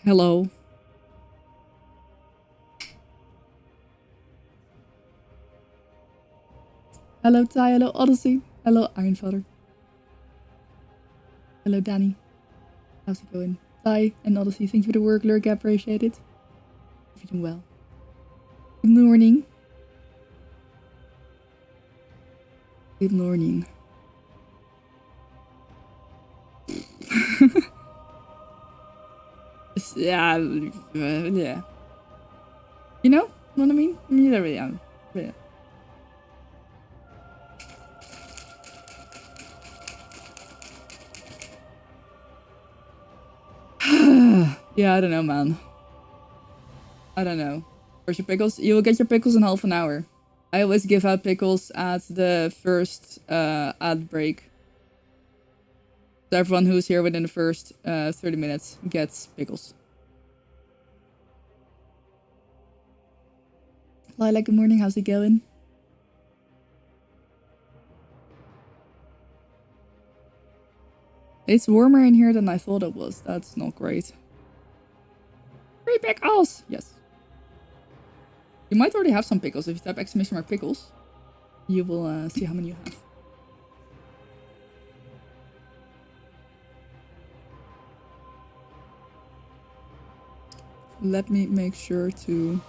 Hello. Hello, Ty. Hello, Odyssey. Hello, Ironfather. Hello, Danny. How's it going? Ty and Odyssey, thank you for the work, Lurk. I appreciate it. Hope you're doing well. Good morning. Good morning. Yeah. Yeah. You know what I mean? Yeah. Yeah. Yeah, I don't know, man. I don't know. Where's your pickles? You will get your pickles in half an hour. I always give out pickles at the first ad break. So everyone who's here within the first 30 minutes gets pickles. Lila, good morning. How's it going? It's warmer in here than I thought it was. That's not great. 3 pickles! Yes. You might already have some pickles. If you type exclamation mark pickles, you will see how many you have. Let me make sure to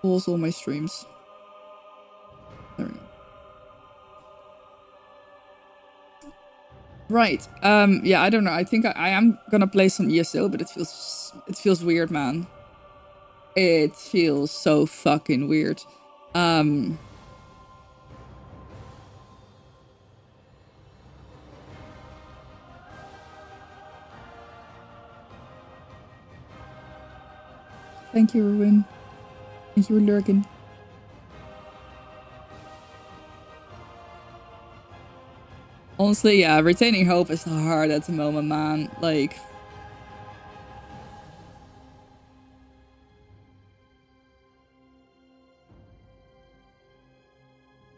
pause all my streams. There we go. Right. Yeah, I don't know. I think I am gonna play some ESO, but it feels weird, man. It feels so fucking weird. Thank you, Erwin. Thank you, Lurkin. Honestly, yeah, retaining hope is hard at the moment, man. Like,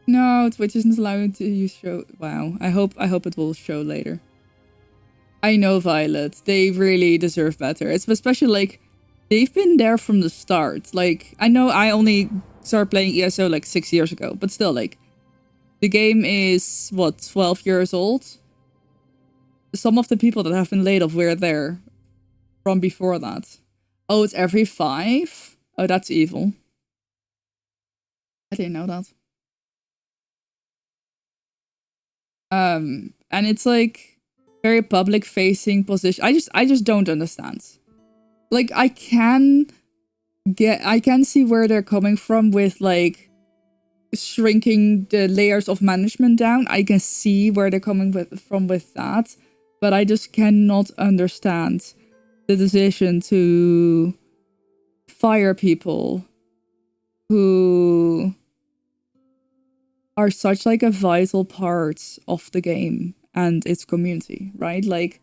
no, Twitch isn't allowing to use show. Wow, I hope it will show later. I know, Violet. They really deserve better. It's especially like they've been there from the start. Like, I know I only started playing ESO like 6 years ago, but still, like, the game is what 12 years old. Some of the people that have been laid off were there from before that. Oh, it's every 5? Oh, that's evil. I didn't know that. And it's like very public facing position. I just don't understand. Like, I can see where they're coming from with like shrinking the layers of management down. I can see where they're coming from with that, but I just cannot understand the decision to fire people who are such like a vital part of the game and its community, right? Like,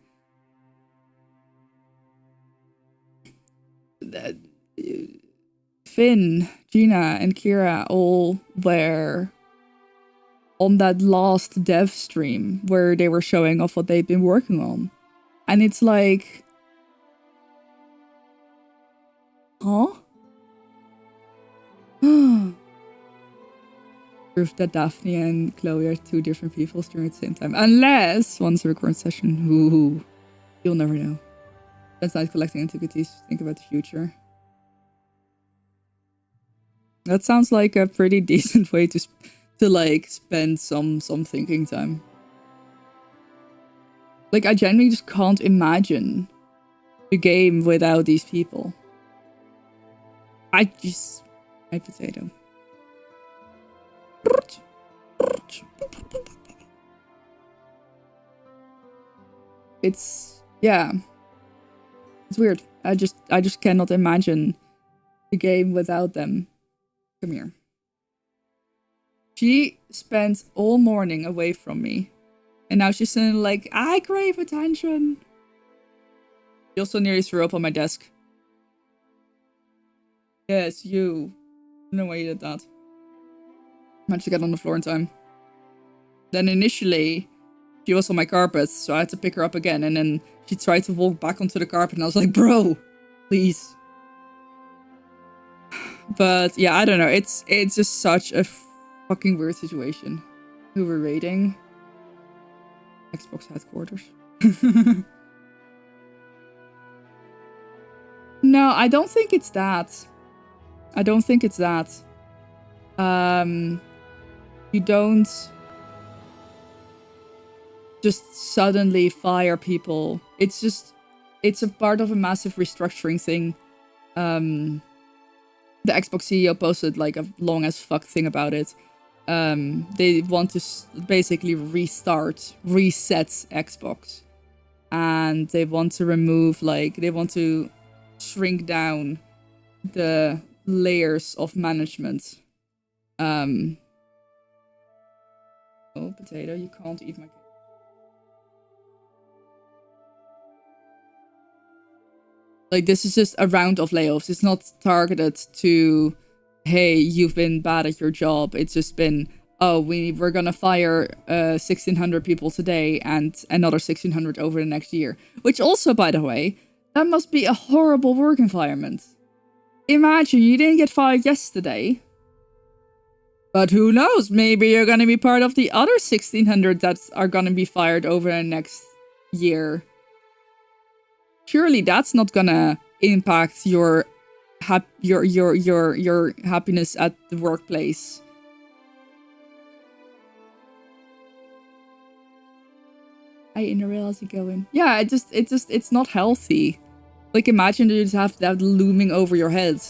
Finn, Gina, and Kira all were on that last dev stream where they were showing off what they've been working on. And it's like, huh? Proof that Daphne and Chloe are 2 different people during at the same time. Unless one's a recording session. Ooh, you'll never know. That's not collecting antiquities. Think about the future. That sounds like a pretty decent way to like spend some thinking time. Like, I genuinely just can't imagine the game without these people. My potato. It's, yeah. It's weird. I just cannot imagine the game without them. Come here. She spent all morning away from me. And now she's suddenly like, I crave attention. She also nearly threw up on my desk. Yes, you. I don't know why you did that. Managed to get on the floor in time. Then initially, She was on my carpet, so I had to pick her up again. And then she tried to walk back onto the carpet, and I was like, bro, please. But yeah, I don't know. It's just such a fucking weird situation. Who we're raiding? Xbox headquarters. No, I don't think it's that. I don't think it's that. You don't just suddenly fire people. It's a part of a massive restructuring thing. The Xbox CEO posted like a long as fuck thing about it. They want to basically reset Xbox. And they want to remove, like, they want to shrink down the layers of management. Oh, potato, you can't eat my cake. Like, this is just a round of layoffs. It's not targeted to, hey, you've been bad at your job. It's just been, oh, we're gonna fire 1,600 people today and another 1,600 over the next year. Which also, by the way, that must be a horrible work environment. Imagine you didn't get fired yesterday. But who knows? Maybe you're gonna be part of the other 1,600 that are gonna be fired over the next year. Surely that's not gonna impact your happiness at the workplace. I didn't realize it going. Yeah, it's not healthy. Like, imagine you just have that looming over your head.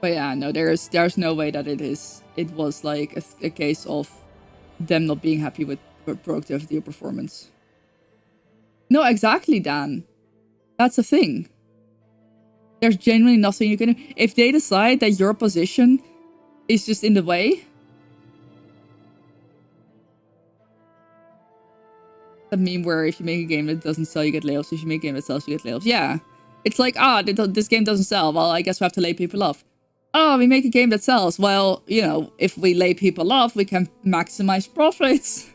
But yeah, no, there's no way that it was like a case of them not being happy with productivity or performance. No, exactly, Dan. That's the thing. There's genuinely nothing you can do. If they decide that your position is just in the way, that meme where if you make a game that doesn't sell, you get layoffs. If you make a game that sells, you get layoffs. Yeah. It's like, this game doesn't sell. Well, I guess we have to lay people off. Oh, we make a game that sells. Well, you know, if we lay people off, we can maximize profits.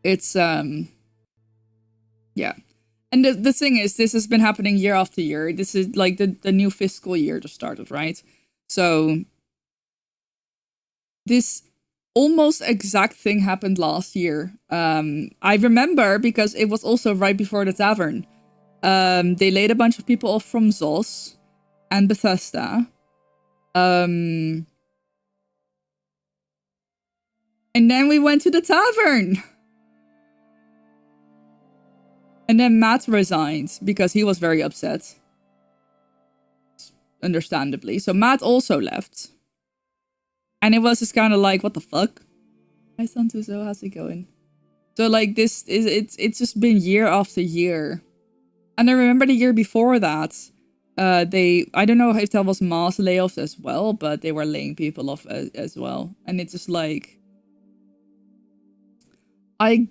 It's, yeah. And the thing is, this has been happening year after year. This is like the new fiscal year just started, right? So this almost exact thing happened last year. I remember because it was also right before the tavern. They laid a bunch of people off from ZOS and Bethesda. And then we went to the tavern. And then Matt resigned because he was very upset. Understandably. So Matt also left. And it was just kind of like, what the fuck? Hi, Santuzo, how's it going? So like it's just been year after year. And I remember the year before that, I don't know if that was mass layoffs as well, but they were laying people off as well. And it's just like, I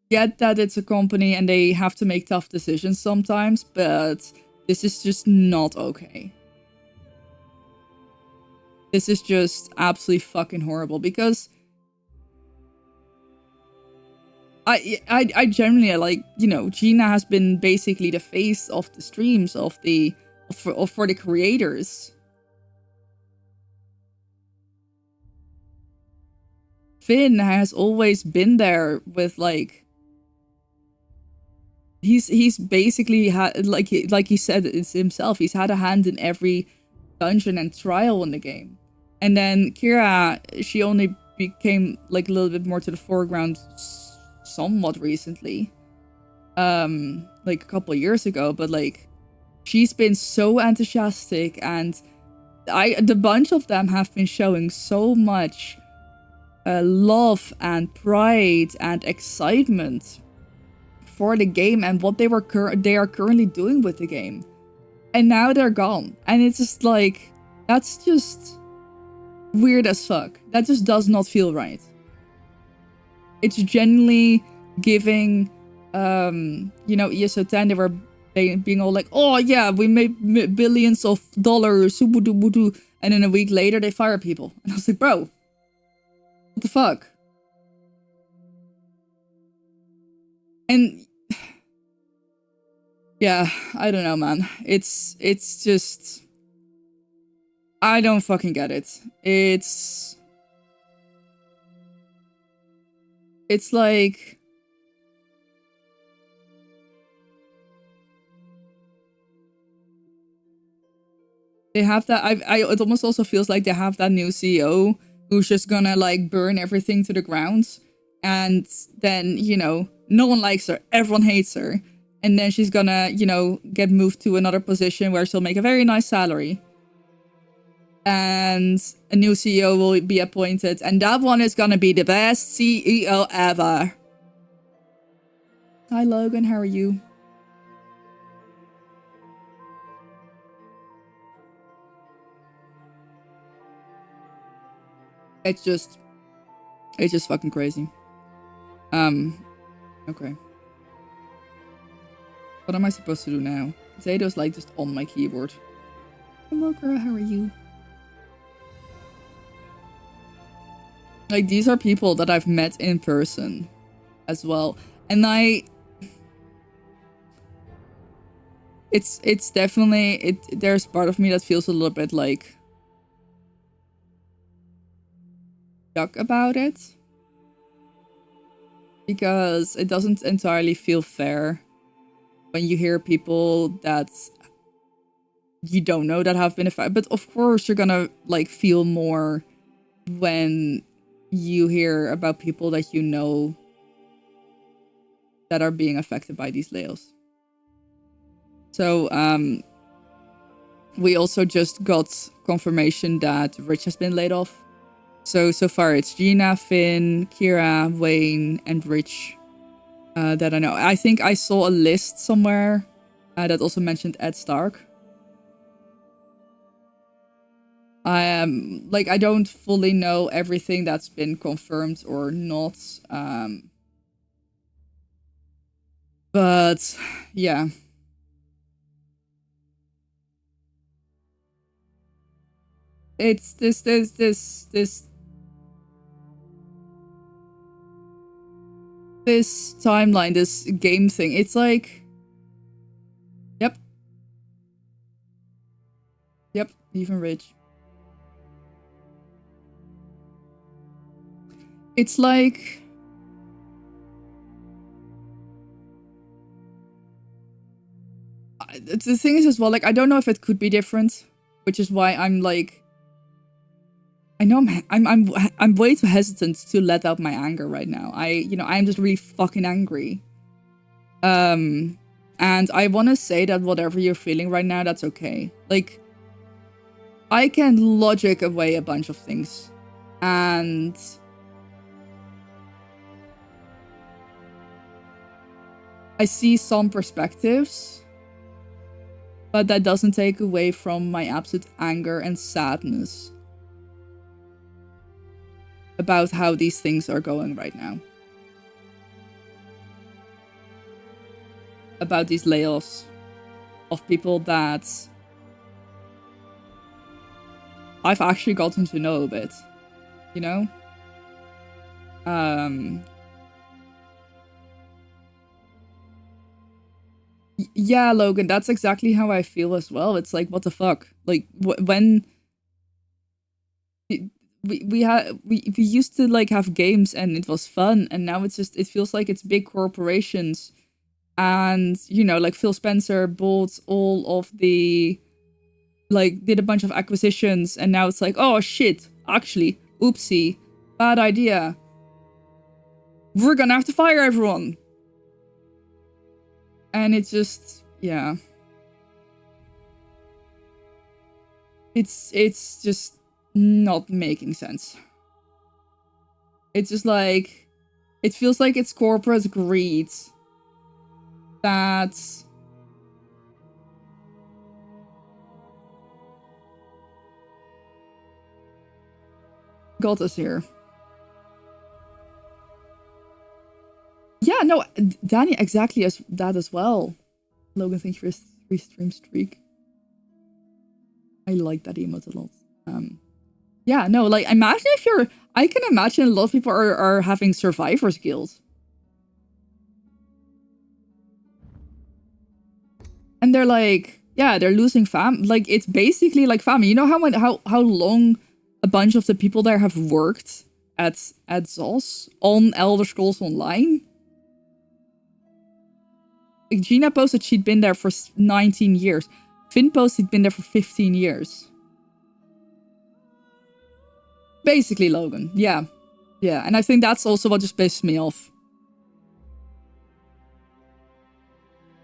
get that it's a company and they have to make tough decisions sometimes, but this is just not okay. This is just absolutely fucking horrible because I generally like, you know, Gina has been basically the face of the streams for the creators. Finn has always been there with like he's basically had like he said it's himself, he's had a hand in every dungeon and trial in the game. And then Kira, she only became like a little bit more to the foreground somewhat recently, like a couple of years ago, but like she's been so enthusiastic, and the bunch of them have been showing so much love and pride and excitement for the game and what they are currently doing with the game. And now they're gone. And it's just like, that's just weird as fuck. That just does not feel right. It's genuinely giving, ESO 10, they were being all like, oh yeah, we made billions of dollars, and then a week later they fire people. And I was like, bro, what the fuck? And yeah, I don't know, man. It's just, I don't fucking get it. It's like, they have that. It almost also feels like they have that new CEO who's just gonna like burn everything to the ground, and then no one likes her, everyone hates her, and then she's gonna get moved to another position where she'll make a very nice salary, and a new CEO will be appointed, and that one is gonna be the best CEO ever. Hi Logan, how are you? It's just fucking crazy. Okay. What am I supposed to do now? Potato's like just on my keyboard. Hello girl, how are you? Like, these are people that I've met in person as well. And it's definitely, there's part of me that feels a little bit like yuck about it. Because it doesn't entirely feel fair when you hear people that you don't know that have been affected. But of course you're gonna like feel more when you hear about people that you know that are being affected by these layoffs. So we also just got confirmation that Rich has been laid off. So far it's Gina, Finn, Kira, Wayne, and Rich that I know. I think I saw a list somewhere that also mentioned Ed Stark. I don't fully know everything that's been confirmed or not. But yeah. It's this timeline, this game thing. It's like, yep, even Rich. It's like, the thing is as well, like, I don't know if it could be different, which is why I'm like, I know I'm way too hesitant to let out my anger right now. I'm just really fucking angry. And I want to say that whatever you're feeling right now, that's okay. Like, I can logic away a bunch of things, and I see some perspectives, but that doesn't take away from my absolute anger and sadness about how these things are going right now. About these layoffs of people that I've actually gotten to know a bit, you know? Yeah, Logan, that's exactly how I feel as well. It's like, what the fuck? Like, when we used to like have games and it was fun, and now it's just, it feels like it's big corporations, and like Phil Spencer bought all of the, like, did a bunch of acquisitions, and now it's like, oh shit, actually, oopsie, bad idea, we're gonna have to fire everyone. And it's just, yeah, it's just not making sense. It's just like, it feels like it's corporate greed that got us here. Yeah, no, Danny, exactly as that as well. Logan, thank you for his 3-stream streak. I like that emote a lot. Yeah, no, like, imagine if you're... I can imagine a lot of people are having survivor's guild. And they're like, yeah, they're losing like, it's basically like family. You know how long a bunch of the people there have worked at ZOS on Elder Scrolls Online? Like, Gina posted she'd been there for 19 years. Finn posted he'd been there for 15 years. Basically, Logan. Yeah. Yeah, and I think that's also what just pissed me off.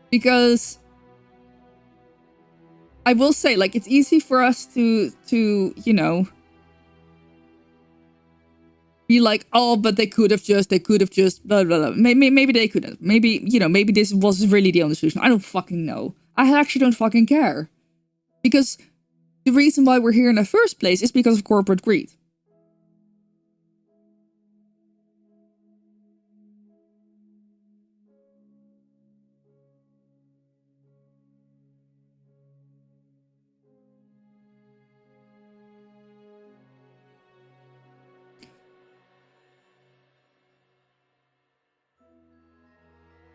Because I will say, like, it's easy for us to you know, be like, oh, but they could have just, blah, blah, blah. Maybe they couldn't. Maybe, you know, maybe this was really the only solution. I don't fucking know. I actually don't fucking care. Because the reason why we're here in the first place is because of corporate greed.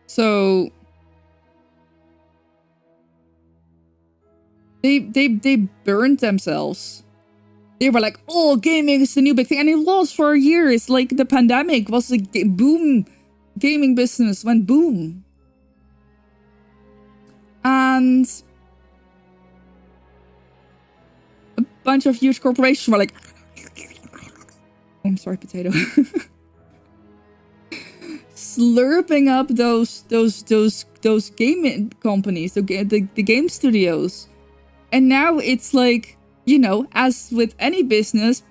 So they burned themselves. They were like, oh, gaming is the new big thing. And it was for years. Like, the pandemic was a boom. Gaming business went boom. And a bunch of huge corporations were like, oh, I'm sorry, potato. Slurping up those gaming companies, the game studios. And now it's like, you know, as with any business,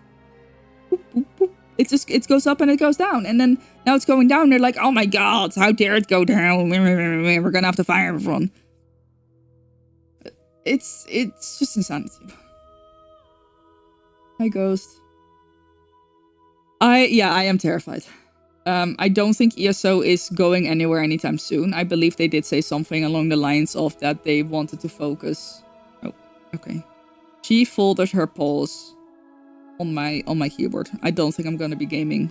boop, boop, boop, it goes up and it goes down. And then now it's going down. They're like, oh my god, how dare it go down? We're gonna have to fire everyone. It's just insanity. Hi, Ghost. I am terrified. I don't think ESO is going anywhere anytime soon. I believe they did say something along the lines of that they wanted to focus. Oh, okay. She folded her paws on my keyboard. I don't think I'm gonna be gaming.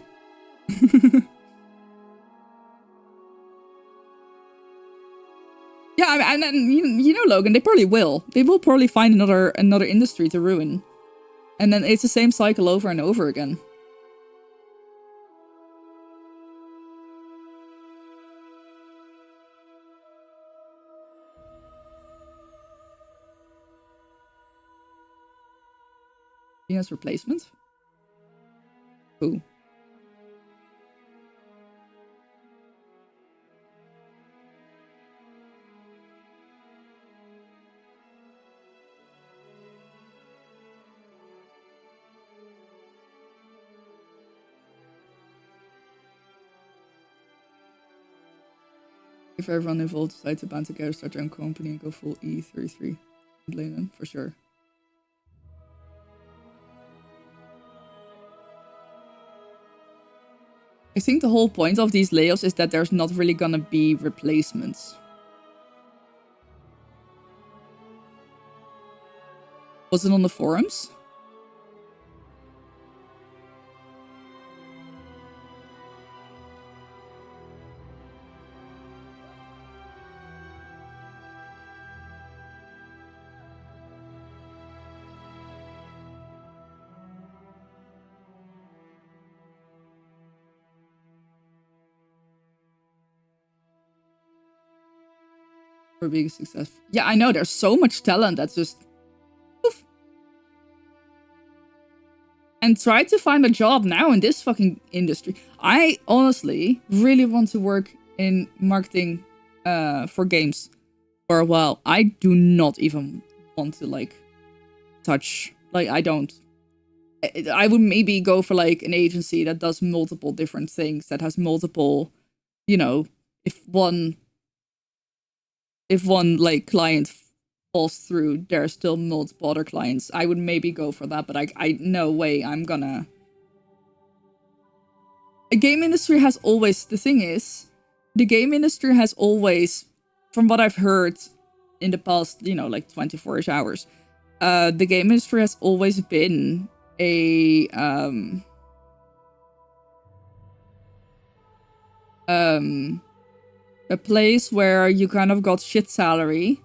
Yeah, and you know, Logan, they probably will. They will probably find another industry to ruin. And then it's the same cycle over and over again. Gina's replacement? Who? If everyone involved decides to band together, start their own company, and go full E33, blame them for sure. I think the whole point of these layoffs is that there's not really gonna be replacements. Was it on the forums? For being successful. Yeah, I know. There's so much talent that's just... Oof. And try to find a job now in this fucking industry. I honestly really want to work in marketing for games for a while. I do not even want to, like, touch... Like, I don't... I would maybe go for, like, an agency that does multiple different things, that has multiple, you know, if one like client falls through, there are still multiple other clients. I would maybe go for that, but I no way I'm gonna the game industry has always, the thing is, the game industry has always, from what I've heard in the past, you know, like 24-ish hours, the game industry has always been a place where you kind of got shit salary.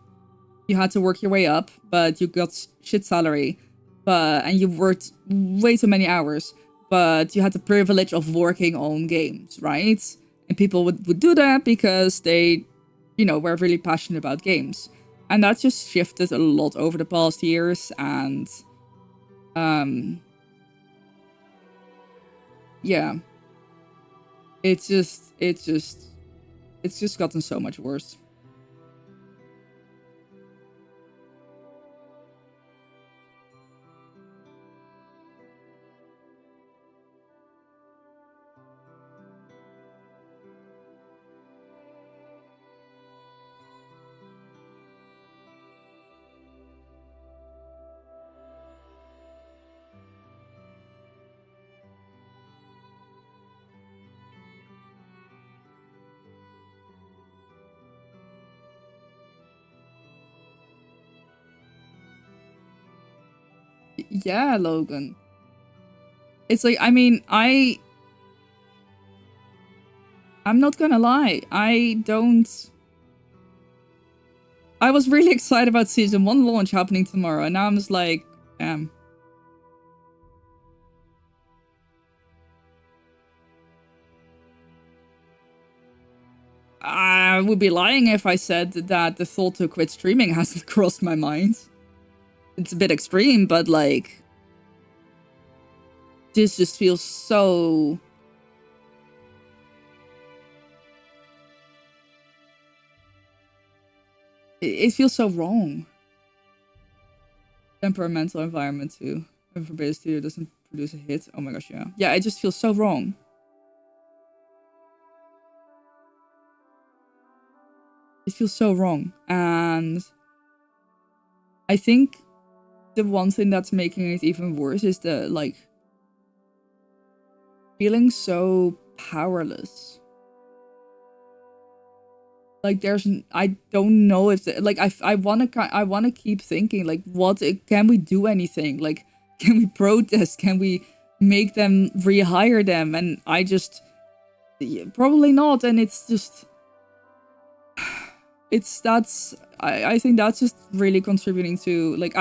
You had to work your way up, but you got shit salary, and you worked way too many hours, but you had the privilege of working on games, right? And people would do that because they, you know, were really passionate about games. And that just shifted a lot over the past years, and yeah. It's just gotten so much worse. Yeah, Logan. It's like, I mean, I'm not gonna lie. I was really excited about season 1 launch happening tomorrow, and now I'm just like, damn. I would be lying if I said that the thought to quit streaming hasn't crossed my mind. It's a bit extreme, but like, this just feels so... It feels so wrong. Temperamental environment too. If a beta studio doesn't produce a hit, oh my gosh, yeah. Yeah, it just feels so wrong. It feels so wrong. And I think the one thing that's making it even worse is the, like, feeling so powerless. Like, I don't know if, like, I want to keep thinking, like, can we do anything? Like, can we protest? Can we make them rehire them? And I just, probably not. And it's just, I think that's just really contributing to, like,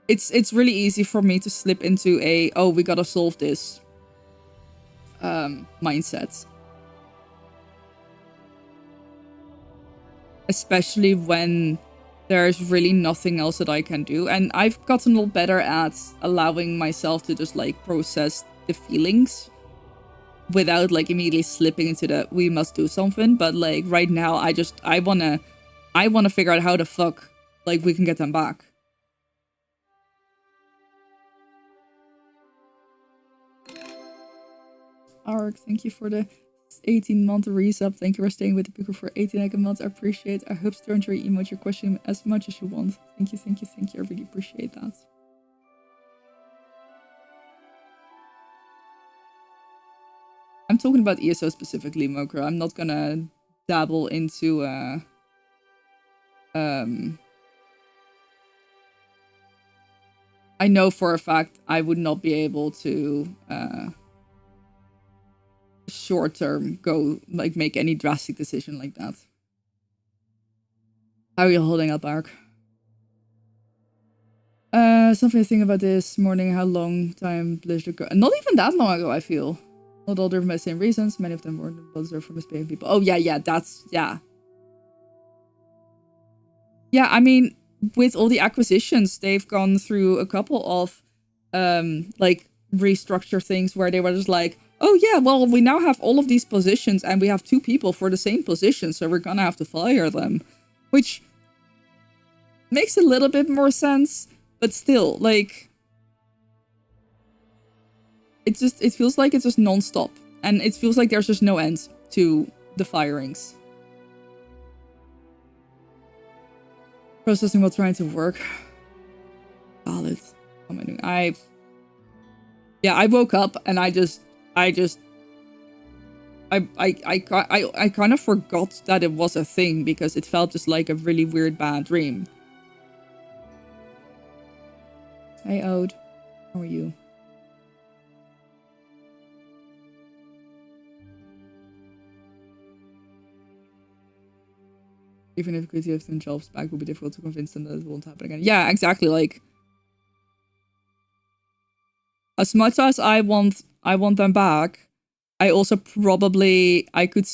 it's really easy for me to slip into oh, we gotta solve this mindset. Especially when there's really nothing else that I can do. And I've gotten a little better at allowing myself to just, like, process the feelings without, like, immediately slipping into the we must do something. But, like, right now, I wanna figure out how the fuck, like, we can get them back. Ark, thank you for the 18-month resub. Thank you for staying with the people for 18 months. I appreciate it. I hope to answer your emote, your question as much as you want. Thank you, thank you, thank you. I really appreciate that. I'm talking about ESO specifically, Moker. I'm not gonna dabble into I know for a fact I would not be able to short term go, like, make any drastic decision like that. How are you holding up, Ark? Something to think about this morning, how long time Blizzard ago. Not even that long ago, I feel. Not all driven by the same reasons. Many of them were Blizzard for misbehaving people. Oh, yeah, that's, yeah. Yeah, I mean, with all the acquisitions, they've gone through a couple of, like, restructure things where they were just like, oh yeah, well, we now have all of these positions and we have 2 people for the same position, so we're gonna have to fire them. Which makes a little bit more sense, but still, like, it feels like it's just non-stop. And it feels like there's just no end to the firings. Processing while trying to work. Valid. What am I doing? I woke up and I I just I kind of forgot that it was a thing because it felt just like a really weird bad dream. Hey Ode, how are you? Even if we give them jobs back, it will be difficult to convince them that it won't happen again. Yeah, exactly. Like, as much as I want them back, I also probably I could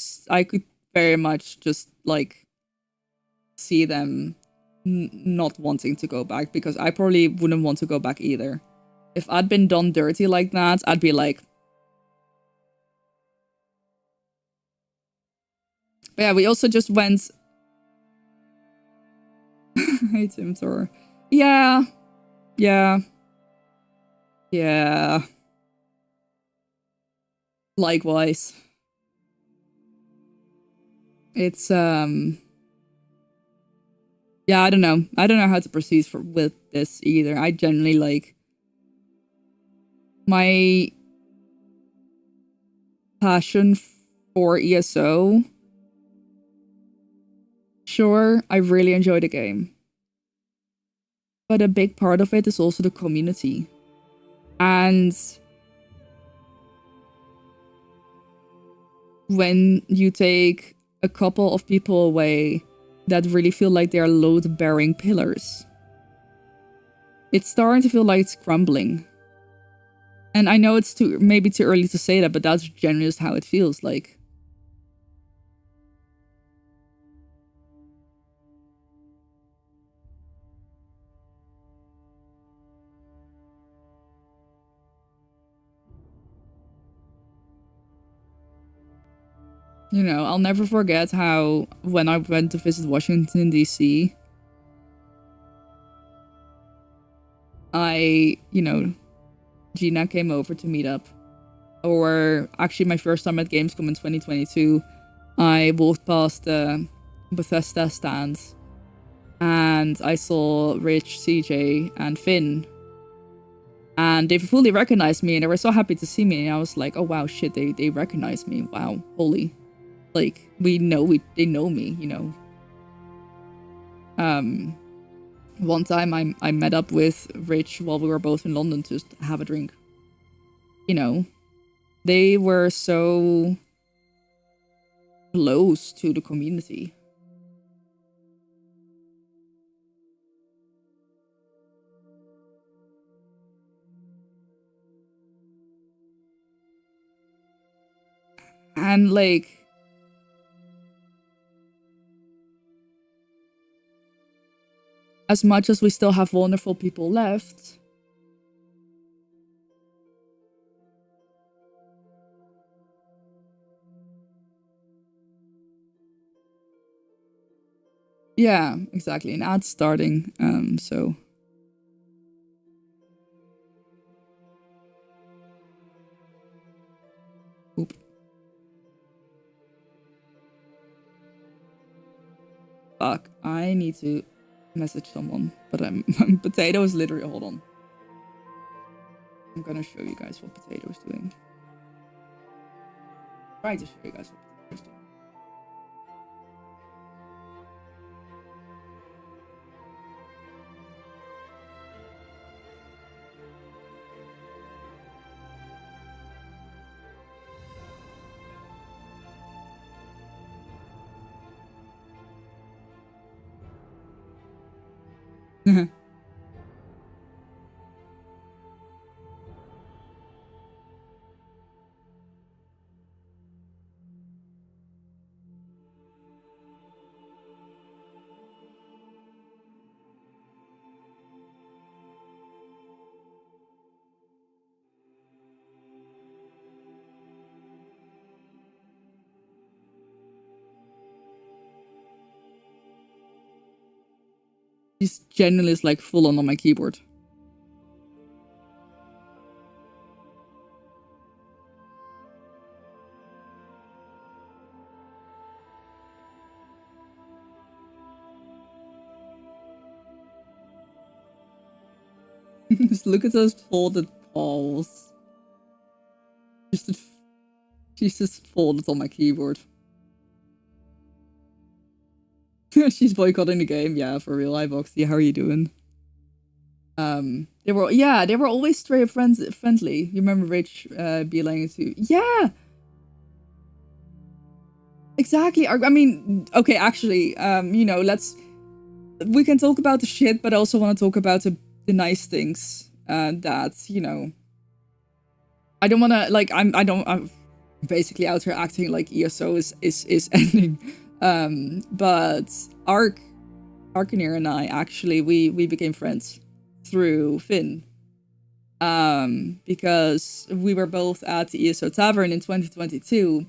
very much just like see them not wanting to go back, because I probably wouldn't want to go back either. If I'd been done dirty like that, I'd be like, but yeah, we also just went. Hey Tim Tor. Yeah. Yeah. Yeah. Likewise. It's yeah, I don't know. I don't know how to proceed with this either. I generally like my passion for ESO. Sure, I really enjoy the game. But a big part of it is also the community. And when you take a couple of people away that really feel like they're load-bearing pillars, it's starting to feel like it's crumbling. And I know it's maybe too early to say that, but that's generally just how it feels like. You know, I'll never forget how when I went to visit Washington, D.C., Gina came over to meet up. Or actually my first time at Gamescom in 2022, I walked past the Bethesda stand and I saw Rich, CJ, and Finn. And they fully recognized me and they were so happy to see me. And I was like, oh wow, shit, they recognized me. Wow, holy. Like, they know me, you know. One time I met up with Rich while we were both in London to just have a drink. You know, they were so close to the community. And like, as much as we still have wonderful people left, yeah, exactly. An ad starting, so. Oop. Fuck, I need to message someone, but Potato is literally, hold on. I'm gonna show you guys what Potato is doing. Try to show you guys what Potato is doing. She's genuinely is like full on my keyboard. Just look at those folded paws. Just She's just folded on my keyboard. She's boycotting the game. Yeah, for real. Hi, Boxy. How are you doing? They were always straight up friendly. You remember Rich being to yeah, exactly. I mean, okay, actually, you know, we can talk about the shit, but I also want to talk about the nice things that, you know, I don't want to, like, I'm basically out here acting like ESO is ending. But Arkanir and I actually, we became friends through Finn. Because we were both at the ESO Tavern in 2022,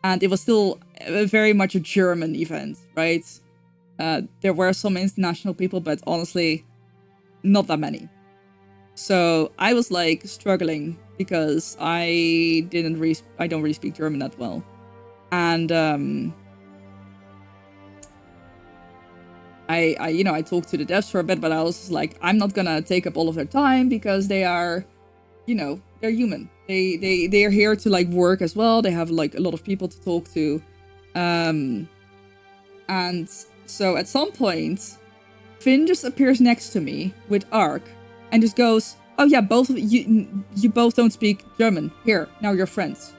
and it was still very much a German event, right? There were some international people, but honestly, not that many. So I was like struggling because I don't really speak German that well, and I talked to the devs for a bit, but I was like, I'm not gonna take up all of their time because they are, you know, they're human. They are here to like work as well. They have like a lot of people to talk to, and so at some point, Finn just appears next to me with Ark and just goes, "Oh yeah, both of you both don't speak German. Here, now you're friends."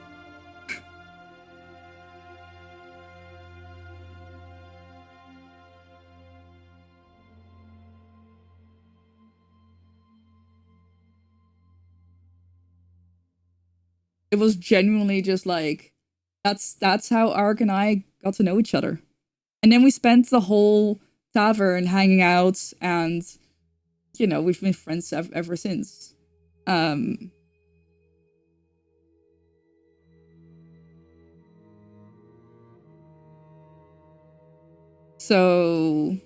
It was genuinely just like that's how Ark and I got to know each other. And then we spent the whole tavern hanging out, and you know, we've been friends ever since. So,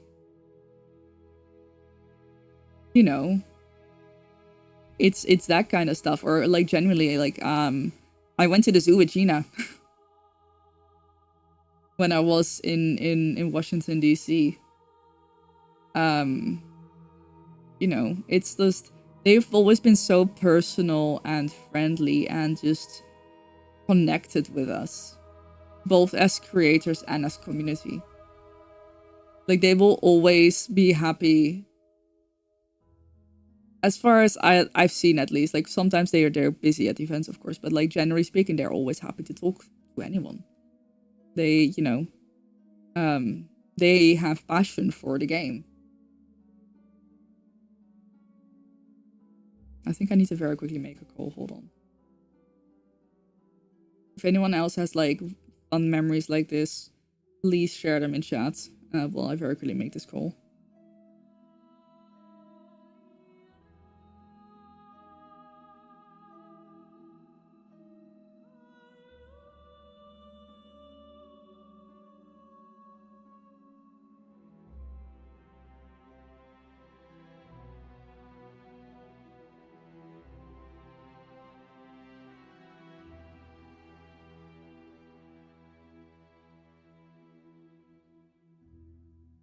you know, it's that kind of stuff. Or like genuinely, like I went to the zoo with Gina when I was in Washington DC. You know, it's just they've always been so personal and friendly and just connected with us, both as creators and as community. Like they will always be happy. As far as I've seen, at least, like sometimes they're busy at events, of course, but like generally speaking, they're always happy to talk to anyone. They, you know, they have passion for the game. I think I need to very quickly make a call. Hold on. If anyone else has like fun memories like this, please share them in chat while I very quickly make this call.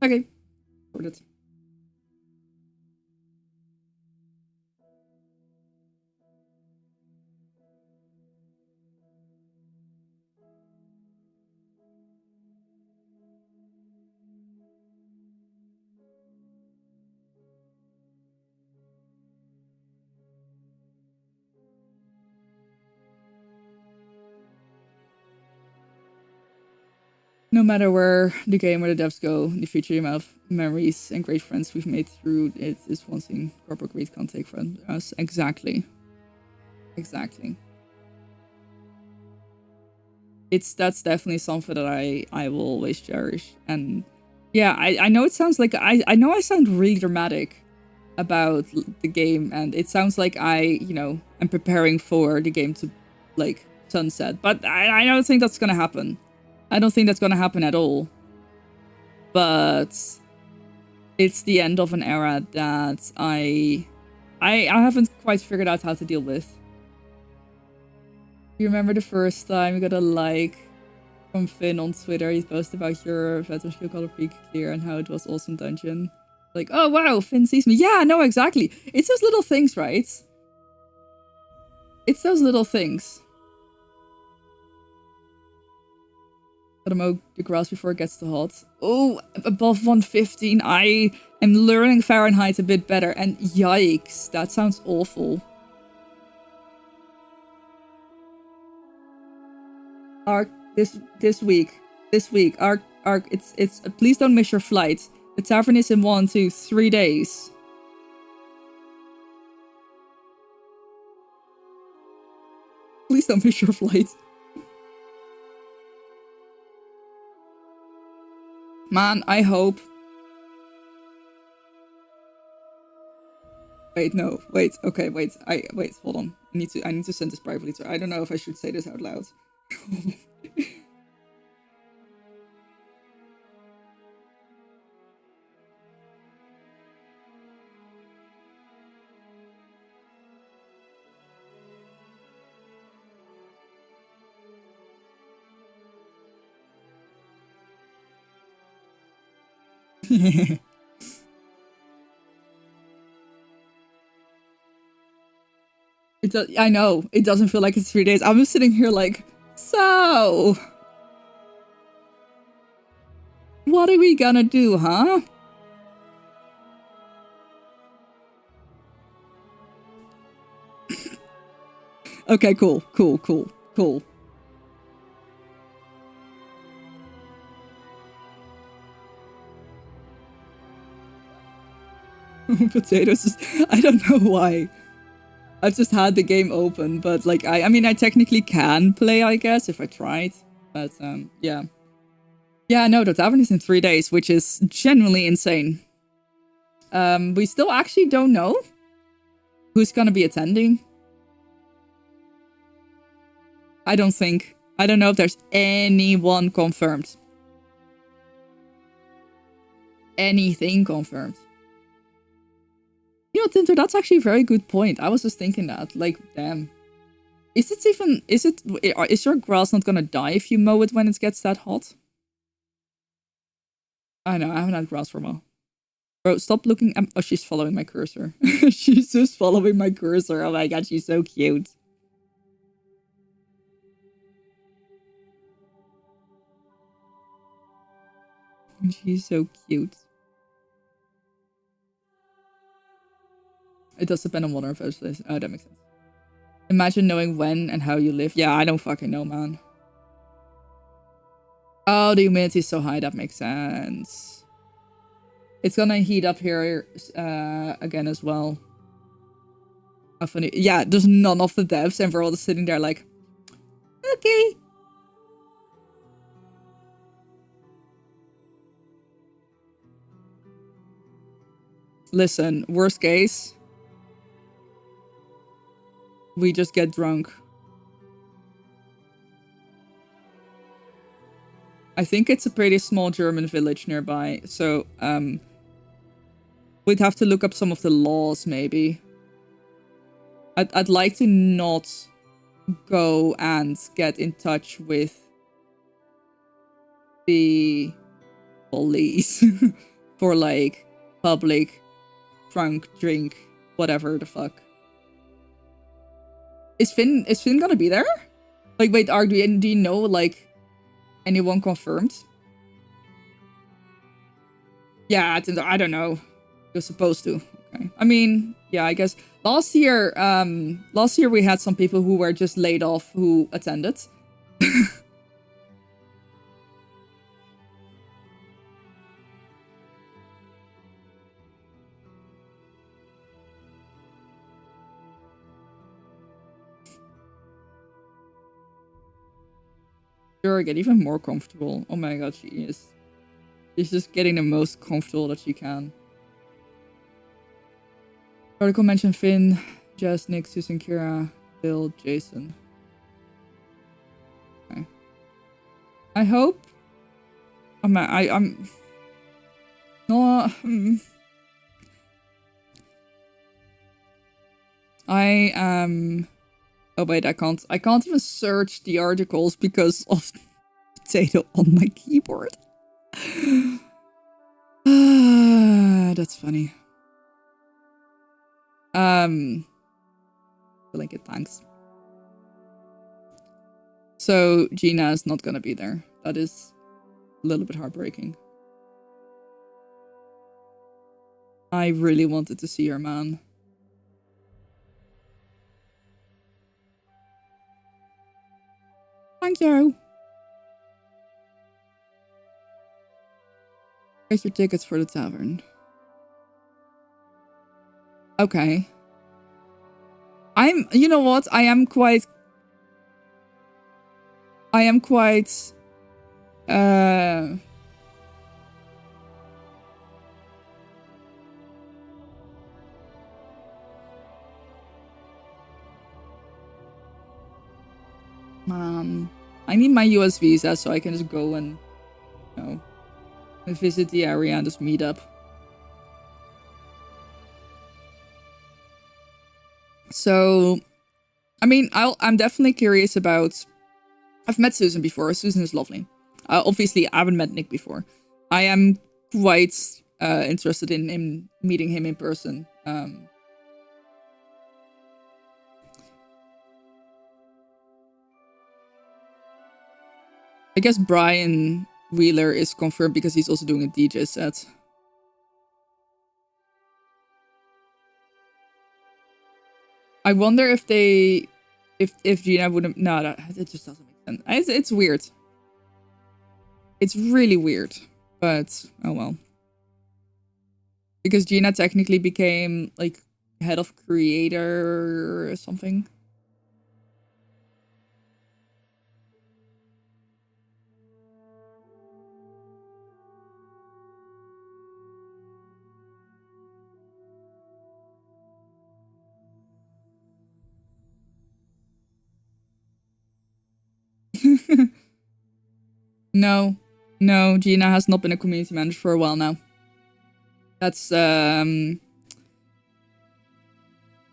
Okay. Recorded. No matter where the game or the devs go in the future, the amount of memories and great friends we've made through it is one thing corporate greed can't take from us. Exactly. Exactly. That's definitely something that I will always cherish. And yeah, I know it sounds like I know I sound really dramatic about the game, and it sounds like you know, I'm preparing for the game to like sunset, but I don't think that's gonna happen. I don't think that's gonna happen at all. But it's the end of an era that I haven't quite figured out how to deal with. You remember the first time you got a like from Finn on Twitter? He posted about your Veteran Shield Color Peak clear and how it was awesome dungeon. Like, oh wow, Finn sees me. Yeah, no, exactly. It's those little things, right? It's those little things. Gotta mow the grass before it gets too hot. Oh, above 115. I am learning Fahrenheit a bit better. And yikes, that sounds awful. Ark, this week, Ark, it's. Please don't miss your flight. The tavern is in 1, 2, 3 days. Please don't miss your flight. Man, I hope. Wait, no. Wait. Okay, wait. Wait, hold on. I need to send this privately to. I don't know if I should say this out loud. I know. It doesn't feel like it's 3 days. I'm just sitting here like, so what are we gonna do, huh? Okay, cool. Potatoes. I don't know why. I've just had the game open, but like I mean I technically can play, I guess, if I tried. But yeah. Yeah, no, the tavern is in 3 days, which is genuinely insane. We still actually don't know who's gonna be attending. I don't know if there's anyone confirmed. Anything confirmed. You know, Tinter, that's actually a very good point. I was just thinking that. Like, damn. Is your grass not gonna die if you mow it when it gets that hot? I know, I haven't had grass for a while. Bro, stop looking at... Oh, she's following my cursor. She's just following my cursor. Oh my god, she's so cute. She's so cute. It does depend on water and vegetable. Oh, that makes sense. Imagine knowing when and how you live. Yeah, I don't fucking know, man. Oh, the humidity is so high. That makes sense. It's gonna heat up here again as well. How funny. Yeah, there's none of the devs and we're all just sitting there like, okay. Listen, worst case, we just get drunk. I think it's a pretty small German village nearby, so we'd have to look up some of the laws, maybe. I'd like to not go and get in touch with the police for, like, public drunk drink, whatever the fuck. Is Finn gonna be there? Like, wait, do you know, like, anyone confirmed? Yeah, I don't know. You're supposed to. Okay. I mean, yeah, I guess last year we had some people who were just laid off who attended. Sure, get even more comfortable. Oh my god, she is. She's just getting the most comfortable that she can. Article mentioned Finn, Jess, Nick, Susan, Kira, Bill, Jason. Okay. I hope. I'm not. I am. Oh wait, I can't even search the articles because of potato on my keyboard. That's funny. Blanket, thanks. So Gina is not gonna be there. That is a little bit heartbreaking. I really wanted to see her, man. Thank you. Get your tickets for the tavern. Okay. You know what? I am quite, I need my US visa so I can just go and, you know, visit the area and just meet up. So, I mean, I'm definitely curious about. I've met Susan before. Susan is lovely. Obviously, I haven't met Nick before. I am quite interested in meeting him in person. I guess Brian Wheeler is confirmed because he's also doing a DJ set. I wonder if Gina would have. No, it just doesn't make sense. It's weird. It's really weird, but oh well. Because Gina technically became like head of creator or something. No, Gina has not been a community manager for a while now. That's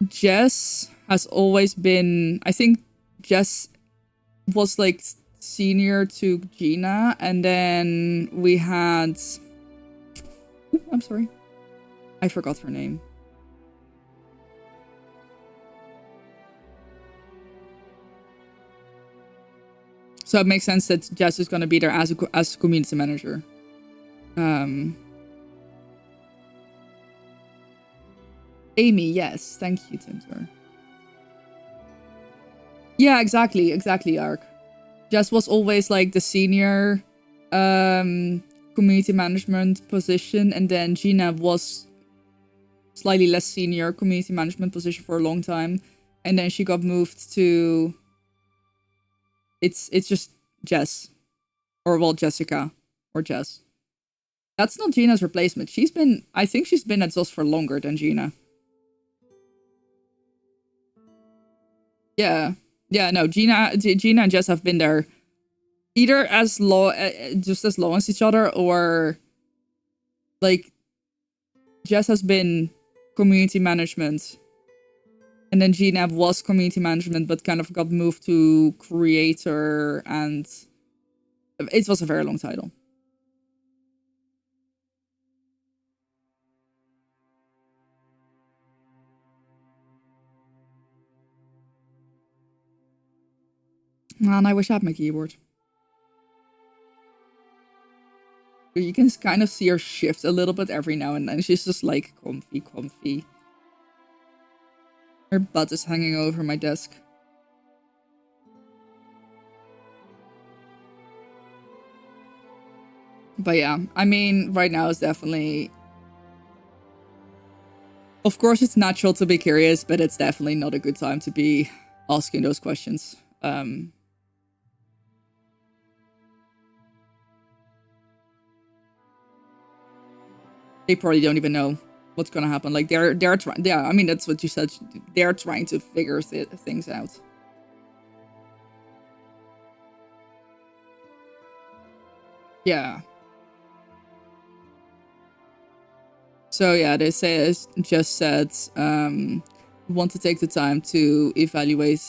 Jess has always been. I think Jess was like senior to Gina, and then we had. I'm sorry, I forgot her name. So it makes sense that Jess is going to be there as a community manager. Amy, yes. Thank you, Timster. Yeah, exactly, Ark. Jess was always like the senior community management position, and then Gina was slightly less senior community management position for a long time, and then she got moved to. It's just Jess, or well, Jessica, or Jess. That's not Gina's replacement. I think she's been at ZOS for longer than Gina. Yeah, no, Gina and Jess have been there either just as long as each other, or like Jess has been community management, and then Gina was community management, but kind of got moved to creator, and it was a very long title. Man, I wish I had my keyboard. You can kind of see her shift a little bit every now and then. She's just like comfy. Her butt is hanging over my desk. But yeah, I mean, right now is definitely. Of course, it's natural to be curious, but it's definitely not a good time to be asking those questions. They probably don't even know what's gonna happen. Like they're trying. Yeah, I mean that's what you said. They're trying to figure things out. Yeah. So yeah, they just said want to take the time to evaluate,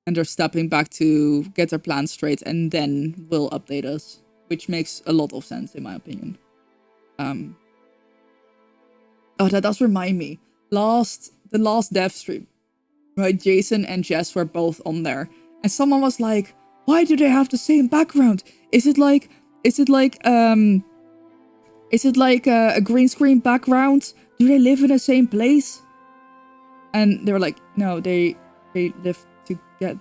and they're stepping back to get their plans straight, and then will update us, which makes a lot of sense in my opinion. Oh, that does remind me. The last dev stream, right? Jason and Jess were both on there, And someone was like, why do they have the same background? Is it like a green screen background? Do they live in the same place? And they were like, no, they live together.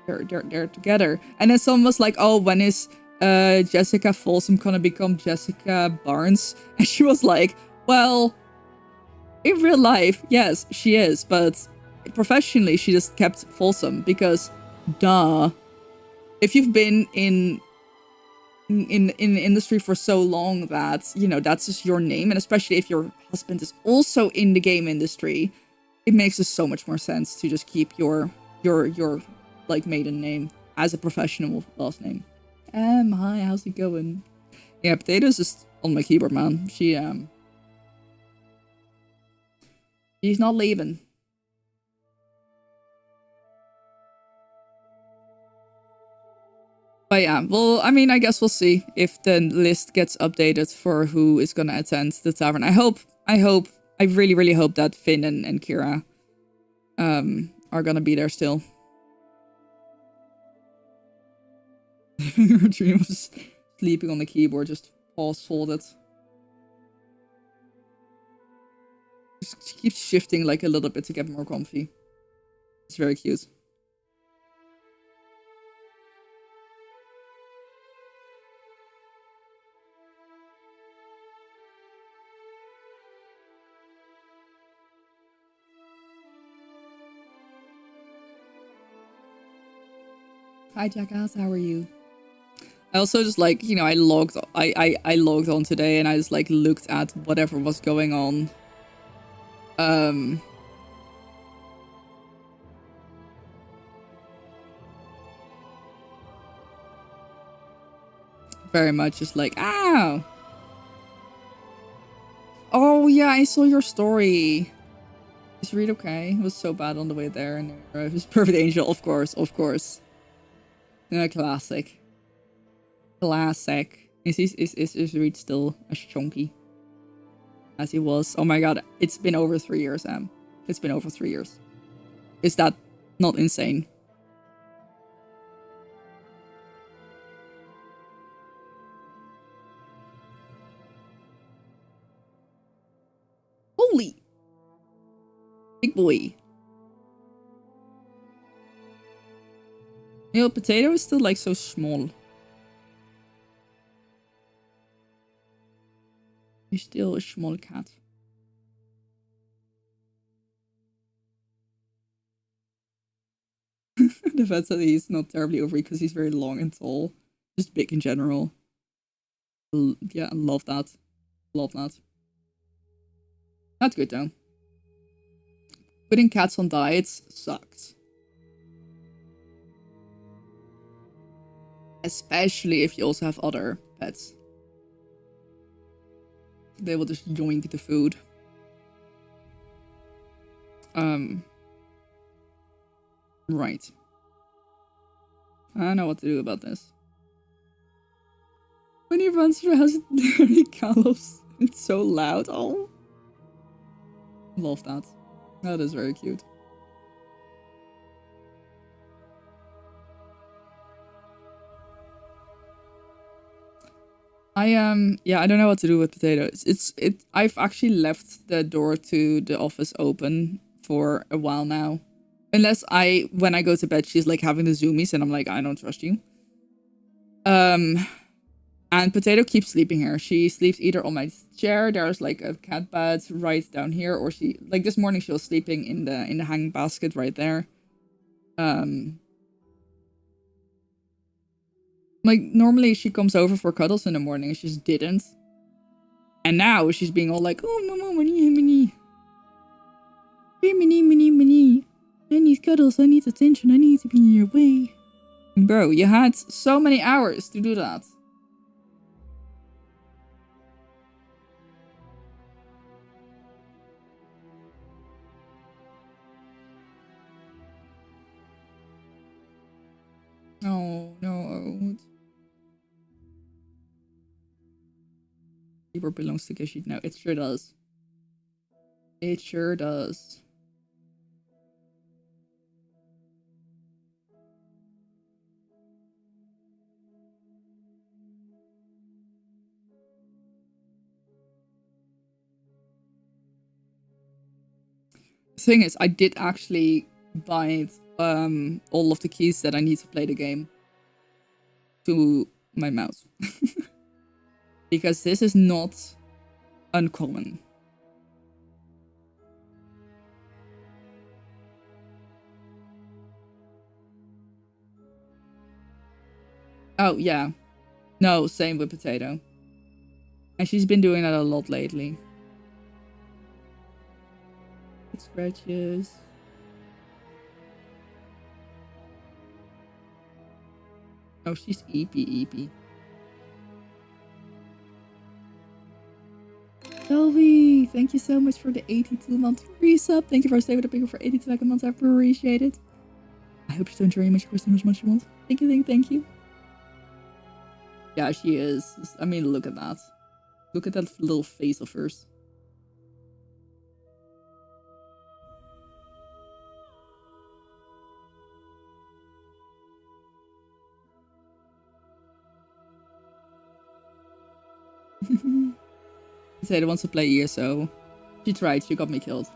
They're together. And then someone was like, oh, when is Jessica Folsom gonna become Jessica Barnes? And she was like, well, in real life, yes, she is, but professionally, she just kept Folsom because, duh. If you've been in the industry for so long that, you know, that's just your name, and especially if your husband is also in the game industry, it makes just so much more sense to just keep your like maiden name as a professional last name. Hi, how's it going? Yeah, Potato's just on my keyboard, man. She's not leaving. But yeah, well, I mean, I guess we'll see if the list gets updated for who is gonna attend the tavern. I really, really hope that Finn and Kira are gonna be there still. Her dream of sleeping on the keyboard, just paws folded. She keeps shifting like a little bit to get more comfy. It's very cute. Hi Jackass, how are you? I also just like, you know, I logged on today and I just like looked at whatever was going on. Very much just like, ow. Oh yeah, I saw your story. Is Reed okay? It was so bad on the way there, and it was Perfect Angel, of course. Classic. Is Reed still as chunky as he was? Oh my god, it's been over 3 years, Em. It's been over 3 years. Is that not insane? Holy! Big boy. You know, Potato is still like so small. He's still a small cat. The fact that he's not terribly overweight because he's very long and tall. Just big in general. Yeah, I love that. Love that. Not good though. Putting cats on diets sucks. Especially if you also have other pets. They will just yoink the food. Right. I know what to do about this. When he runs through the house, he gallops. It's so loud. Oh. Love that. That is very cute. Yeah, I don't know what to do with potatoes. I've actually left the door to the office open for a while now. Unless when I go to bed, she's like having the zoomies and I'm like, I don't trust you. And Potato keeps sleeping here. She sleeps either on my chair, there's like a cat bed right down here, or she, like this morning she was sleeping in the hang basket right there. Like normally she comes over for cuddles in the morning and she just didn't. And now she's being all like, oh mama, mini. I need cuddles, I need attention, I need to be in your way. Bro, you had so many hours to do that. Oh, no. Keyboard belongs to Gishi. No, it sure does. It sure does. thing is, I did actually buy all of the keys that I need to play the game to my mouse. Because this is not uncommon. Oh, yeah. No, same with Potato. And she's been doing that a lot lately. It scratches. Oh, she's eepy. Sylvie, thank you so much for the 82-month resub. Thank you for staying with the people for 82 months. I appreciate it. I hope you don't enjoy much Christmas as much as you want. Thank you. Yeah, she is. I mean, look at that. Look at that little face of hers. Zeta wants to play ESO. She tried, she got me killed.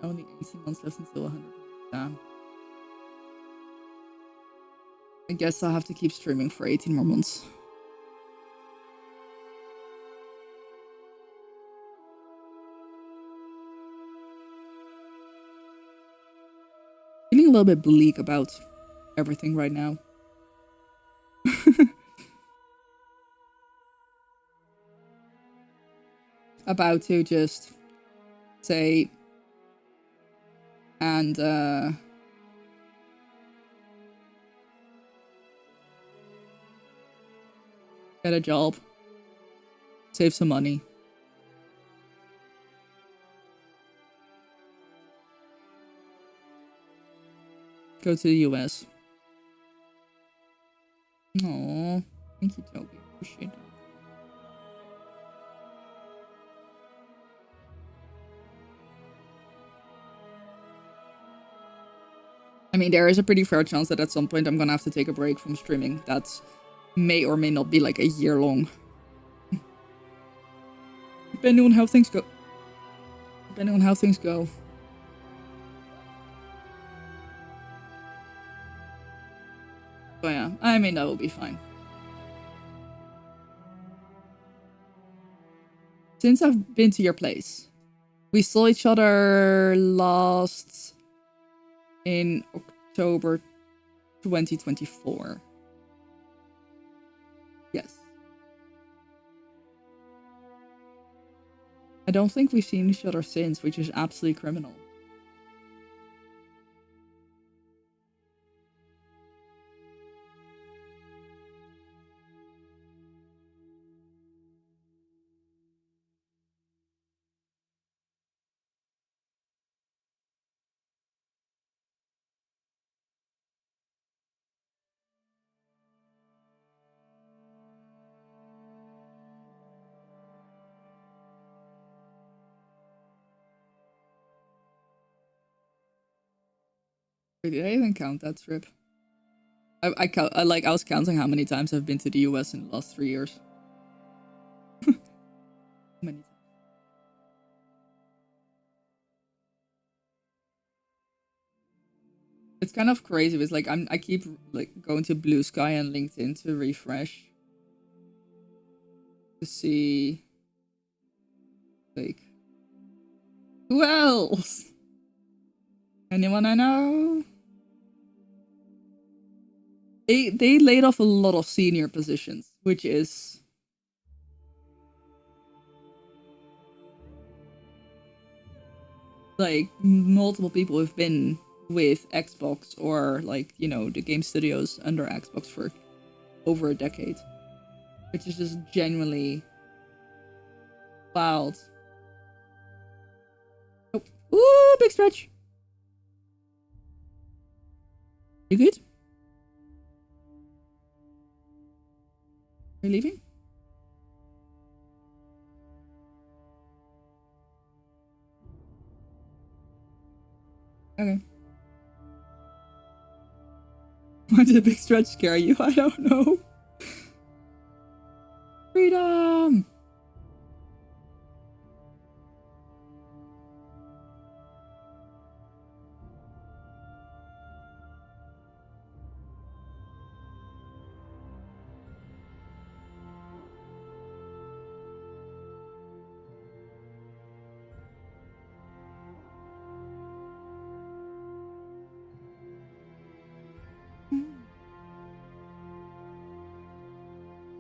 Only 18 months left until 100. Damn. I guess I'll have to keep streaming for 18 more months. Feeling a little bit bleak about everything right now. About to just say and get a job, save some money, go to the US. Aww, thank you, Toby. Appreciate that. I mean, there is a pretty fair chance that at some point I'm gonna have to take a break from streaming. That may or may not be like a year long. Depending on how things go. But yeah, I mean, that will be fine. Since I've been to your place, we saw each other last in October 2024. Yes. I don't think we've seen each other since, which is absolutely criminal. Did I even count that trip? I was counting how many times I've been to the US in the last 3 years. Many times. It's kind of crazy. It's like I keep like going to Blue Sky and LinkedIn to refresh to see like who else? Anyone I know? They laid off a lot of senior positions, which is like multiple people who've been with Xbox or like, you know, the game studios under Xbox for over a decade. Which is just genuinely wild. Oh, ooh, big stretch. You good? Are you leaving? Okay. Why did a big stretch scare you? I don't know. Freedom!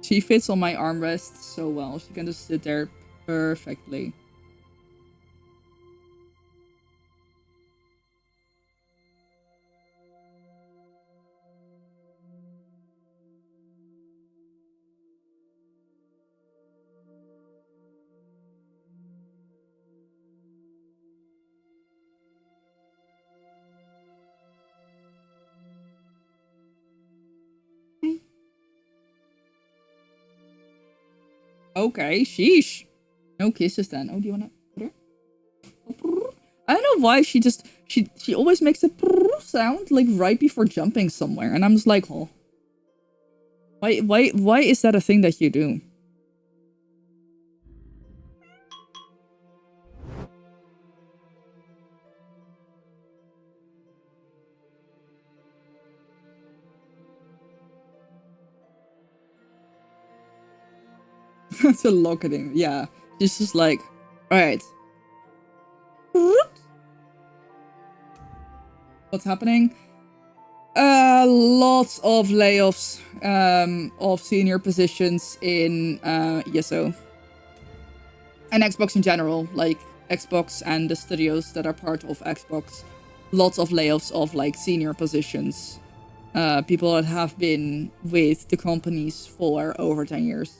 She fits on my armrest so well. She can just sit there perfectly. Okay, sheesh. No kisses then. Oh, do you wanna put her? I don't know why she always makes a sound like right before jumping somewhere, and I'm just like, oh, why is that a thing that you do? That's a locating. Yeah, she's just like, all right. What's happening? Lots of layoffs of senior positions in ESO and Xbox in general, like Xbox and the studios that are part of Xbox. Lots of layoffs of like senior positions, people that have been with the companies for over 10 years,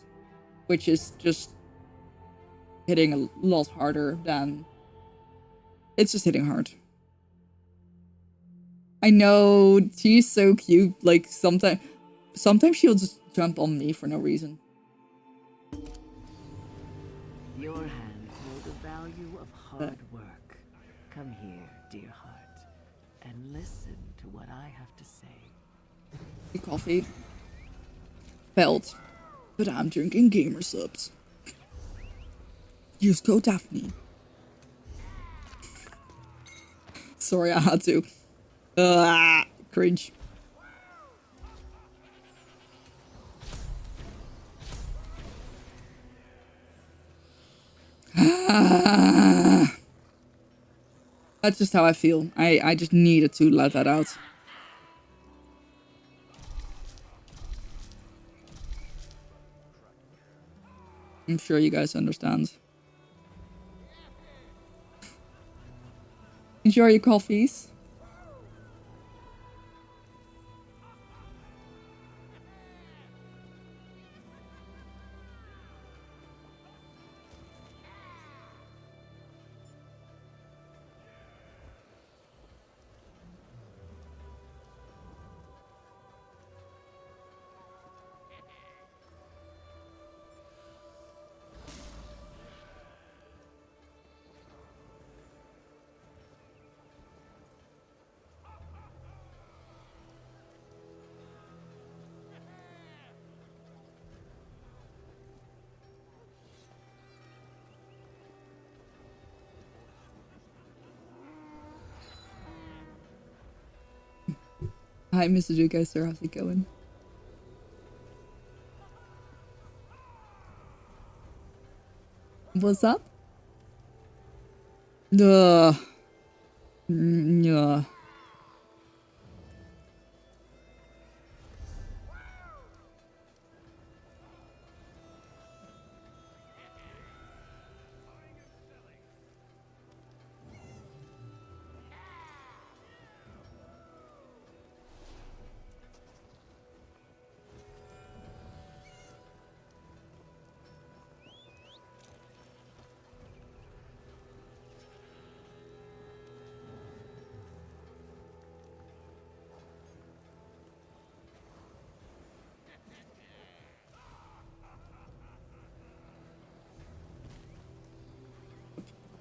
which is just hitting a lot harder than it's just hitting hard. I know, she's so cute. Like sometimes she'll just jump on me for no reason. Your hands know the value of hard work. Come here, dear heart, and listen to what I have to say. Coffee. Felt. But I'm drinking gamer subs. Use code Daphne. Sorry, I had to. Cringe. That's just how I feel. I just needed to let that out. I'm sure you guys understand. Enjoy your coffees. Hi, Mr. Ducaster. How's it going? What's up? Ugh. Yeah.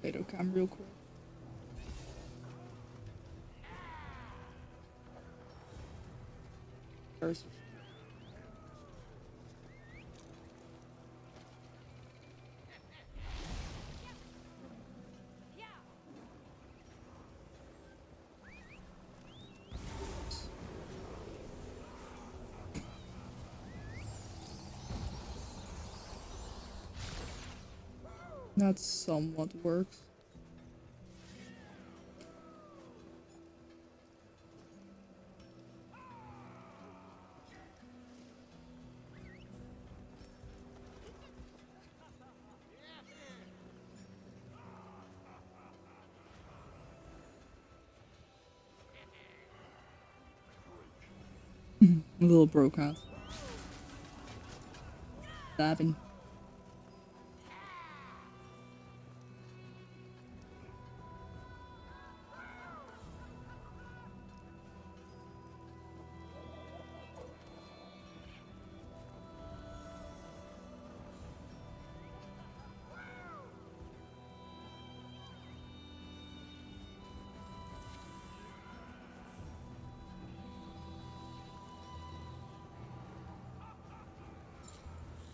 Potato cam real quick. There's that somewhat works. A little broke out. Stabbing.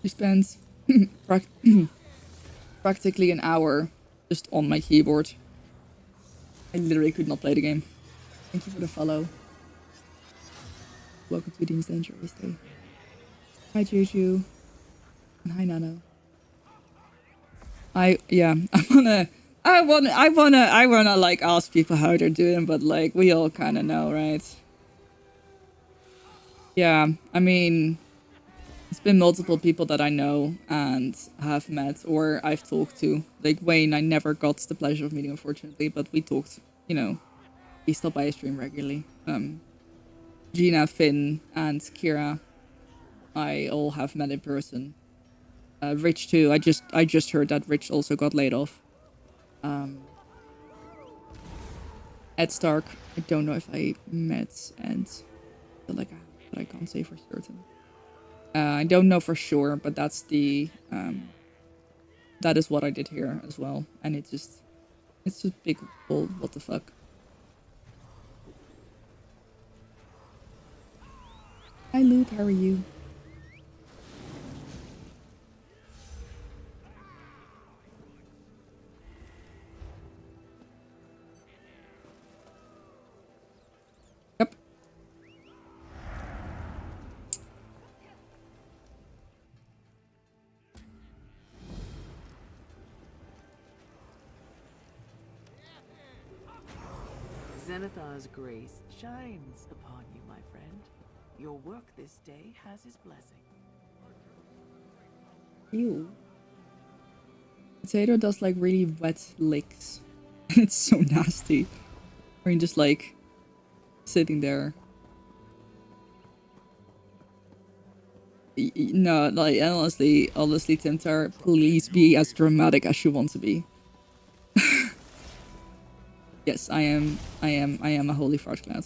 She spends practically an hour just on my keyboard. I literally could not play the game. Thank you for the follow. Welcome to Dean's Dangerous Day. Hi Juju. And hi Nano. I wanna like ask people how they're doing, but like we all kinda know, right? Yeah, I mean, it's been multiple people that I know and have met or I've talked to. Like Wayne, I never got the pleasure of meeting, unfortunately, but we talked, you know, he stopped by a stream regularly. Gina, Finn, and Kira, I all have met in person. Rich too. I just heard that Rich also got laid off. Ed Stark, I don't know if I met and feel like I have, but I can't say for certain. I don't know for sure, but that's the that is what I did here as well, and it's just big bull. What the fuck? Hi Luke, how are you? Yep. Zenithar's grace shines upon you, my friend. Your work this day has his blessing. Ew. Potato does like really wet licks. It's so nasty. Or you just like sitting there. No, like honestly, Timtar, please be as dramatic as you want to be. Yes, I am a holy fart cloud.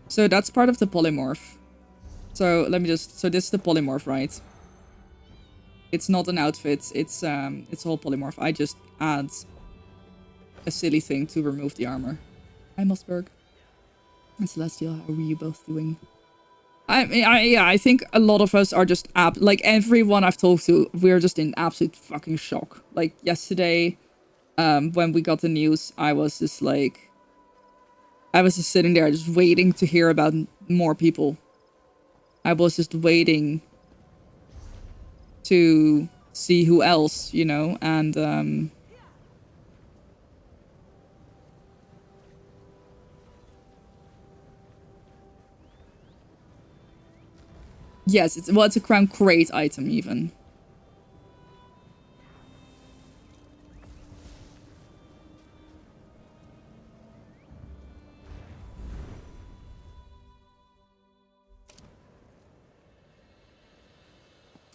So that's part of the polymorph. So let me just, so this is the polymorph, right? It's not an outfit, it's a whole polymorph. I just add a silly thing to remove the armor. Hi Mossberg. And Celestial, how are you both doing? I think a lot of us are just like everyone I've talked to, we're just in absolute fucking shock. Like yesterday, when we got the news, I was just sitting there just waiting to hear about more people. I was just waiting to see who else, you know, and yes, it's a crown crate item even.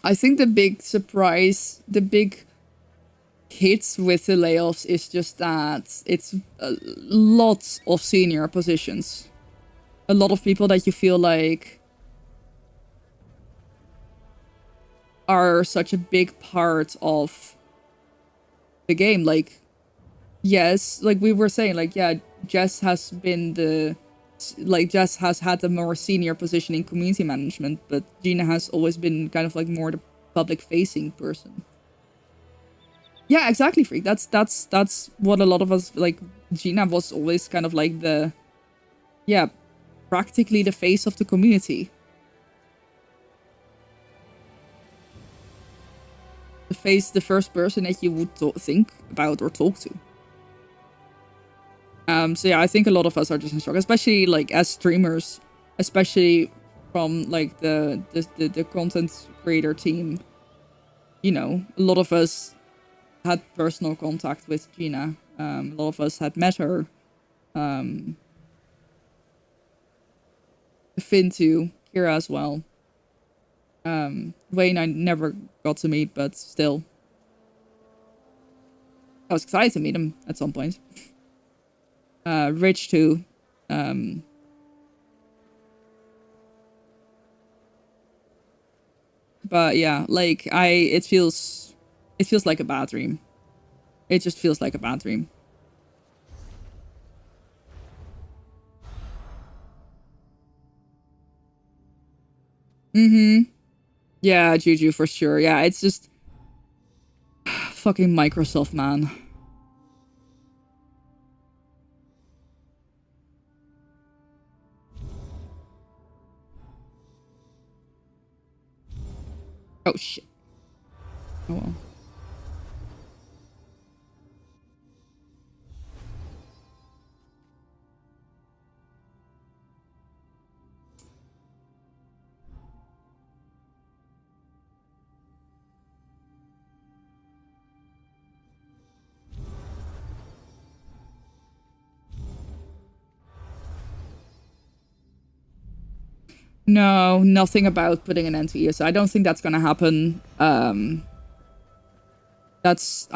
I think the big surprise, the big hits with the layoffs is just that it's lots of senior positions. A lot of people that you feel like are such a big part of the game. Like, yes, like we were saying, like, yeah, Jess has been Jess has had a more senior position in community management, but Gina has always been kind of like more the public facing person. Yeah, exactly, Freak. That's what a lot of us, like, Gina was always kind of like practically the face of the community. The first person that you would think about or talk to. So yeah, I think a lot of us are just in shock, especially like as streamers, especially from like the content creator team. You know, a lot of us had personal contact with Gina. A lot of us had met her. Finn too, Kira as well. Wayne I never got to meet, but still. I was excited to meet him at some point. Rich too. But yeah, like it feels like a bad dream. It just feels like a bad dream. Mm-hmm. Yeah, Juju for sure. Yeah, it's just fucking Microsoft, man. Oh shit. Oh well. No, nothing about putting an end to ESO. I don't think that's gonna happen. I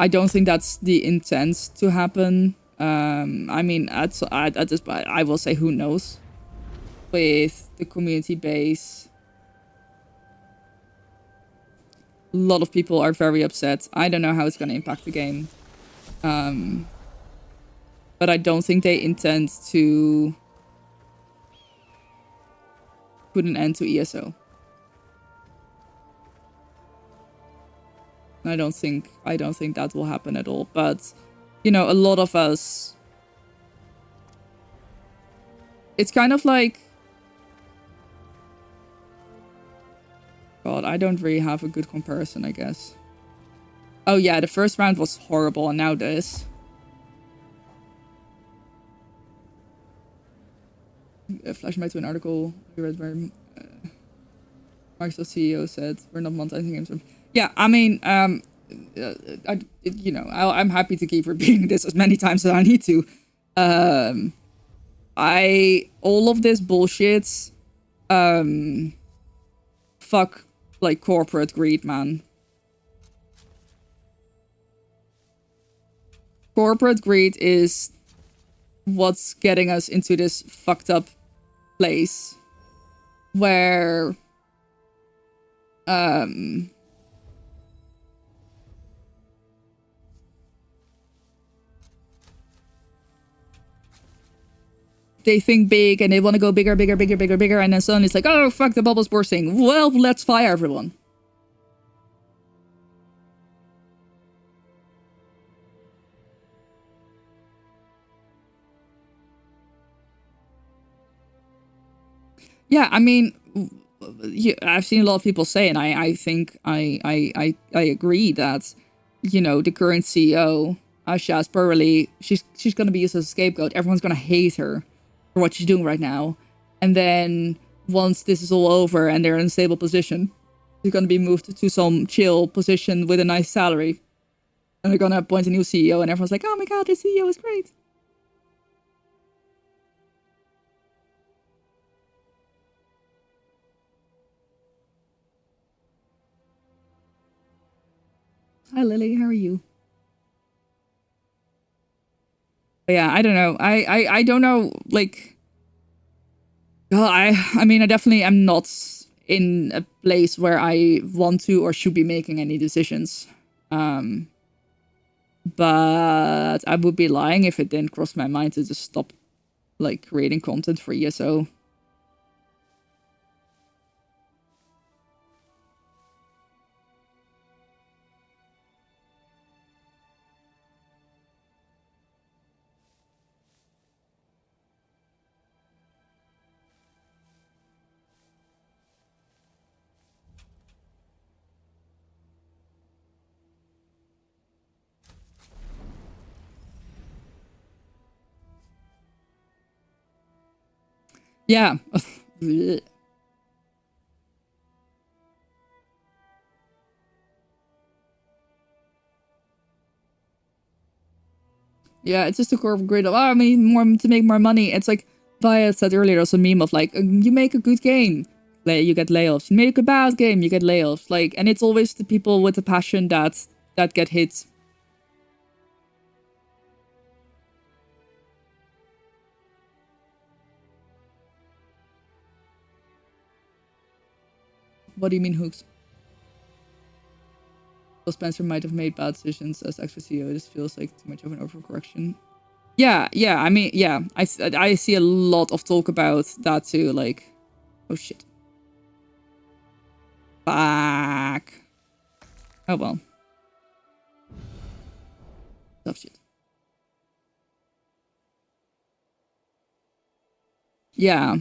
don't think that's the intent to happen. I mean, at this point, I will say, who knows? With the community base, a lot of people are very upset. I don't know how it's gonna impact the game. But I don't think they intend to put an end to ESO. I don't think that will happen at all. But you know, a lot of us, it's kind of like, God, I don't really have a good comparison, I guess. Oh yeah, the first round was horrible, and now this. Flash me to an article you read where Microsoft CEO said we're not monetizing games. Yeah, I mean, I'm happy to keep repeating this as many times as I need to. All of this bullshit, fuck, like, corporate greed, man. Corporate greed is what's getting us into this fucked up place where they think big and they want to go bigger, and then suddenly it's like, oh fuck, the bubble's bursting. Well, let's fire everyone. Yeah, I mean, I've seen a lot of people say, and I think I agree that, you know, the current CEO, Shaz Burley, she's going to be used as a scapegoat. Everyone's going to hate her for what she's doing right now. And then once this is all over and they're in a stable position, she's going to be moved to some chill position with a nice salary. And they're going to appoint a new CEO, and everyone's like, oh my god, this CEO is great. Hi, Lily. How are you? But yeah, I don't know. I don't know. Like, well, I mean, I definitely am not in a place where I want to or should be making any decisions. But I would be lying if it didn't cross my mind to just stop, like, creating content for ESO. Yeah. Yeah, it's just a core grid of, I mean, more to make more money. It's like Via said earlier, there's a meme of like, you make a good game, you get layoffs. You make a bad game, you get layoffs. Like, and it's always the people with the passion that get hit. What do you mean, Hooks? Phil Spencer might have made bad decisions as ex-CEO. This feels like too much of an overcorrection. Yeah, I mean, yeah. I see a lot of talk about that too. Like, oh shit. Fuck. Oh well. Tough shit. Yeah.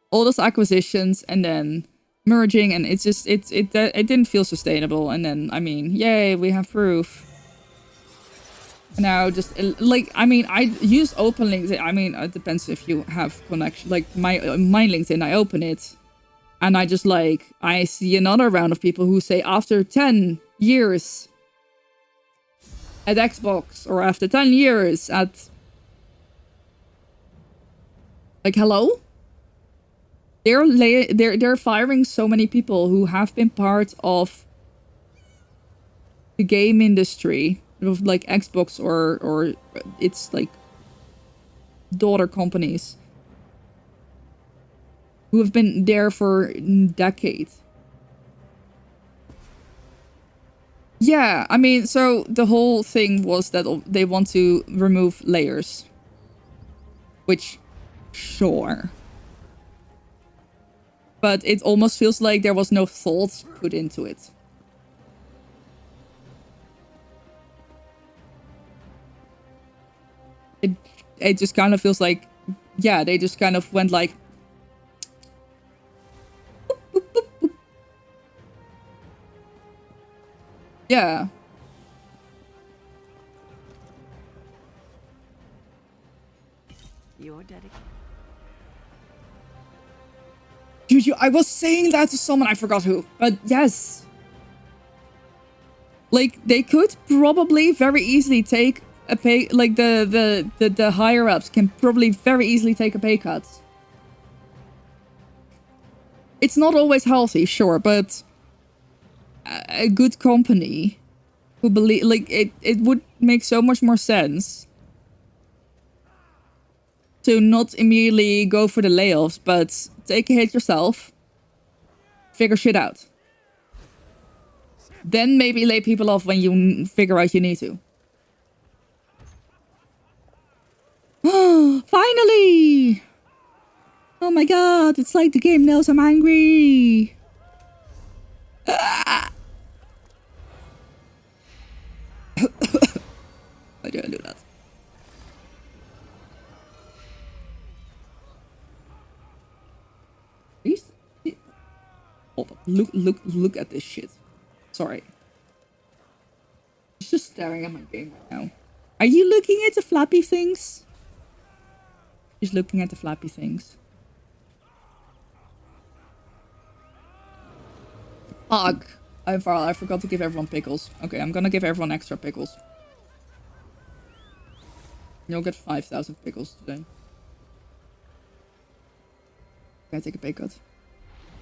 All those acquisitions and then merging, and it's just it didn't feel sustainable. And then, I mean, yay, we have proof. Now just like, I mean, I use open LinkedIn. I mean, it depends if you have connection. Like my LinkedIn, I open it and I just like, I see another round of people who say after 10 years at Xbox or after 10 years at, like, hello? They're firing so many people who have been part of the game industry, of like Xbox or it's like daughter companies who have been there for decades. Yeah, I mean, so the whole thing was that they want to remove layers, which, sure. But it almost feels like there was no thought put into it. It just kind of feels like, yeah, they just kind of went like, boop, boop, boop, boop. Yeah. You're dedicated. Dude, I was saying that to someone, I forgot who, but yes. Like, they could probably very easily take a pay, like the higher ups can probably very easily take a pay cut. It's not always healthy, sure, but a good company who believe, like, it would make so much more sense to not immediately go for the layoffs, but take a hit yourself, figure shit out. Then maybe lay people off when you figure out you need to. Finally! Oh my god, it's like the game knows I'm angry. Why do I do that? Please? Hold up. Look at this shit. Sorry. He's just staring at my game right now. Are you looking at the flappy things? He's looking at the flappy things. Fuck. I forgot to give everyone pickles. Okay, I'm gonna give everyone extra pickles. You'll get 5,000 pickles today. Can I take a pay cut?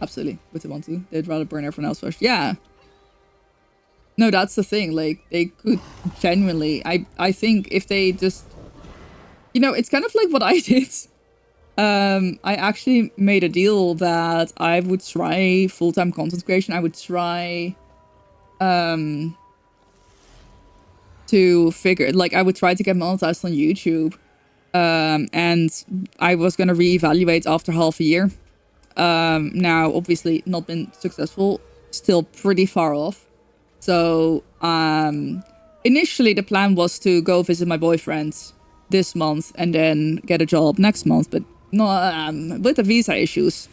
Absolutely. Would they want to? They'd rather burn everyone else first. Yeah. No, that's the thing. Like, they could genuinely... I think if they just... You know, it's kind of like what I did. I actually made a deal that I would try full-time content creation. I would try... to to figure, like, I would try to get monetized on YouTube. And I was going to reevaluate after half a year. Now, obviously, not been successful. Still pretty far off. So, initially the plan was to go visit my boyfriend this month and then get a job next month. But no, with the visa issues,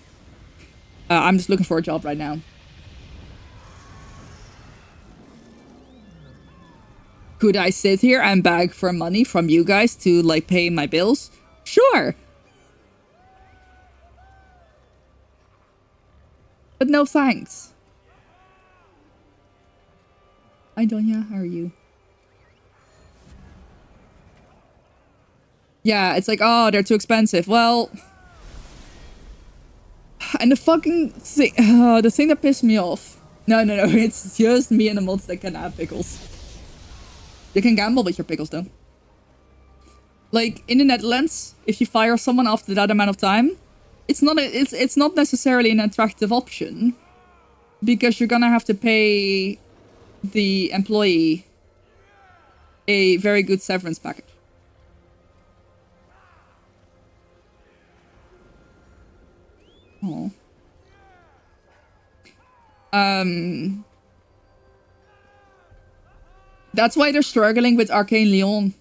I'm just looking for a job right now. Could I sit here and beg for money from you guys to, like, pay my bills? Sure. But no thanks. Hi, Donya. How are you? Yeah, it's like, oh, they're too expensive. Well... And the fucking thing... the thing that pissed me off... No. It's just me and the mods that can have pickles. You can gamble with your pickles, though. Like, in the Netherlands, if you fire someone after that amount of time, it's not necessarily an attractive option. Because you're gonna have to pay the employee a very good severance package. Oh. That's why they're struggling with Arcane Lyon.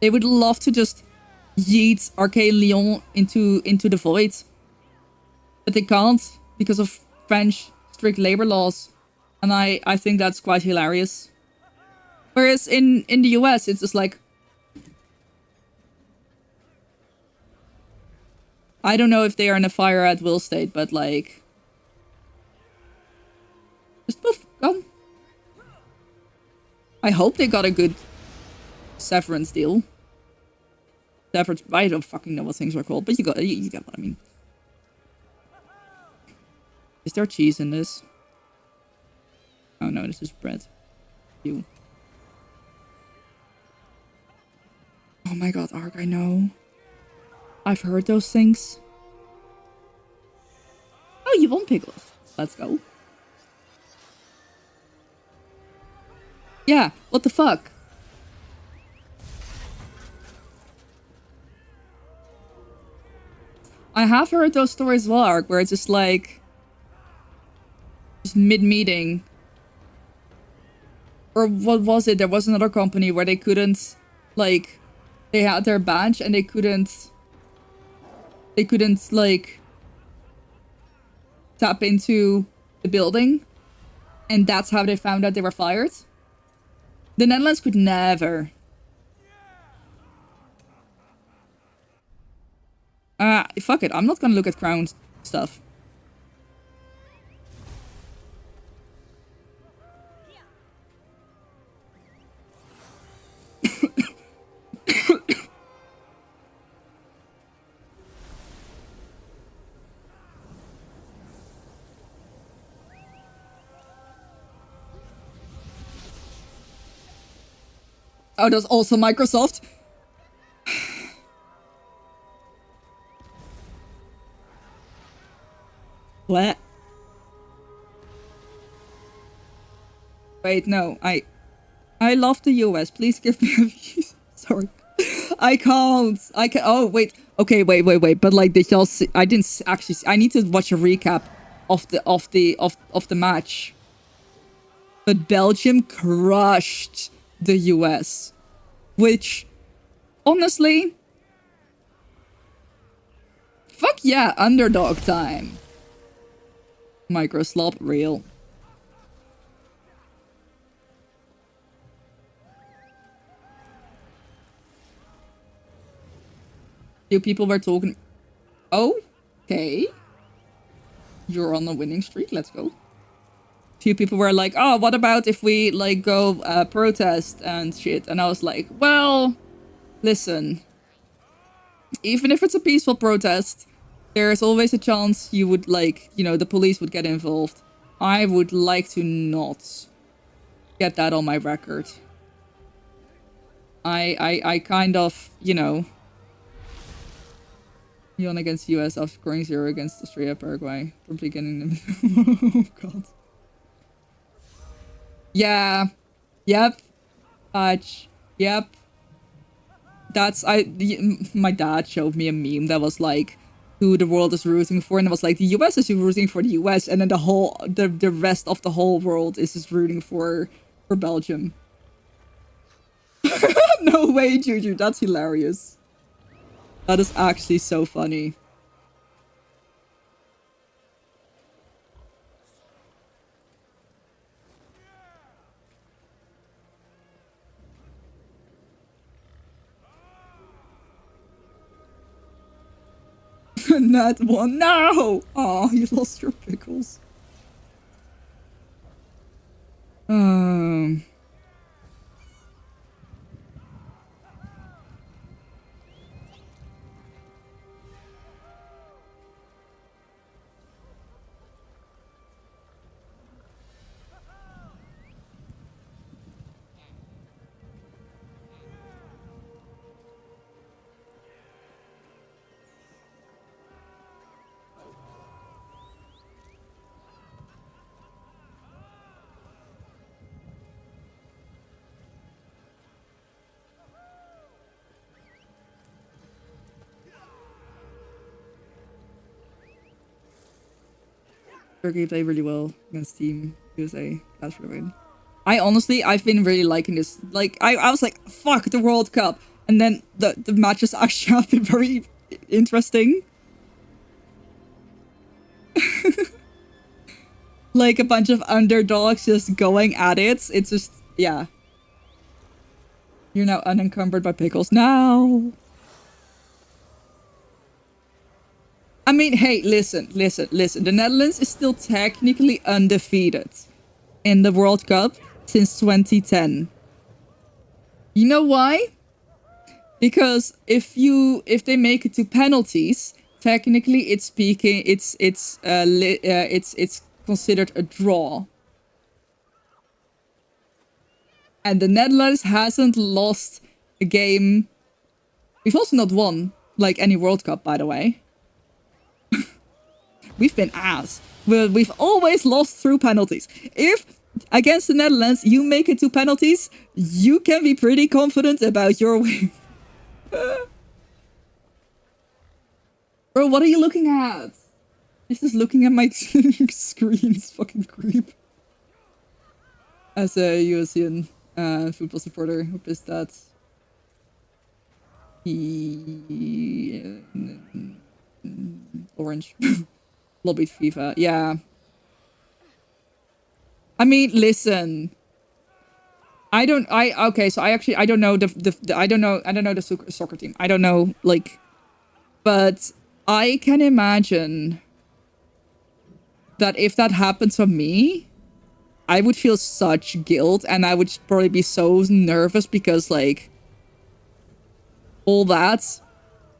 They would love to just yeet Arcane Lyon into the void. But they can't because of French strict labor laws. And I think that's quite hilarious. Whereas in the US, it's just like... I don't know if they are in a fire at will state, but like... Just poof, go. I hope they got a good severance deal. Severance, I don't fucking know what things are called, but you get what I mean. Is there cheese in this? Oh no, this is bread. Ew. Oh my god, Ark, I know. I've heard those things. Oh, you want pickles? Let's go. Yeah, what the fuck? I have heard those stories as well, Ark, where it's just like... Just mid-meeting. Or what was it? There was another company where they couldn't... Like, they had their badge and they couldn't... They couldn't, like... Tap into the building. And that's how they found out they were fired. The Netherlands could never. Fuck it. I'm not gonna look at crown stuff. Oh, that's also Microsoft. What? Wait, no. I love the US. Please give me a view. Sorry. I can't. Oh, wait. Okay, wait. But like, did y'all see? I didn't actually see. I need to watch a recap of the match. But Belgium crushed the US, which, honestly, fuck yeah, underdog time. Microslop, real. Few people were talking. Okay, you're on a winning streak. Let's go. Few people were like, oh, what about if we, like, go protest and shit? And I was like, well, listen. Even if it's a peaceful protest, there's always a chance you would, like, you know, the police would get involved. I would like to not get that on my record. I kind of, you know... Yawn against US after scoring 0 against Australia, Paraguay. Probably getting them... Oh, God. Yeah. Yep. Fudge. Yep. That's my dad showed me a meme that was like who the world is rooting for, and it was like the US is rooting for the US, and then the rest of the whole world is just rooting for Belgium. No way, Juju, that's hilarious. That is actually so funny. Not one. No! Oh, you lost your pickles. Turkey played really well against Team USA. That's for the win. I've been really liking this. Like, I was like, fuck the World Cup. And then the matches actually have been very interesting. Like a bunch of underdogs just going at it. It's just, yeah. You're now unencumbered by pickles. No. I mean, hey, listen. The Netherlands is still technically undefeated in the World Cup since 2010. You know why? Because if they make it to penalties, technically it's considered a draw. And the Netherlands hasn't lost a game. We've also not won like any World Cup, by the way. We've been ass. We've always lost through penalties. If against the Netherlands you make it to penalties, you can be pretty confident about your win. Bro, what are you looking at? This is looking at my screen. It's fucking creep. As a USian football supporter, who is that? Orange. Lobbied FIFA. Yeah. I mean, listen. I don't know the soccer team. I don't know, like, but I can imagine that if that happened to me, I would feel such guilt, and I would probably be so nervous because, like, all that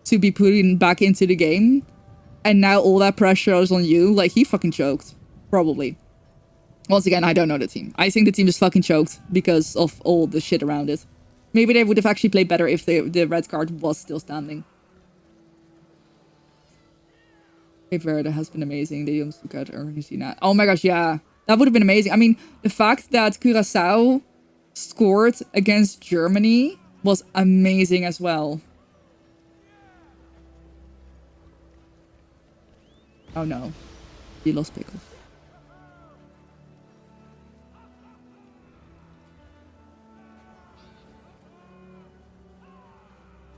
to be put back into the game, and now all that pressure is on you. Like, he fucking choked. Probably. Once again, I don't know the team. I think the team just fucking choked because of all the shit around it. Maybe they would have actually played better if the red card was still standing. Cape Verde has been amazing. They almost took out Argentina. Oh my gosh, yeah. That would have been amazing. I mean, the fact that Curaçao scored against Germany was amazing as well. Oh no. He lost pickles.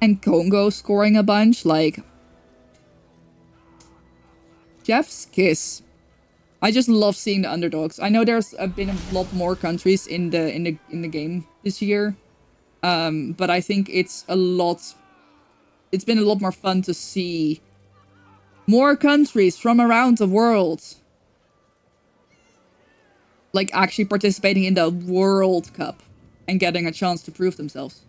And Congo scoring a bunch, like, Jeff's kiss. I just love seeing the underdogs. I know there's been a lot more countries in the game this year, but I think it's been a lot more fun to see more countries from around the world, like, actually participating in the World Cup and getting a chance to prove themselves.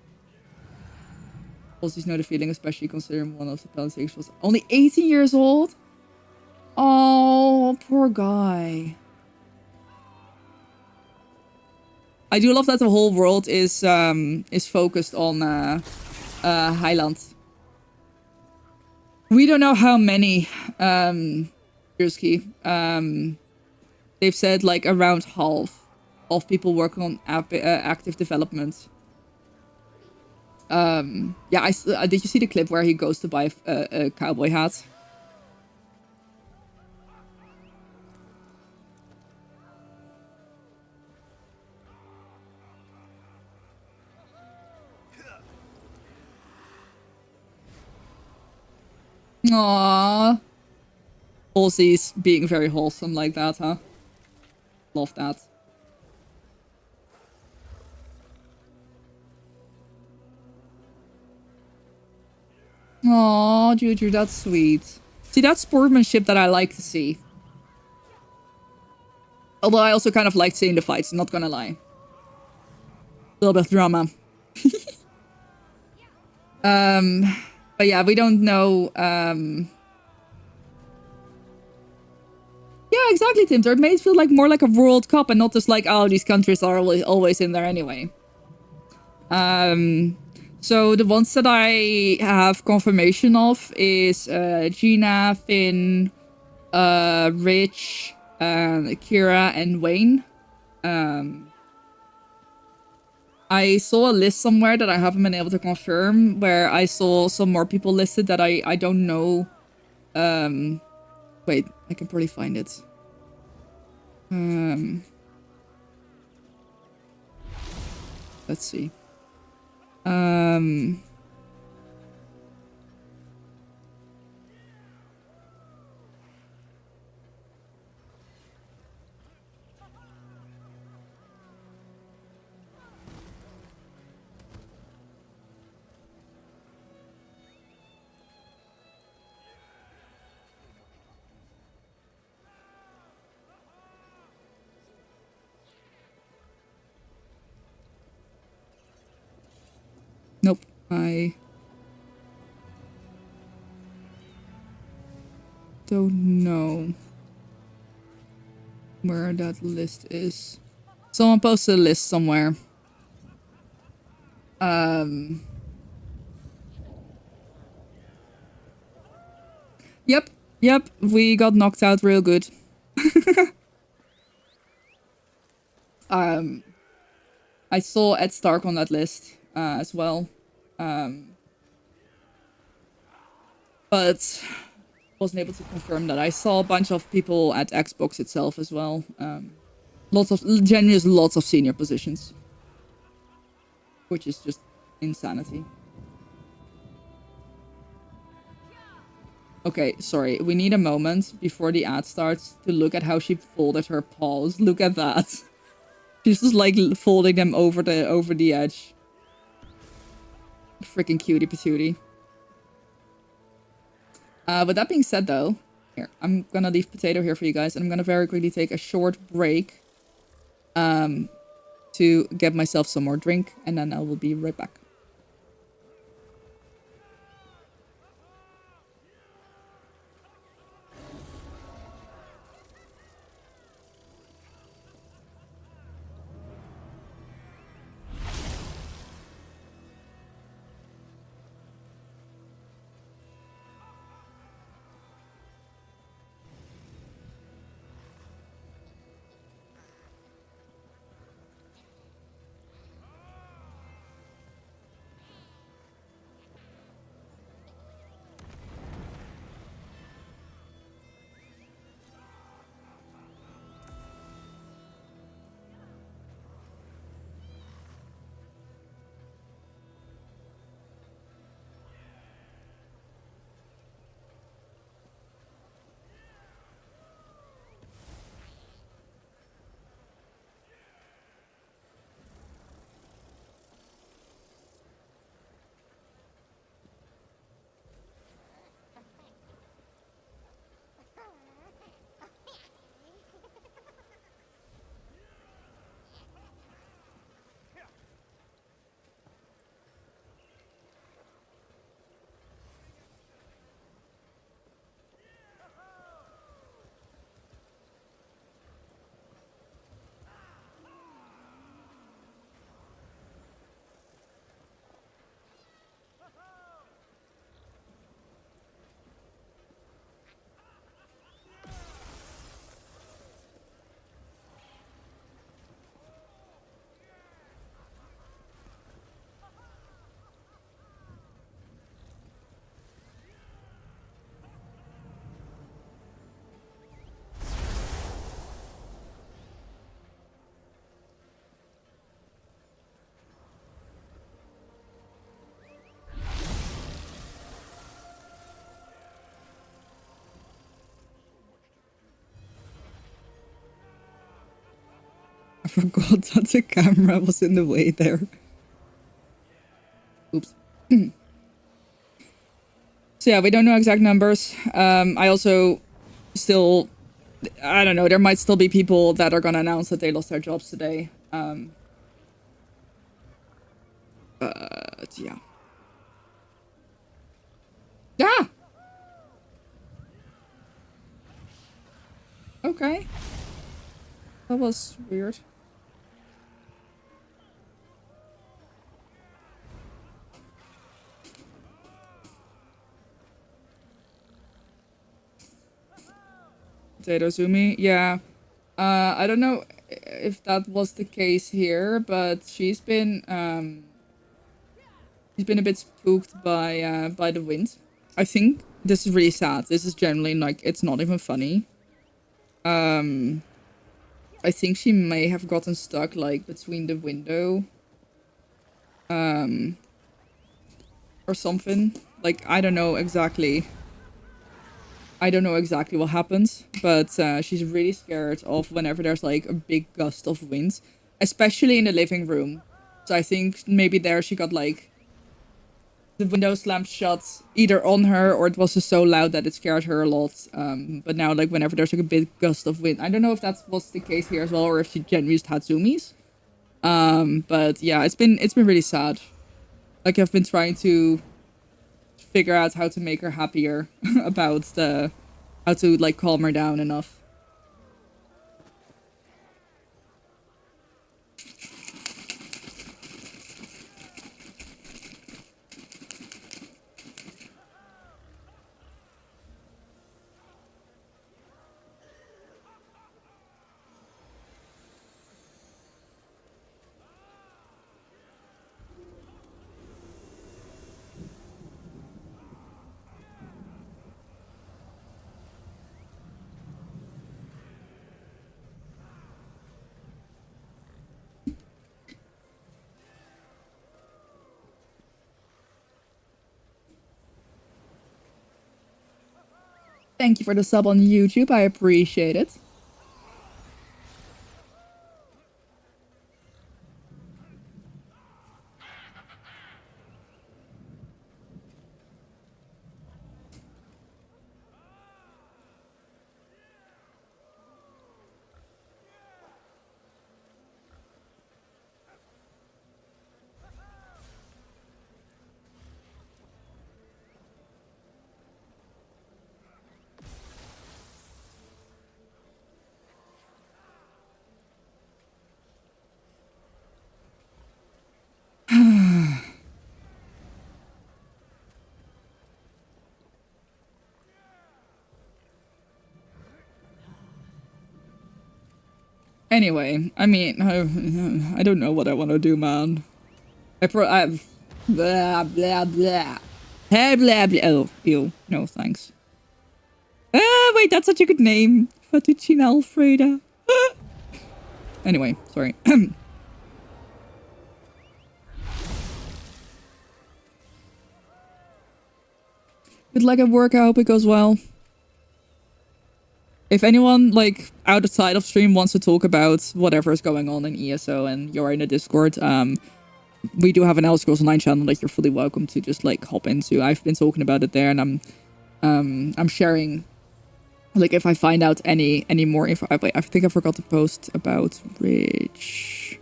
Aussies know the feeling, especially considering one of the penalties was only 18 years old. Oh, poor guy. I do love that the whole world is focused on Highland. We don't know how many Jersky. They've said like around half of people working on active development Yeah, did you see the clip where he goes to buy a cowboy hat? Aww. Halsey's being very wholesome like that, huh? Love that. Aww, Juju, that's sweet. See, that's sportsmanship that I like to see. Although I also kind of like seeing the fights, not gonna lie. A little bit of drama. But yeah, we don't know, Yeah, exactly, Tim. It made it feel like more like a World Cup and not just like, oh, these countries are always in there anyway. So the ones that I have confirmation of is Gina, Finn, Rich, Kira, and Wayne. I saw a list somewhere that I haven't been able to confirm where I saw some more people listed that I don't know. Wait, I can probably find it. Let's see. Nope, I don't know where that list is. Someone posted a list somewhere. Yep, we got knocked out real good. I saw Ed Stark on that list as well. But wasn't able to confirm that. I saw a bunch of people at Xbox itself as well. Lots of senior positions. Which is just insanity. Okay, sorry. We need a moment before the ad starts to look at how she folded her paws. Look at that. She's just like folding them over the edge. Freaking cutie patootie. With that being said, though, here, I'm gonna leave Potato here for you guys, and I'm gonna very quickly take a short break to get myself some more drink, and then I will be right back. forgot that the camera was in the way there. Oops. So yeah, we don't know exact numbers. I also still, I don't know, there might still be people that are going to announce that they lost their jobs today. But yeah. Yeah! Okay. That was weird. Potato Zumi, yeah. I don't know if that was the case here, but she's been a bit spooked by the wind. I think this is really sad. This is generally like it's not even funny. I think she may have gotten stuck like between the window or something. Like I don't know exactly. I don't know exactly what happens, but she's really scared of whenever there's like a big gust of wind, especially in the living room. So I think maybe there she got like the window slammed shut either on her or it was just so loud that it scared her a lot. But now like whenever there's like a big gust of wind, I don't know if that was the case here as well or if she genuinely just had zoomies. But yeah, it's been really sad. Like I've been trying to figure out how to make her happier about how to like calm her down enough. Thank you for the sub on YouTube. I appreciate it. Anyway, I mean, I don't know what I want to do, man. Blah, blah, blah. Blah, blah, blah. Oh, ew. No, thanks. Wait, that's such a good name. Fettuccine Alfredo. Anyway, sorry. Good luck at work. I hope it goes well. If anyone, like, outside of stream wants to talk about whatever is going on in ESO and you're in a Discord, we do have an Elder Scrolls Online channel that you're fully welcome to just, like, hop into. I've been talking about it there, and I'm sharing, like, if I find out any more info. Wait, I think I forgot to post about Rich.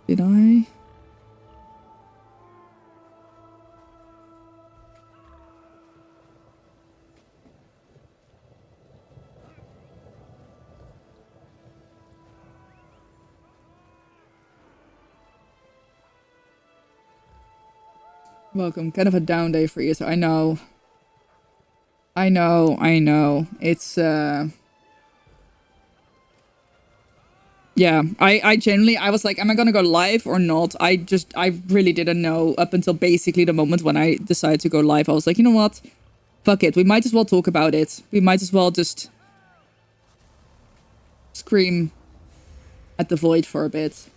Did I? Welcome. Kind of a down day for you, so I know. It's, yeah, I genuinely, I was like, am I gonna go live or not? I really didn't know up until basically the moment when I decided to go live. I was like, you know what? Fuck it. We might as well talk about it. We might as well just scream at the void for a bit.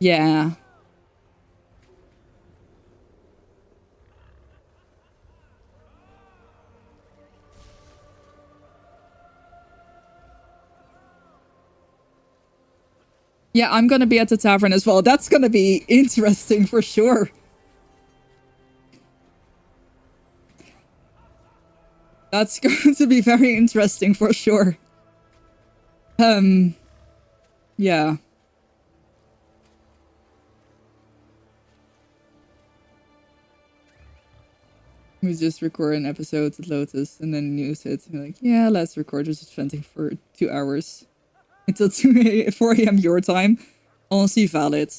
Yeah. Yeah, I'm gonna be at the tavern as well. That's gonna be interesting for sure. That's going to be very interesting for sure. Yeah. We just record an episode at Lotus and then news it. And like, yeah, let's record. Just venting for 2 hours until 4 a.m. your time. Honestly, valid.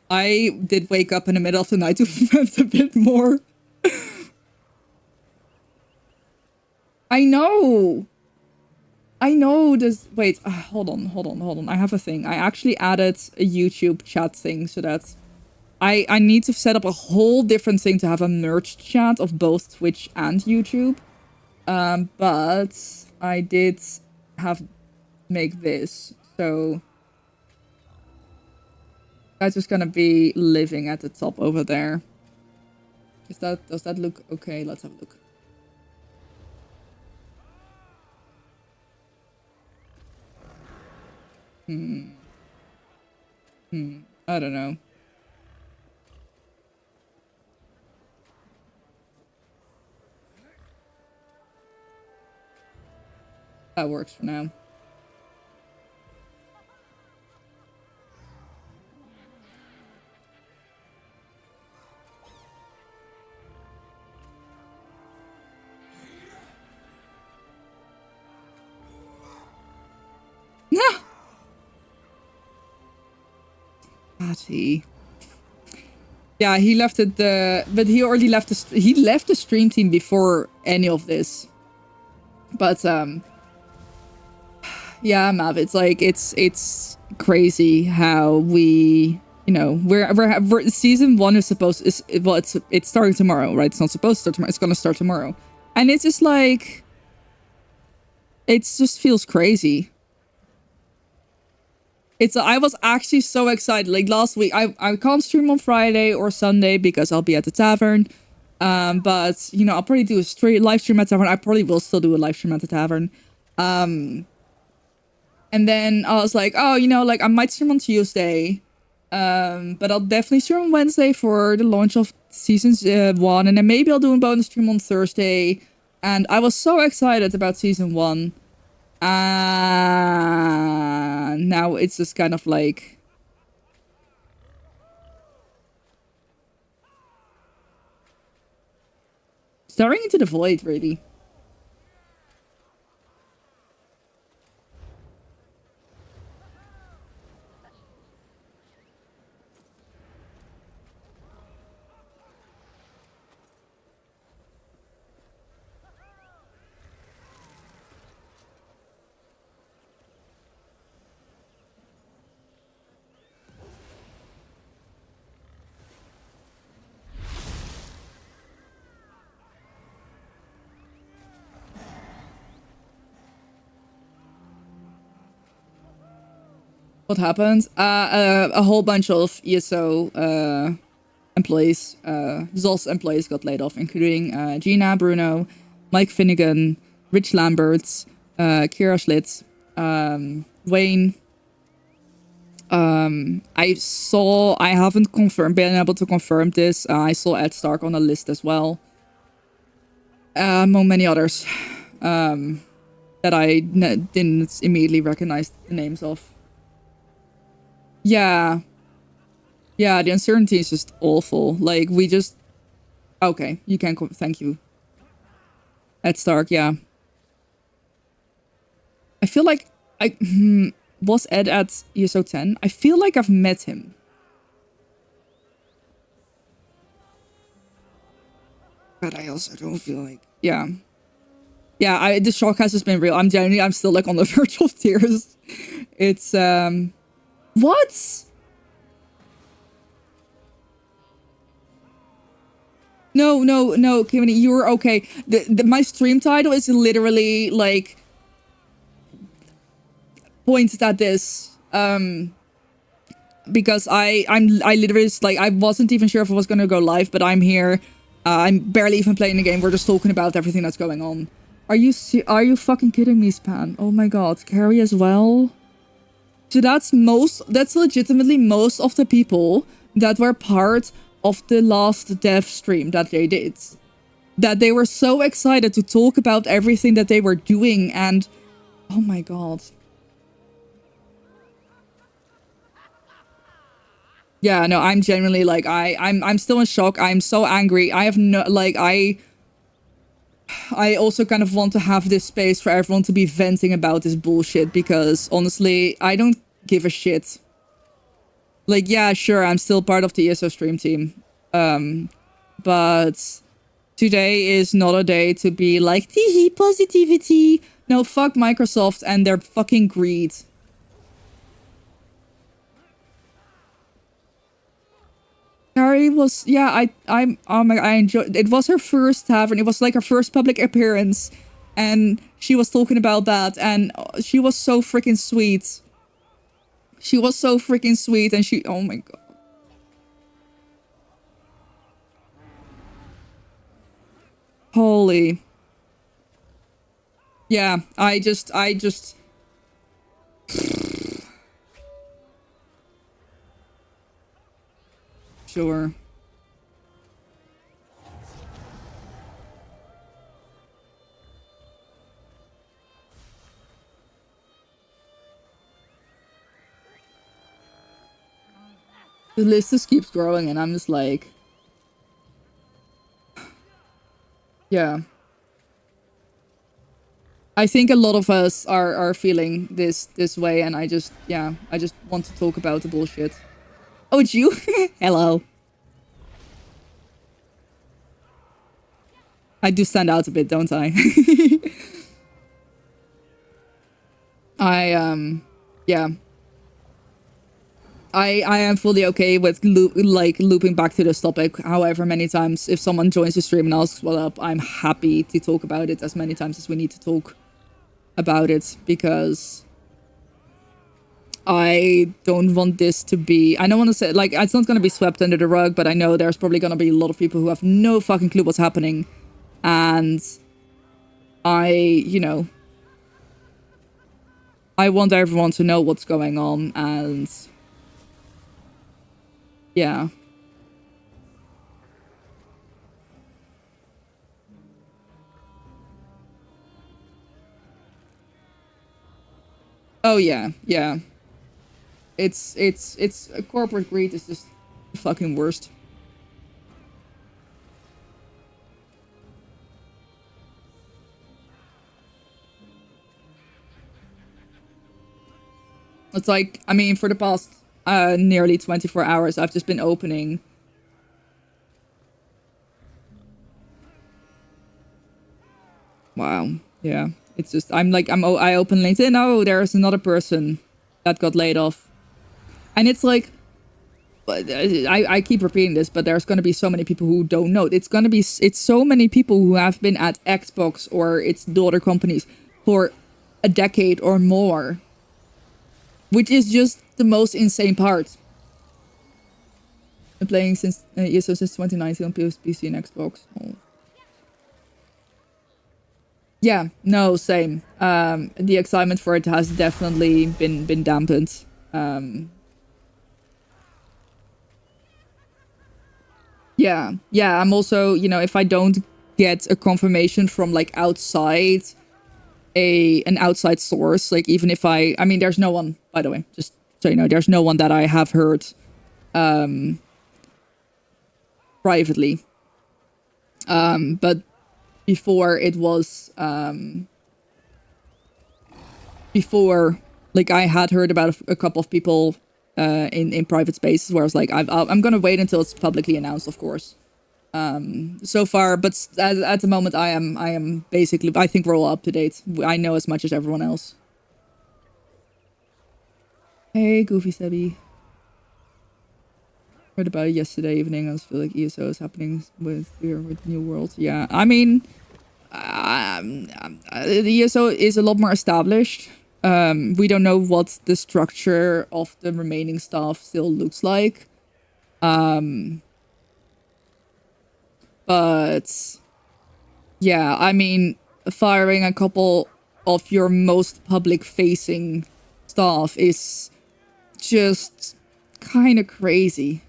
I did wake up in the middle of the night to vent a bit more. I know this. Wait, hold on. I have a thing. I actually added a YouTube chat thing so that I need to set up a whole different thing to have a merged chat of both Twitch and YouTube. But I did make this. So that's just gonna be living at the top over there. Does that look okay? Let's have a look. I don't know. That works for now. Yeah. Patty. Yeah, he left it. But he already left he left the stream team before any of this. But yeah, Mav, it's like it's crazy how we, you know, we're season 1 is supposed it's starting tomorrow, right? It's not supposed to start tomorrow. It's gonna start tomorrow, and it's just like it just feels crazy. I was actually so excited. Like last week, I can't stream on Friday or Sunday because I'll be at the tavern. But you know, I'll probably do a live stream at the tavern. I probably will still do a live stream at the tavern. And then I was like, oh, you know, like I might stream on Tuesday. But I'll definitely stream on Wednesday for the launch of season 1, and then maybe I'll do a bonus stream on Thursday. And I was so excited about season 1. Now it's just kind of like staring into the void, really. What happened? A whole bunch of ESO employees, Zos employees got laid off, including Gina, Bruno, Mike Finnegan, Rich Lamberts, Kira Schlitz, Wayne. I haven't been able to confirm this. I saw Ed Stark on the list as well. Among many others that I didn't immediately recognize the names of. Yeah, the uncertainty is just awful. Like, we just... Okay, you can... Thank you. Ed Stark, yeah. I feel like was Ed at ESO 10? I feel like I've met him. But I also don't feel like... Yeah. Yeah, the shock has just been real. I'm still like on the verge of tears. It's, what? No, Kimmy, you're okay. My stream title is literally like pointed at this. Because I literally just, like, I wasn't even sure if I was gonna go live, but I'm here. I'm barely even playing the game. We're just talking about everything that's going on. Are you fucking kidding me, Span? Oh my god, Carrie as well? So that's legitimately most of the people that were part of the last dev stream that they did. That they were so excited to talk about everything that they were doing, and oh my god. Yeah, no, I'm genuinely like I'm still in shock. I'm so angry. I have no like I also kind of want to have this space for everyone to be venting about this bullshit, because honestly, I don't give a shit. Like, yeah, sure, I'm still part of the ESO stream team. But today is not a day to be like, teehee, positivity. No, fuck Microsoft and their fucking greed. Carrie was, yeah, oh my, I enjoyed, it was her first tavern. It was like her first public appearance. And she was talking about that, and she was so freaking sweet. She was so freaking sweet, and she, oh my god. Holy. Yeah, I just. Sure. The list just keeps growing, and I'm just like, yeah. I think a lot of us are feeling this way, and I just want to talk about the bullshit. Oh, it's you? Hello. I do stand out a bit, don't I? Yeah. I am fully okay with looping back to this topic however many times. If someone joins the stream and asks what up, I'm happy to talk about it as many times as we need to talk about it, because I don't want this to be, I don't want to say, like, it's not going to be swept under the rug, but I know there's probably going to be a lot of people who have no fucking clue what's happening. And I want everyone to know what's going on, and yeah. Oh yeah, yeah. It's corporate greed is just the fucking worst. It's like, I mean, for the past nearly 24 hours, I've just been opening. Wow. Yeah. It's just, I open LinkedIn. Oh, there's another person that got laid off. And it's like, I keep repeating this, but there's going to be so many people who don't know. It's so many people who have been at Xbox or its daughter companies for a decade or more, which is just the most insane part. I'm playing since ESO since 2019 on PC and Xbox. Oh. Yeah, no, same. The excitement for it has definitely been dampened. Yeah, I'm also, if I don't get a confirmation from like outside an outside source, like even if I mean, there's no one, by the way, just so you know, there's no one that I have heard privately. But before it was before, like, I had heard about a couple of people in private spaces where I was like, I'm gonna wait until it's publicly announced, of course. So far, but at the moment, I am basically, I think we're all up to date. I know as much as everyone else. Hey, Goofy Sebby. Heard about it yesterday evening. I just feel like ESO is happening with New World. Yeah, I mean, the ESO is a lot more established. We don't know what the structure of the remaining staff still looks like. But yeah, I mean, firing a couple of your most public facing staff is just kind of crazy.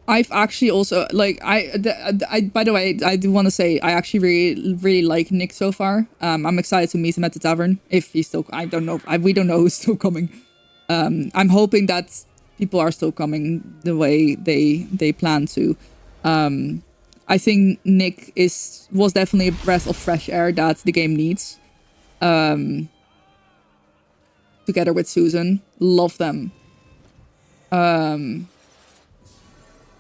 I've actually also, like, by the way, I do want to say, I actually really like Nick so far. I'm excited to meet him at the tavern. If he's still, I don't know. We don't know who's still coming. I'm hoping that people are still coming the way they plan to. I think Nick was definitely a breath of fresh air that the game needs. Together with Susan. Love them.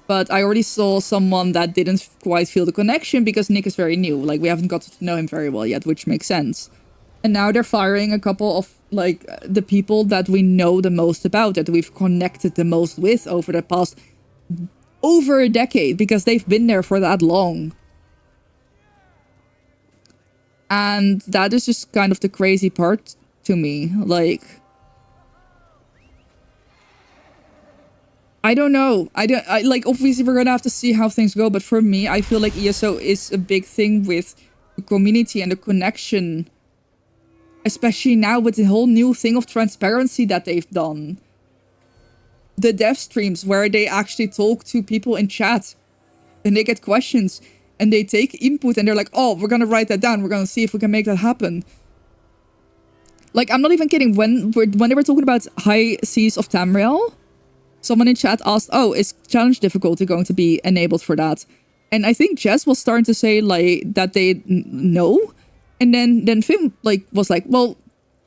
But I already saw someone that didn't quite feel the connection because Nick is very new. Like, we haven't got to know him very well yet, which makes sense. And now they're firing a couple of, like, the people that we know the most about, that we've connected the most with over the past over a decade, because they've been there for that long. And that is just kind of the crazy part to me. Like, I don't know. Like, obviously we're gonna have to see how things go, but for me, I feel like ESO is a big thing with the community and the connection. Especially now with the whole new thing of transparency that they've done. The dev streams where they actually talk to people in chat and they get questions and they take input and they're like, oh, we're gonna write that down. We're gonna see if we can make that happen. Like, I'm not even kidding. When they were talking about High Seas of Tamriel, someone in chat asked, oh, is challenge difficulty going to be enabled for that? And I think Jess was starting to say, like, that they know. And then Finn, like, was like, well,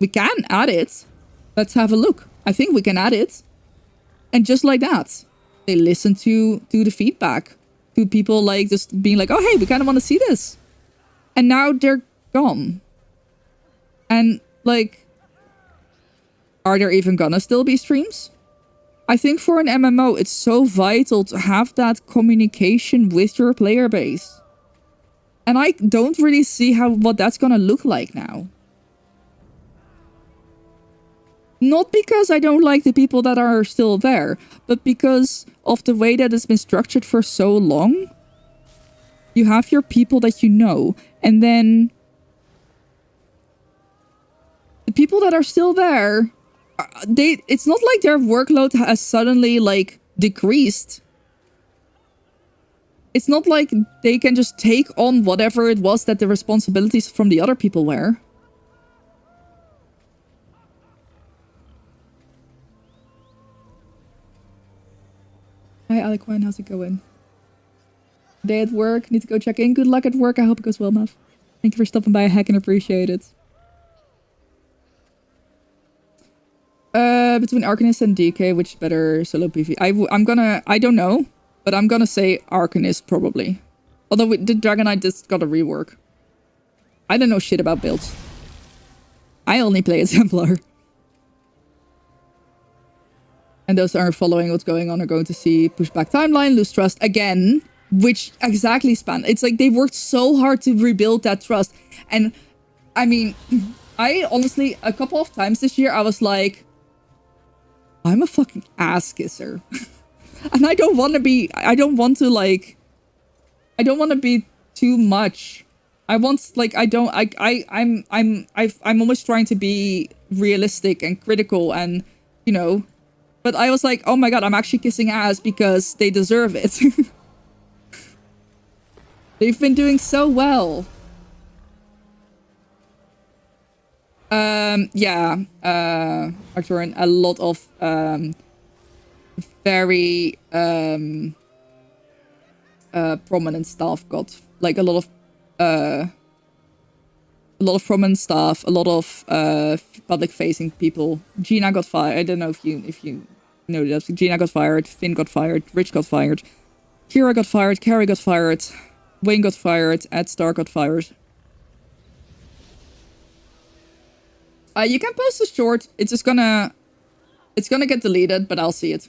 we can add it. Let's have a look. I think we can add it. And just like that, they listen to the feedback. To people, like, just being like, oh, hey, we kind of want to see this. And now they're gone. And, like, are there even gonna still be streams? I think for an MMO, it's so vital to have that communication with your player base. And I don't really see what that's gonna look like now. Not because I don't like the people that are still there, but because of the way that it's been structured for so long. You have your people that you know, and then the people that are still there, it's not like their workload has suddenly, like, decreased. It's not like they can just take on whatever it was that the responsibilities from the other people were. Hi, Alequine. How's it going? Day at work. Need to go check in. Good luck at work. I hope it goes well, Mav. Thank you for stopping by. I heck and appreciate it. Between Arcanist and DK, which is better solo PV? I don't know. But I'm gonna say Arcanist, probably. Although the Dragonite just got a rework. I don't know shit about builds. I only play Exemplar. And those that aren't following what's going on are going to see pushback timeline, lose trust again. Which exactly span. It's like they worked so hard to rebuild that trust. And, I mean, I honestly, a couple of times this year, I was like, I'm a fucking ass kisser. And I don't want to be too much. I'm always trying to be realistic and critical and, you know, but I was like, oh my god, I'm actually kissing ass because they deserve it. They've been doing so well. Yeah, Arthur, a lot of, very prominent staff got, like, a lot of prominent staff, a lot of public facing people. Gina got fired. I don't know if you know that. Gina got fired, Finn got fired, Rich got fired, Kira got fired, Carrie got fired, Wayne got fired, Ed Stark got fired. You can post a short. It's just gonna get deleted, but I'll see it.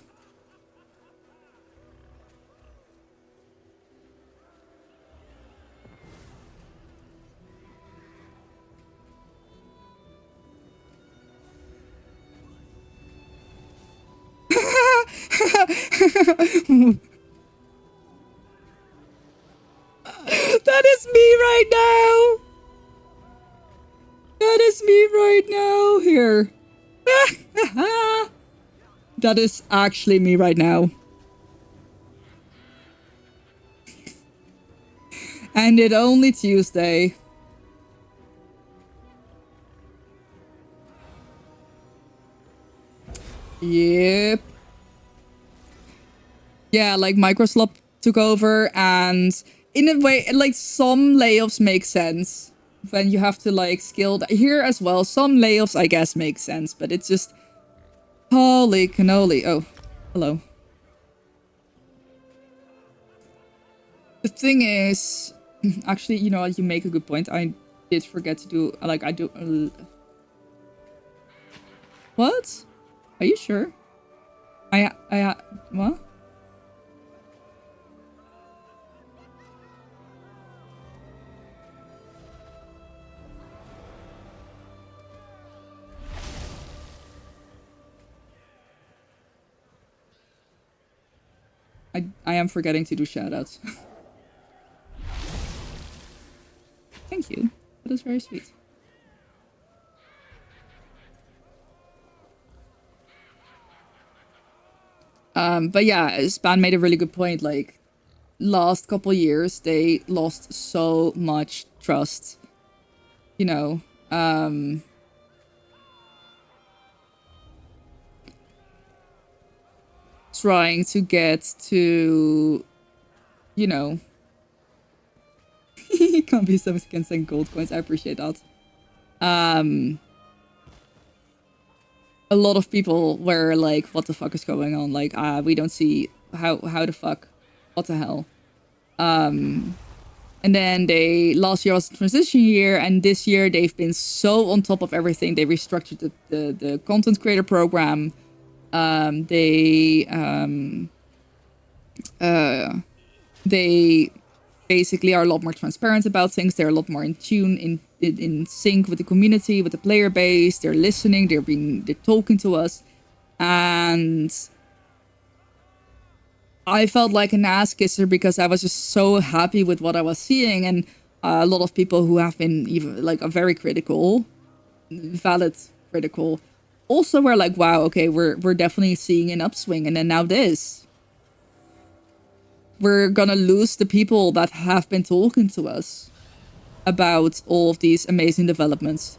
That is me right now. here. That is actually me right now. And it only Tuesday. Yep. Yeah, like Microsoft took over, and in a way, like some layoffs make sense when you have to like here as well. Some layoffs, I guess, make sense, but it's just holy cannoli. Oh, hello. The thing is, actually, you know what? You make a good point. I did forget to do like I do. What? Are you sure? What? I am forgetting to do shoutouts. Thank you. That is very sweet. But yeah, Span made a really good point. Like, last couple years, they lost so much trust. You know, trying to get to, you know, can't be so against saying gold coins. I appreciate that. A lot of people were like, what the fuck is going on? Like, we don't see how the fuck, what the hell? And then last year was a transition year, and this year they've been so on top of everything. They restructured the content creator program. They basically are a lot more transparent about things. They're a lot more in tune, in sync with the community, with the player base. They're listening. They're talking to us, and I felt like an ass kisser because I was just so happy with what I was seeing, and a lot of people who have been even like a very critical, valid critical, also were like, "Wow, okay, we're definitely seeing an upswing," and then now this. We're gonna lose the people that have been talking to us about all of these amazing developments.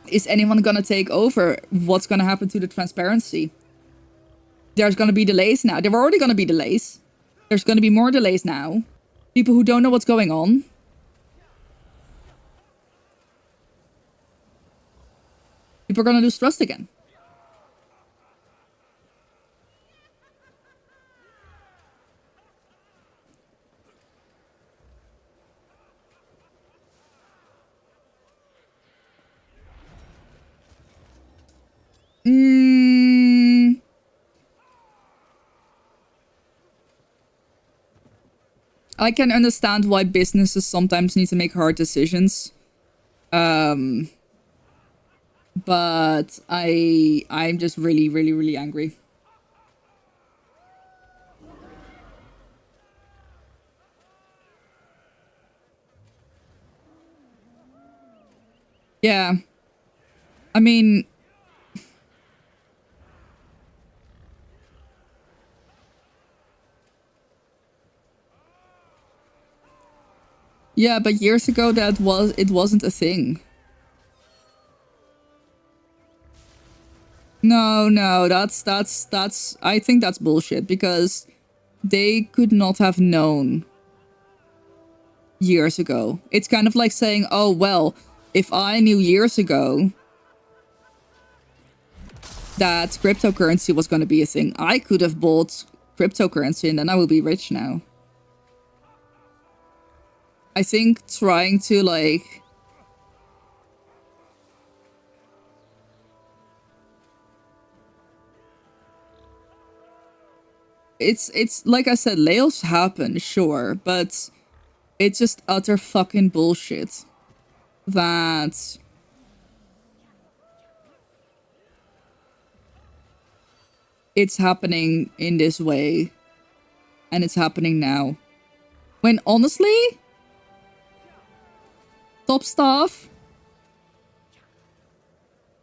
Is anyone gonna take over? What's gonna happen to the transparency? There's gonna be delays now. There were already gonna be delays. There's gonna be more delays now. People who don't know what's going on. People are gonna lose trust again. I can understand why businesses sometimes need to make hard decisions. But I'm just really, really, really angry. Yeah. I mean, yeah, but years ago it wasn't a thing. No, that's I think that's bullshit because they could not have known years ago. It's kind of like saying, "Oh, well, if I knew years ago that cryptocurrency was going to be a thing, I could have bought cryptocurrency and then I will be rich now." I think trying to like it's like I said, layoffs happen, sure, but it's just utter fucking bullshit that it's happening in this way and it's happening now. When honestly, top staff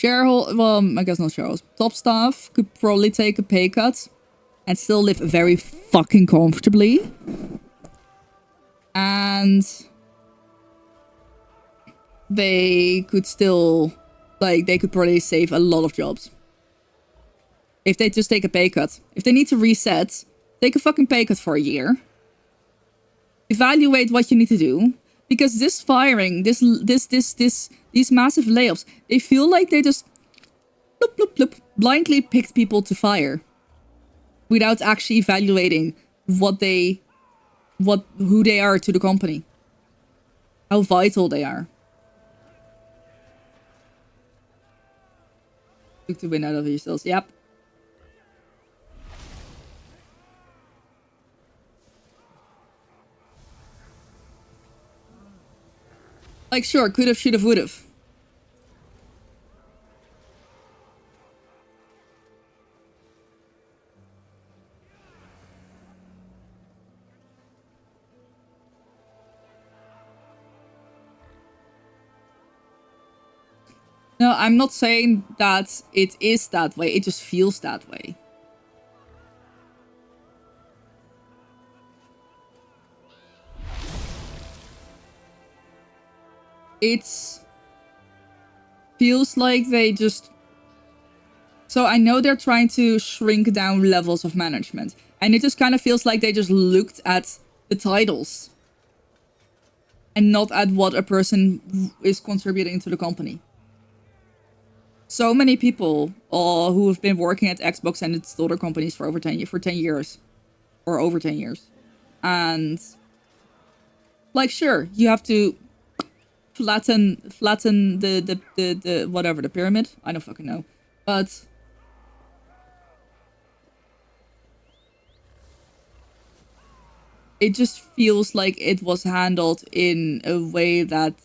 I guess not shareholders. Top staff could probably take a pay cut and still live very fucking comfortably. And they could still, like, they could probably save a lot of jobs. If they just take a pay cut. If they need to reset, take a fucking pay cut for a year. Evaluate what you need to do. Because this firing, these massive layoffs, they feel like they just bloop, bloop, bloop, blindly picked people to fire without actually evaluating who they are to the company, how vital they are. Look to win out of yourselves. Yep. Like, sure, could have, should have, would have. No, I'm not saying that it is that way. It just feels that way. It feels like they just... So I know they're trying to shrink down levels of management. And it just kind of feels like they just looked at the titles. And not at what a person is contributing to the company. So many people who have been working at Xbox and its daughter companies for over 10 years. Or over 10 years. And... like, sure, you have to... flatten the whatever, the pyramid. I don't fucking know. But it just feels like it was handled in a way that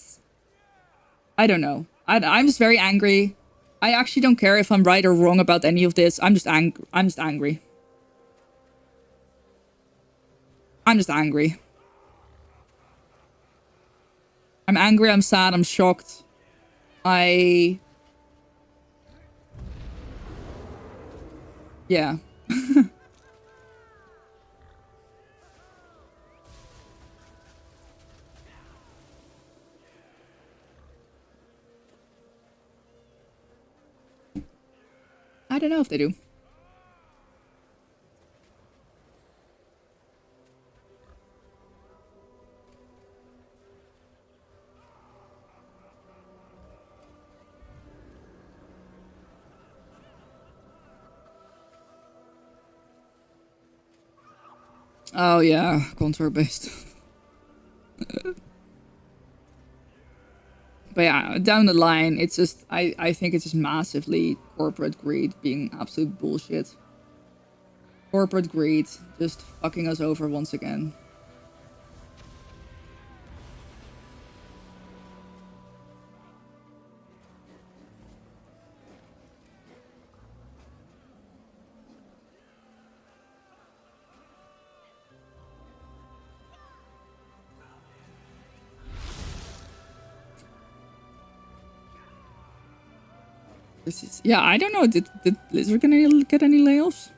I don't know. I'm just very angry. I actually don't care if I'm right or wrong about any of this. I'm just angry. I'm just angry. I'm angry, I'm sad, I'm shocked. Yeah. I don't know if they do. Oh yeah, contour based. But yeah, down the line, it's just, I think it's just massively corporate greed being absolute bullshit. Corporate greed just fucking us over once again. This is, yeah, I don't know. Did Blizzard gonna get any layoffs?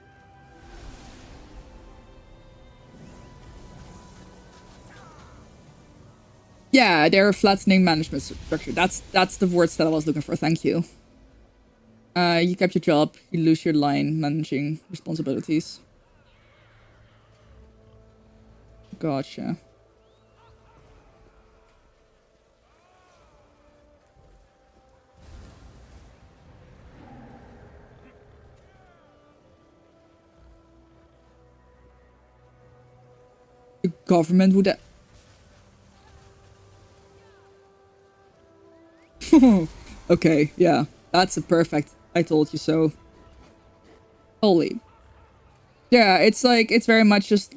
Yeah, they're flattening management structure. That's the words that I was looking for. Thank you. You kept your job. You lose your line managing responsibilities. Gotcha. The government would... Okay, yeah. That's a perfect I told you so. Holy. Yeah, it's like, it's very much just,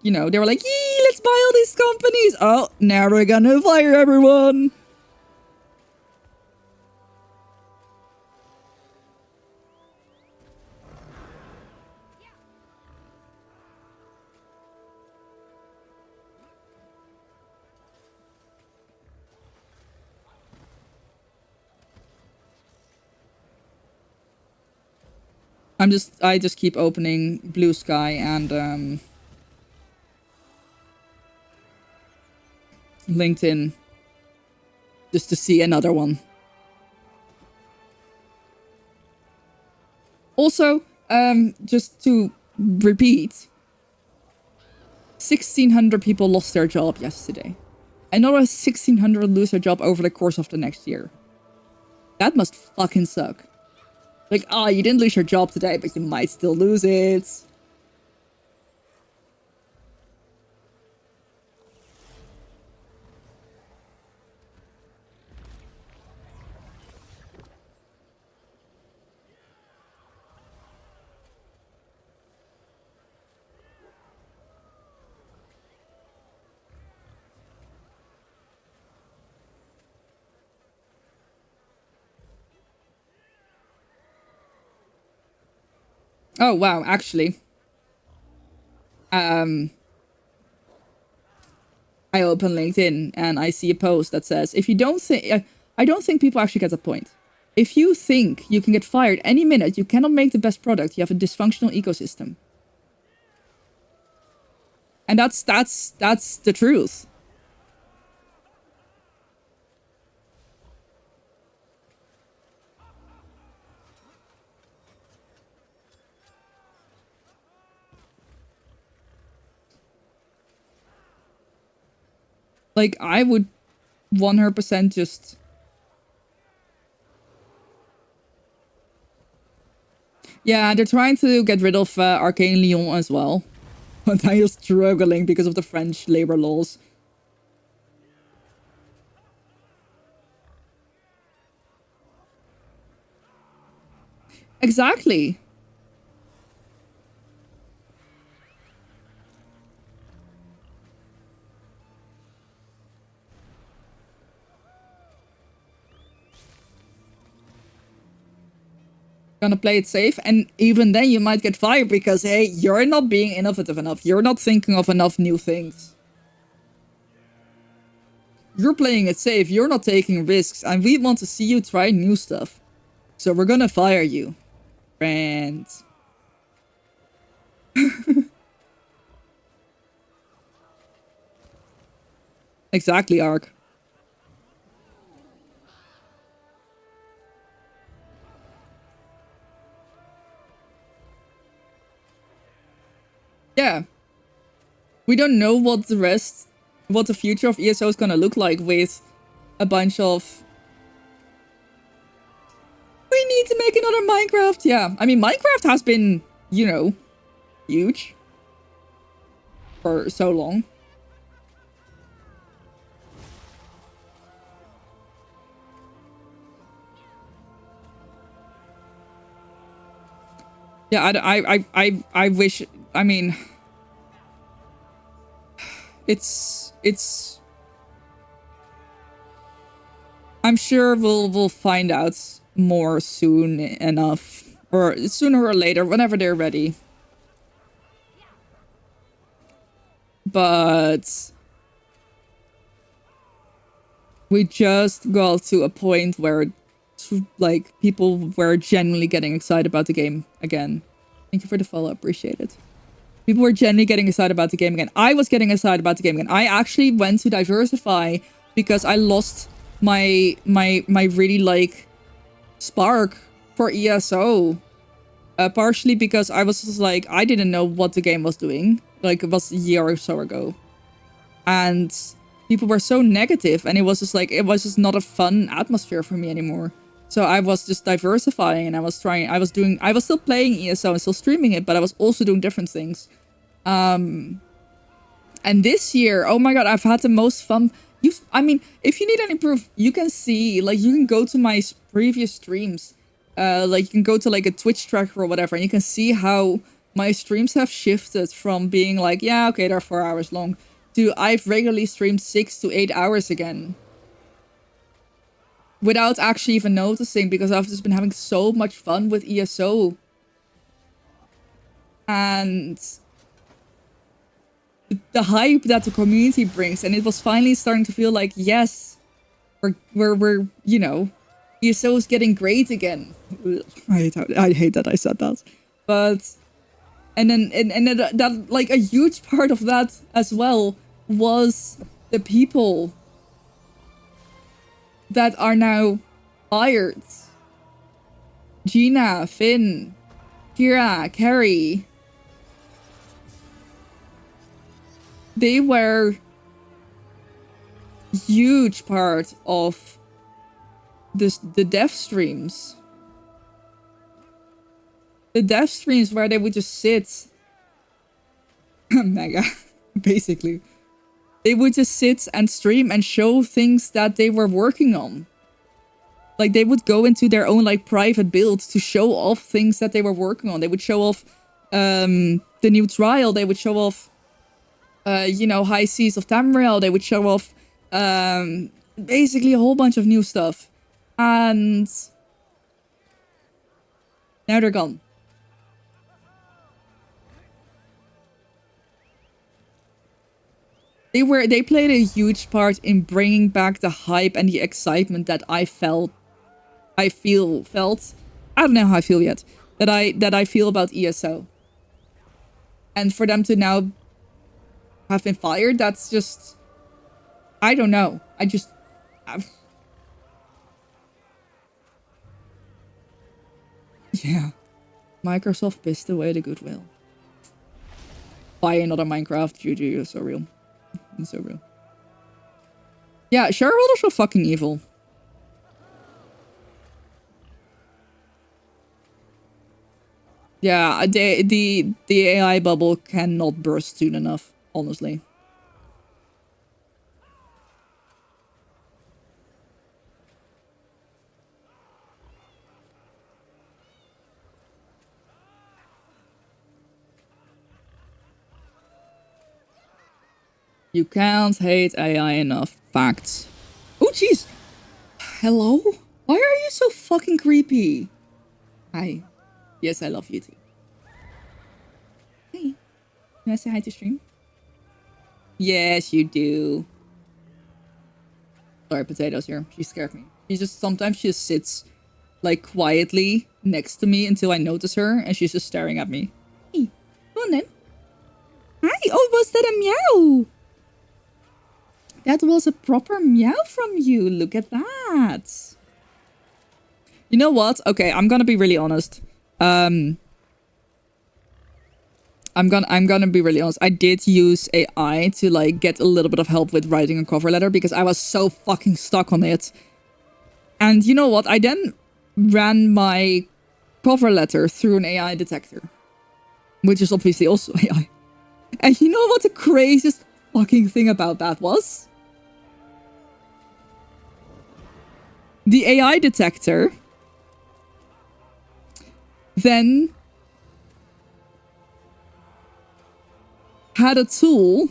you know, they were like, yee, let's buy all these companies. Oh, now we're gonna fire everyone. I just keep opening Blue Sky and LinkedIn just to see another one. Also, just to repeat, 1,600 people lost their job yesterday. Another 1,600 lose their job over the course of the next year. That must fucking suck. Like, you didn't lose your job today, but you might still lose it. Oh, wow, actually. I open LinkedIn and I see a post that says, if you don't think... I don't think people actually get the point. If you think you can get fired any minute, you cannot make the best product. You have a dysfunctional ecosystem. And that's the truth. Like, I would 100% just... Yeah, they're trying to get rid of Arcane Lyon as well. But I'm just struggling because of the French labor laws. Exactly. Gonna play it safe, and even then you might get fired because, hey, you're not being innovative enough. You're not thinking of enough new things. You're playing it safe. You're not taking risks, and we want to see you try new stuff. So we're gonna fire you. Friends. Exactly, Ark. Yeah. We don't know what the future of ESO is gonna look like with a bunch of... We need to make another Minecraft. Yeah, I mean, Minecraft has been, you know, huge for so long. Yeah, I wish, I mean, it's, I'm sure we'll find out more soon enough, or sooner or later, whenever they're ready. But we just got to a point where, like, people were genuinely getting excited about the game again. Thank you for the follow, appreciate it. People were genuinely getting excited about the game again. I was getting excited about the game again. I actually went to diversify because I lost my really, like, spark for ESO. Partially because I was just like, I didn't know what the game was doing. Like, it was a year or so ago. And people were so negative, and it was just like, it was just not a fun atmosphere for me anymore. So I was just diversifying, and I was still playing ESO and still streaming it, but I was also doing different things. And this year, oh my god, I've had the most fun. I mean, if you need any proof, you can see, like, you can go to my previous streams. Like, you can go to, like, a Twitch tracker or whatever, and you can see how my streams have shifted from being like, yeah, okay, they're 4 hours long, to I've regularly streamed 6 to 8 hours again. Without actually even noticing, because I've just been having so much fun with ESO. And the hype that the community brings, and it was finally starting to feel like, yes, we're you know, ESO is getting great again. I hate that I said that. But and that like a huge part of that as well was the people that are now fired. Gina, Finn, Kira, Carrie. They were huge part of the dev streams. The dev streams where they would just sit. Mega, basically. They would just sit and stream and show things that they were working on. Like, they would go into their own, like, private builds to show off things that they were working on. They would show off the new trial. They would show off, you know, High Seas of Tamriel. They would show off basically a whole bunch of new stuff. And now they're gone. They played a huge part in bringing back the hype and the excitement that I felt. I don't know how I feel yet. That I feel about ESO. And for them to now have been fired, that's just, I don't know. Yeah. Microsoft pissed away the goodwill. Buy another Minecraft, GG, you're so real. It's so real. Yeah, shareholders are fucking evil. Yeah, the AI bubble cannot burst soon enough, honestly. You can't hate AI enough. Facts. Oh, jeez. Hello? Why are you so fucking creepy? Hi. Yes, I love you too. Hey. Can I say hi to stream? Yes, you do. Sorry, Potato's here. She scared me. Sometimes she just sits, like, quietly next to me until I notice her, and she's just staring at me. Hey, go on then. Hi. Oh, was that a meow? That was a proper meow from you. Look at that. You know what? Okay, I'm gonna be really honest. I'm gonna be really honest. I did use AI to like get a little bit of help with writing a cover letter because I was so fucking stuck on it. And you know what? I then ran my cover letter through an AI detector, which is obviously also AI. And you know what the craziest fucking thing about that was? The AI detector then had a tool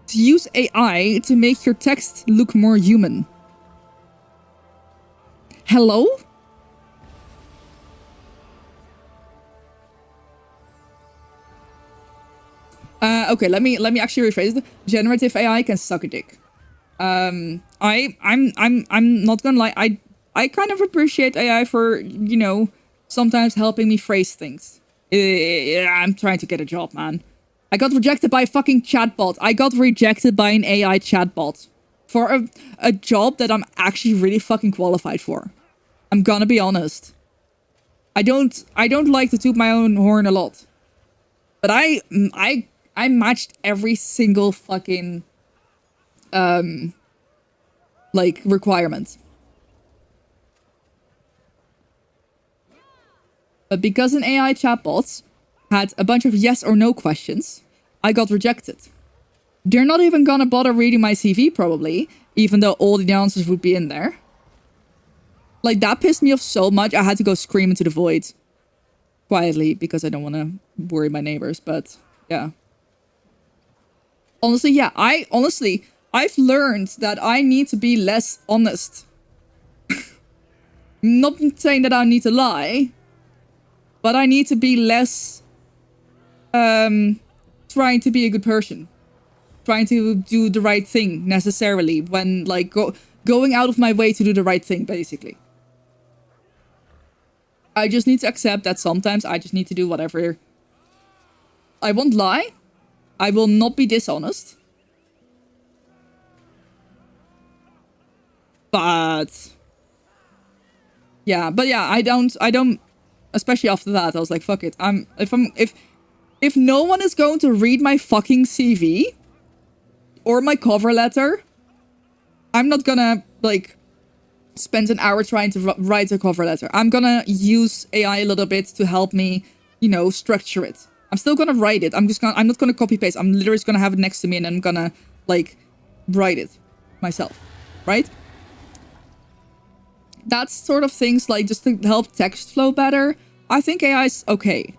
to use AI to make your text look more human. Hello? Okay, let me actually rephrase it. Generative AI can suck a dick. I'm not gonna lie. I kind of appreciate AI for, you know, sometimes helping me phrase things. I'm trying to get a job, man. I got rejected by a fucking chatbot. I got rejected by an AI chatbot for a job that I'm actually really fucking qualified for. I'm gonna be honest. I don't like to toot my own horn a lot, but I matched every single fucking like requirement. But because an AI chatbot had a bunch of yes or no questions, I got rejected. They're not even gonna bother reading my CV probably, even though all the answers would be in there. Like, that pissed me off so much, I had to go scream into the void. Quietly, because I don't want to worry my neighbors, but yeah. Honestly, yeah, I've learned that I need to be less honest. Not saying that I need to lie, but I need to be less trying to be a good person. Trying to do the right thing necessarily when like going out of my way to do the right thing, basically. I just need to accept that sometimes I just need to do whatever. I won't lie. I will not be dishonest. But yeah, I don't, especially after that, I was like, fuck it. If no one is going to read my fucking CV or my cover letter, I'm not gonna, like, spend an hour trying to write a cover letter. I'm gonna use AI a little bit to help me, you know, structure it. I'm still gonna write it. I'm not gonna copy paste. I'm literally just gonna have it next to me and I'm gonna, like, write it myself, right? That's sort of things like just to help text flow better. I think AI is okay.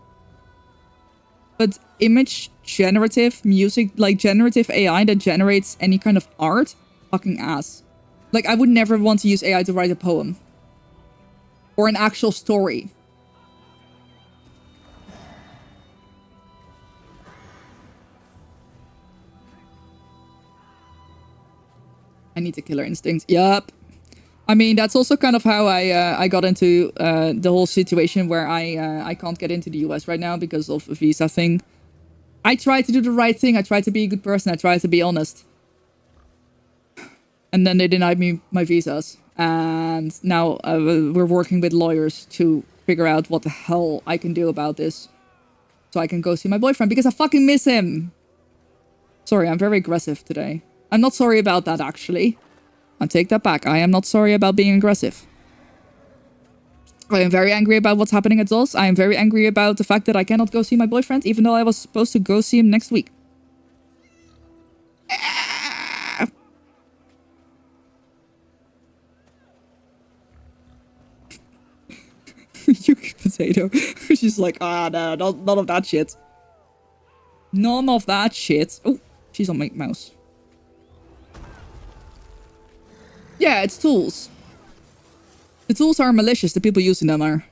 But image generative, music, like generative AI that generates any kind of art, fucking ass. Like, I would never want to use AI to write a poem. Or an actual story. I need a killer instinct. Yup. I mean, that's also kind of how I got into the whole situation where I can't get into the US right now because of a visa thing. I try to do the right thing. I try to be a good person. I try to be honest. And then they denied me my visas. And now we're working with lawyers to figure out what the hell I can do about this. So I can go see my boyfriend because I fucking miss him. Sorry, I'm very aggressive today. I'm not sorry about that, actually. I take that back. I am not sorry about being aggressive. I am very angry about what's happening at DOS. I am very angry about the fact that I cannot go see my boyfriend, even though I was supposed to go see him next week. You potato. She's like, no, none of that shit. None of that shit. Oh, she's on my mouse. Yeah, it's tools. The tools are malicious. The people using them are.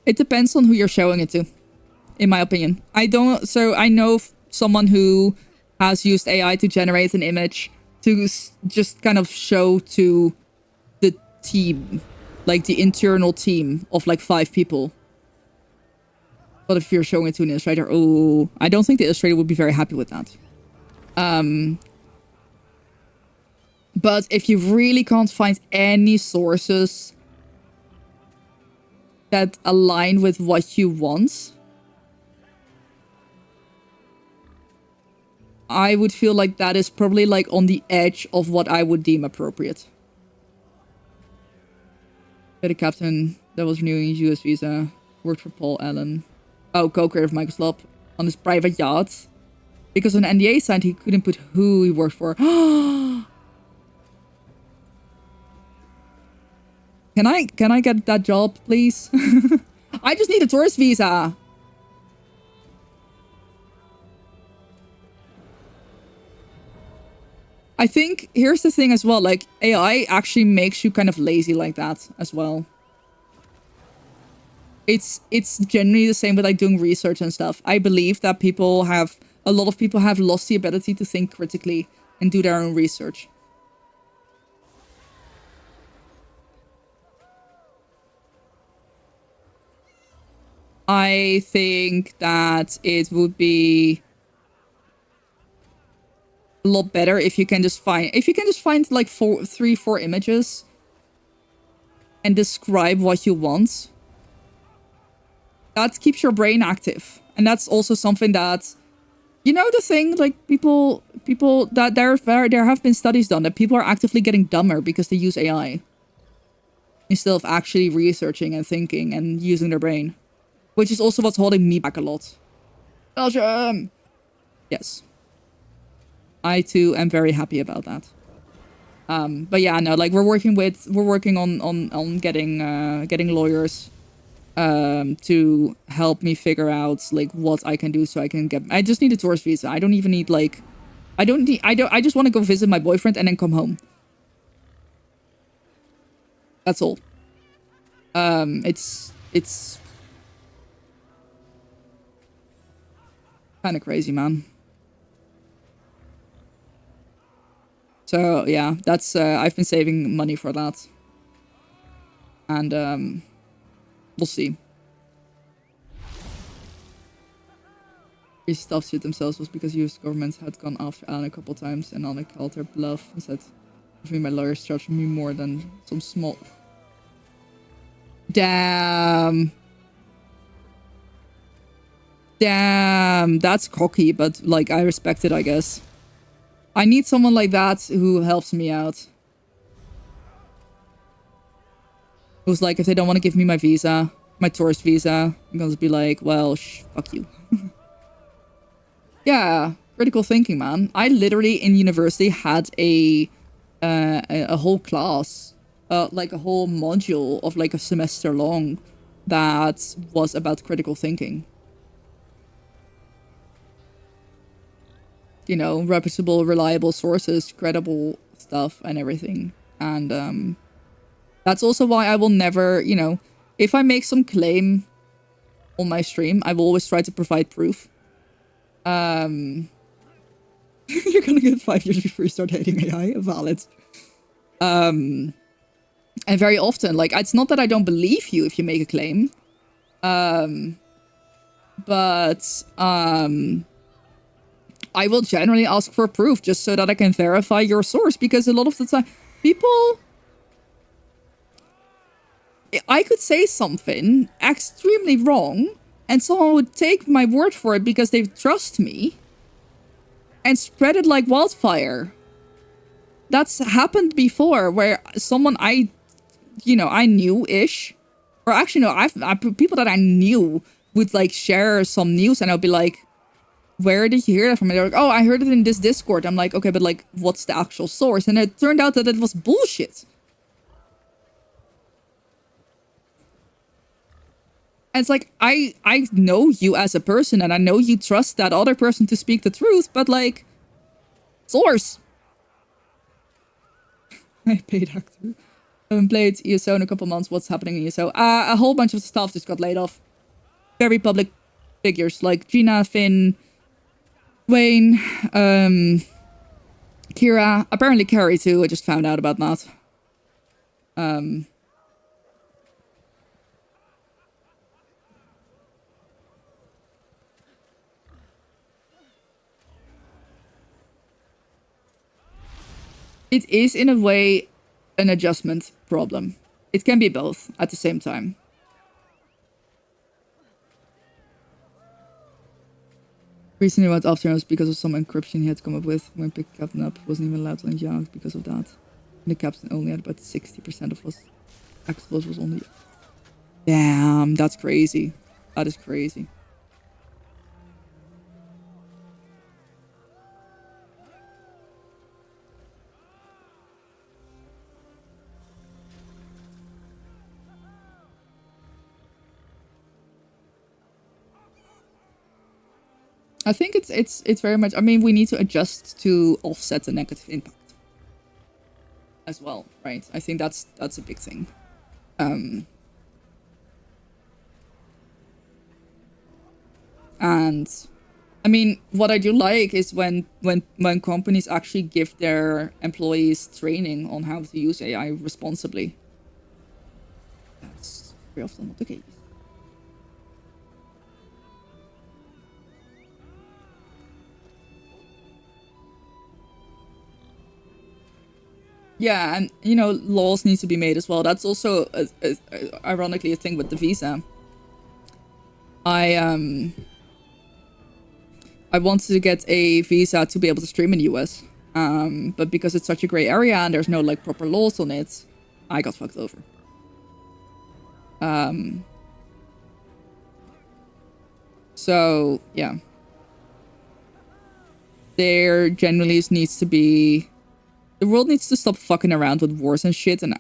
It depends on who you're showing it to, in my opinion. I know someone who has used AI to generate an image to just kind of show to the team, like the internal team of like 5 people. But if you're showing it to an illustrator, oh, I don't think the illustrator would be very happy with that. But if you really can't find any sources that align with what you want, I would feel like that is probably like on the edge of what I would deem appropriate. The captain that was renewing his US visa worked for Paul Allen. Oh, co-creator of Microsoft on his private yacht. Because on an NDA signed, he couldn't put who he worked for. Can I get that job, please? I just need a tourist visa. I think here's the thing as well, like AI actually makes you kind of lazy like that as well. It's generally the same with like doing research and stuff. I believe that a lot of people have lost the ability to think critically and do their own research. I think that it would be a lot better if you can just find like 3-4 images and describe what you want. That keeps your brain active. And that's also something that, you know, the thing, like people that there have been studies done that people are actively getting dumber because they use AI instead of actually researching and thinking and using their brain. Which is also what's holding me back a lot. Belgium! Yes. I too am very happy about that. But yeah, no, like we're working on getting lawyers to help me figure out like what I can do so I just need a tourist visa. I don't even need like I just want to go visit my boyfriend and then come home. That's all. It's Kind of crazy, man. So yeah, that's I've been saving money for that, and we'll see. These stuff shit themselves was because US government had gone after Alan a couple times, and Alan called their bluff and said, "I think my lawyers charged me more than some small." Damn. Damn, that's cocky, but like I respect it, I guess. I need someone like that who helps me out. Who's like, if they don't want to give me my visa, my tourist visa, I'm gonna be like, well, fuck you. Yeah, critical thinking, man. I literally in university had a whole class, like a whole module of like a semester long that was about critical thinking. You know, reputable, reliable sources, credible stuff and everything. And that's also why I will never, you know, if I make some claim on my stream, I will always try to provide proof. You're gonna get 5 years before you start hating AI. Valid. And very often, like, it's not that I don't believe you if you make a claim. But I will generally ask for proof just so that I can verify your source, because a lot of the time people, I could say something extremely wrong and someone would take my word for it because they trust me and spread it like wildfire. That's happened before where someone I knew-ish, or actually no, I've people that I knew would like share some news and I'll be like, where did you hear that from? And they're like, oh, I heard it in this Discord. I'm like, okay, but like, what's the actual source? And it turned out that it was bullshit. And it's like, I know you as a person and I know you trust that other person to speak the truth, but like, source. I paid actor. I haven't played ESO in a couple months. What's happening in ESO? A whole bunch of staff just got laid off. Very public figures like Gina, Finn, Wayne, Kira, apparently Carrie too. I just found out about that. It is in a way an adjustment problem. It can be both at the same time. Recently went after us because of some encryption he had come up with when picked Captain up. Wasn't even allowed to let out because of that. And the Captain only had about 60% of us. Expos was only... Damn, that's crazy. That is crazy. I think it's very much, I mean, we need to adjust to offset the negative impact as well, right? I think that's a big thing. And I mean, what I do like is when companies actually give their employees training on how to use AI responsibly. That's very often not the case. Yeah, and you know, laws need to be made as well. That's also ironically a thing with the visa. I wanted to get a visa to be able to stream in the US, but because it's such a gray area and there's no like proper laws on it, I got fucked over. So yeah, there generally needs to be. The world needs to stop fucking around with wars and shit, and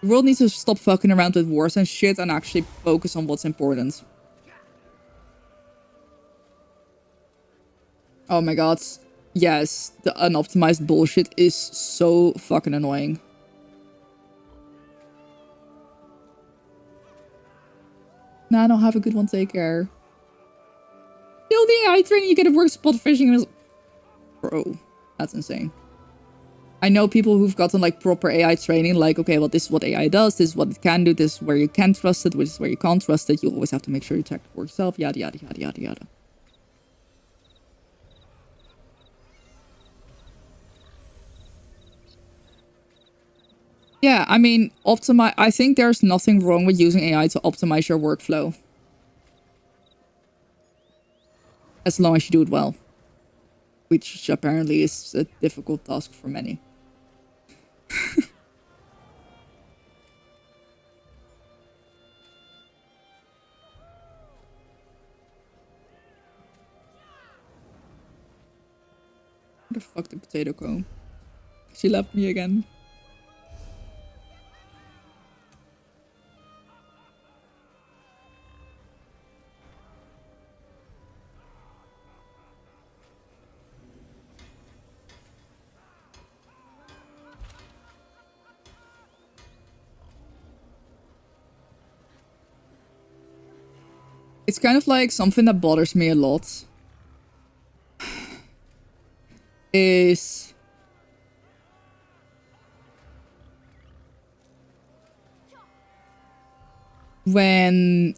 the world needs to stop fucking around with wars and shit and actually focus on what's important. Oh my god. Yes, the unoptimized bullshit is so fucking annoying. Nah, don't have a good one. Take care. Still the AI training you get at work spot fishing is... Bro, that's insane. I know people who've gotten like proper AI training, like, okay, well, this is what AI does, this is what it can do, this is where you can trust it, which is where you can't trust it. You always have to make sure you check it for yourself, yada, yada, yada, yada, yada. Yeah, I mean, I think there's nothing wrong with using AI to optimize your workflow. As long as you do it well. Which apparently is a difficult task for many. Where the fuck did Potato go? She left me again. It's kind of like something that bothers me a lot. Is... when...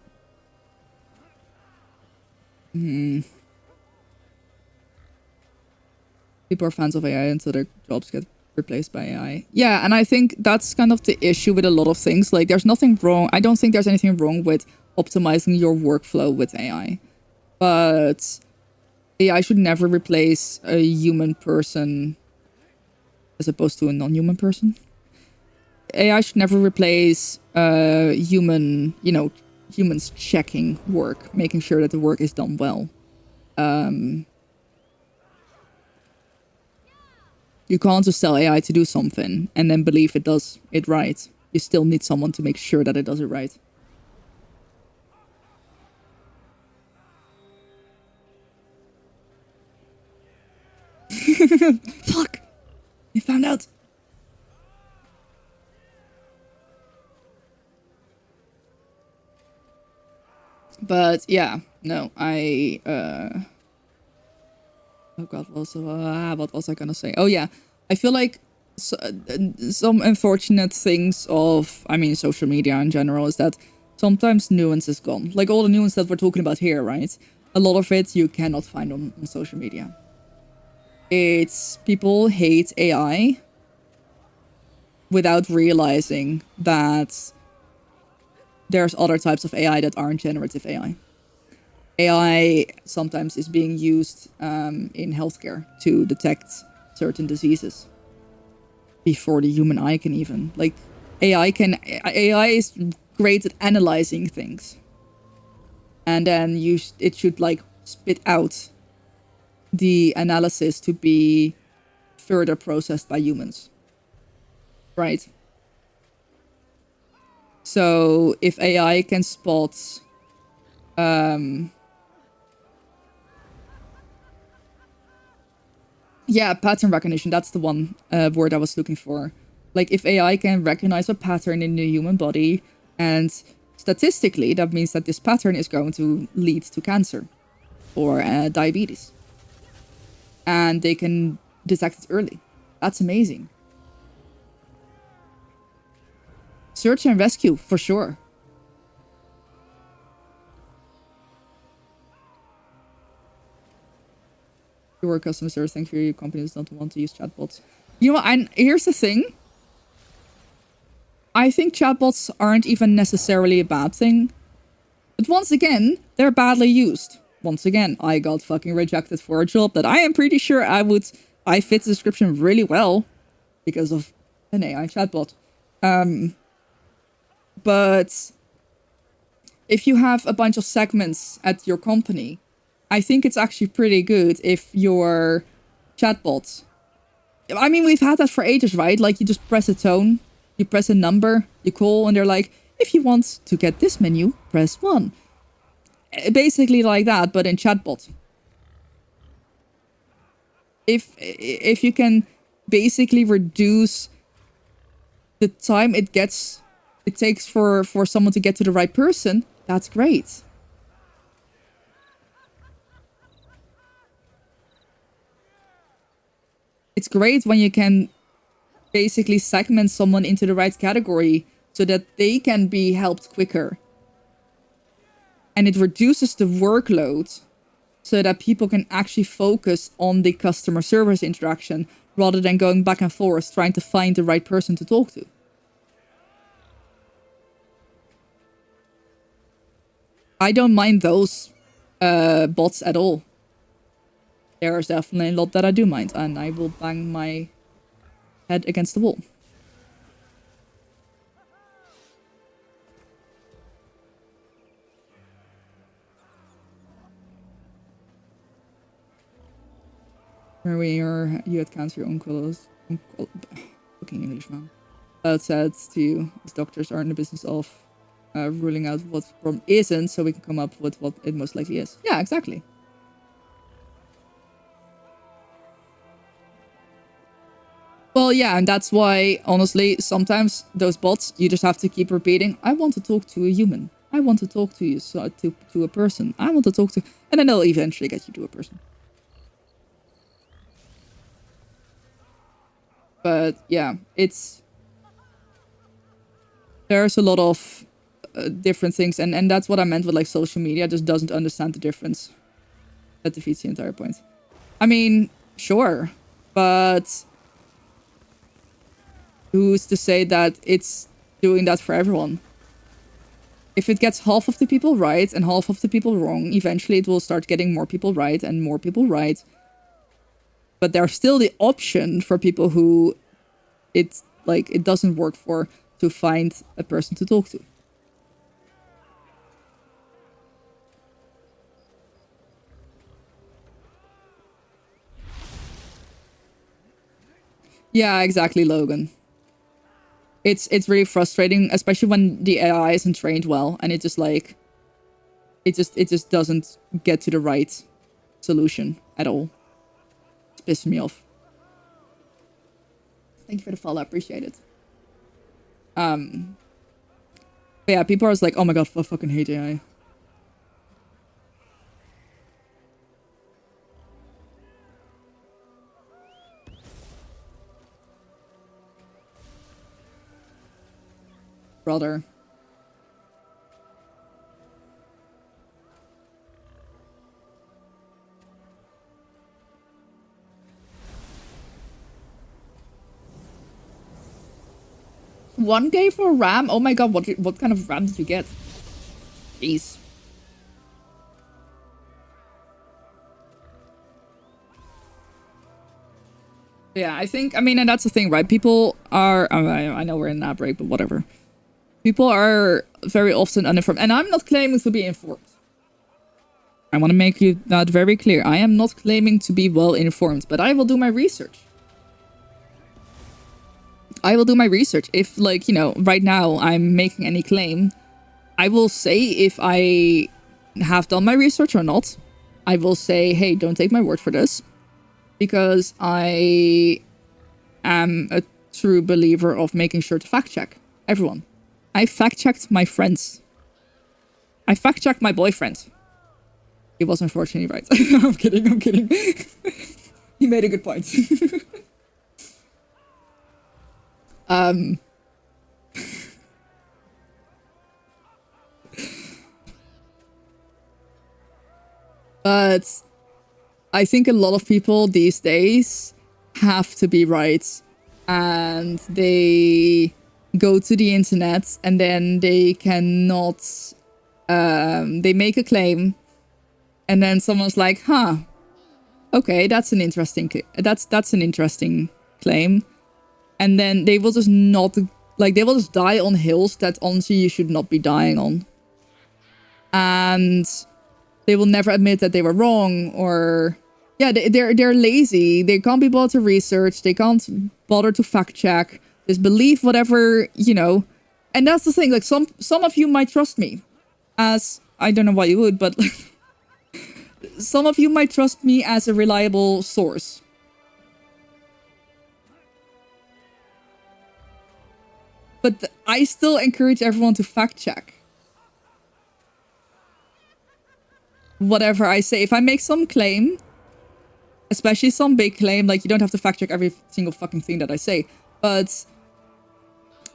people are fans of AI until their jobs get replaced by AI. Yeah, and I think that's kind of the issue with a lot of things. Like, there's nothing wrong. I don't think there's anything wrong with optimizing your workflow with AI. But AI should never replace a human person as opposed to a non-human person. AI should never replace human, humans checking work, making sure that the work is done well. You can't just tell AI to do something and then believe it does it right. You still need someone to make sure that it does it right. Fuck! You found out! But yeah, no, oh god, what was I gonna say? Oh yeah, I feel like some unfortunate things of, social media in general is that sometimes nuance is gone. Like all the nuance that we're talking about here, right? A lot of it you cannot find on social media. It's people hate AI without realizing that there's other types of AI that aren't generative AI. AI sometimes is being used in healthcare to detect certain diseases before the human eye can even. Like, AI is great at analyzing things. And then it should, like, spit out the analysis to be further processed by humans. Right? So if AI can spot pattern recognition, that's the one word I was looking for. Like, if AI can recognize a pattern in the human body, and statistically that means that this pattern is going to lead to cancer or diabetes, and they can detect it early. That's amazing. Search and rescue, for sure. Your customer service, thank you. Your companies don't want to use chatbots. You know, and here's the thing. I think chatbots aren't even necessarily a bad thing. But once again, they're badly used. Once again, I got fucking rejected for a job that I am pretty sure I fit the description really well because of an AI chatbot. But if you have a bunch of segments at your company, I think it's actually pretty good if your chatbot... I mean, we've had that for ages, right? Like, you just press a tone, you press a number, you call, and they're like, if you want to get this menu, press 1. Basically like that, but in chatbot. If you can basically reduce the time it takes for someone to get to the right person, That's great. It's great when you can basically segment someone into the right category so that they can be helped quicker. And it reduces the workload so that people can actually focus on the customer service interaction rather than going back and forth trying to find the right person to talk to. I don't mind those bots at all. There's definitely a lot that I do mind, and I will bang my head against the wall. Where you had cancer, your uncles, fucking English man, said to you, as doctors are in the business of ruling out what problem isn't, so we can come up with what it most likely is. Yeah, exactly. Well, yeah, and that's why, honestly, sometimes those bots, you just have to keep repeating, I want to talk to a human. I want to talk to you, to a person. I want to talk to... And then they'll eventually get you to a person. But, yeah, there's a lot of different things, and that's what I meant with, like, social media just doesn't understand the difference. That defeats the entire point. I mean, sure, but... who's to say that it's doing that for everyone? If it gets half of the people right and half of the people wrong, eventually it will start getting more people right and more people right. But there's still the option for people who it doesn't work for to find a person to talk to. Yeah, exactly, Logan. It's really frustrating, especially when the AI isn't trained well and it just like it just doesn't get to the right solution at all. It's pissing me off. Thank you for the follow, I appreciate it. But yeah, people are just like, oh my god, I fucking hate AI. Brother. $1K for RAM? Oh my god, what kind of RAM did you get? Jeez. Yeah, I mean, and that's the thing, right? People are, I know we're in an outbreak, but whatever. People are very often uninformed, and I'm not claiming to be informed. I want to make that very clear. I am not claiming to be well informed, but I will do my research. I will do my research. If, like, you know, right now I'm making any claim, I will say if I have done my research or not. I will say, hey, don't take my word for this. Because I am a true believer of making sure to fact check everyone. I fact checked my friends. I fact checked my boyfriend. He was unfortunately right. I'm kidding. He made a good point. But I think a lot of people these days have to be right. And they go to the internet and then they cannot... they make a claim. And then someone's like, huh, okay, that's an interesting... That's an interesting claim. And then they will just not... Like, they will just die on hills that honestly you should not be dying on. And they will never admit that they were wrong, or... Yeah, they're lazy. They can't be bothered to research. They can't bother to fact check. Just believe whatever, you know. And that's the thing. Like, some of you might trust me. As... I don't know why you would, but... some of you might trust me as a reliable source. But I still encourage everyone to fact check. whatever I say. If I make some claim, especially some big claim, like you don't have to fact check every single fucking thing that I say, but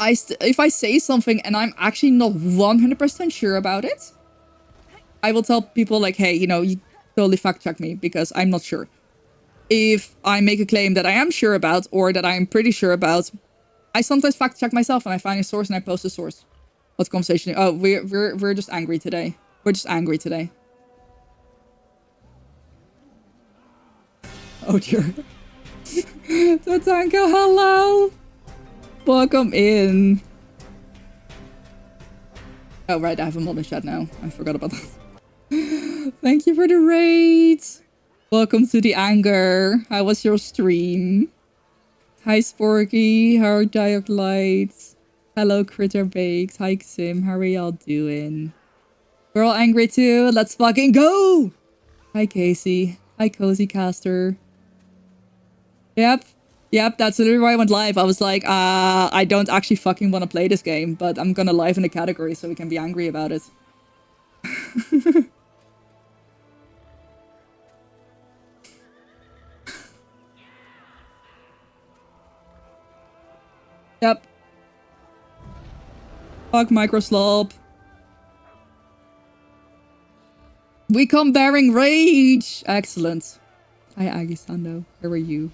if I say something and I'm actually not 100% sure about it, I will tell people like, hey, you know, you totally fact check me because I'm not sure. If I make a claim that I am sure about or that I'm pretty sure about, I sometimes fact check myself and I find a source and I post a source. What's conversation? Oh, we're just angry today. We're just angry today. Oh dear. Tatanka, hello. Welcome in. Oh right, I have a mod in chat now. I forgot about that. Thank you for the raid. Welcome to the anger. How was your stream? Hi Sporky, how are Diok Lights? Hello Critter Baked. Hi Sim, how are y'all doing? We're all angry too. Let's fucking go! Hi Casey. Hi Cozy Caster. Yep, that's literally why I went live. I was like, I don't actually fucking want to play this game, but I'm gonna live in the category so we can be angry about it. Yep. Fuck Microslop. We come bearing rage! Excellent. Hi Agisando, how are you?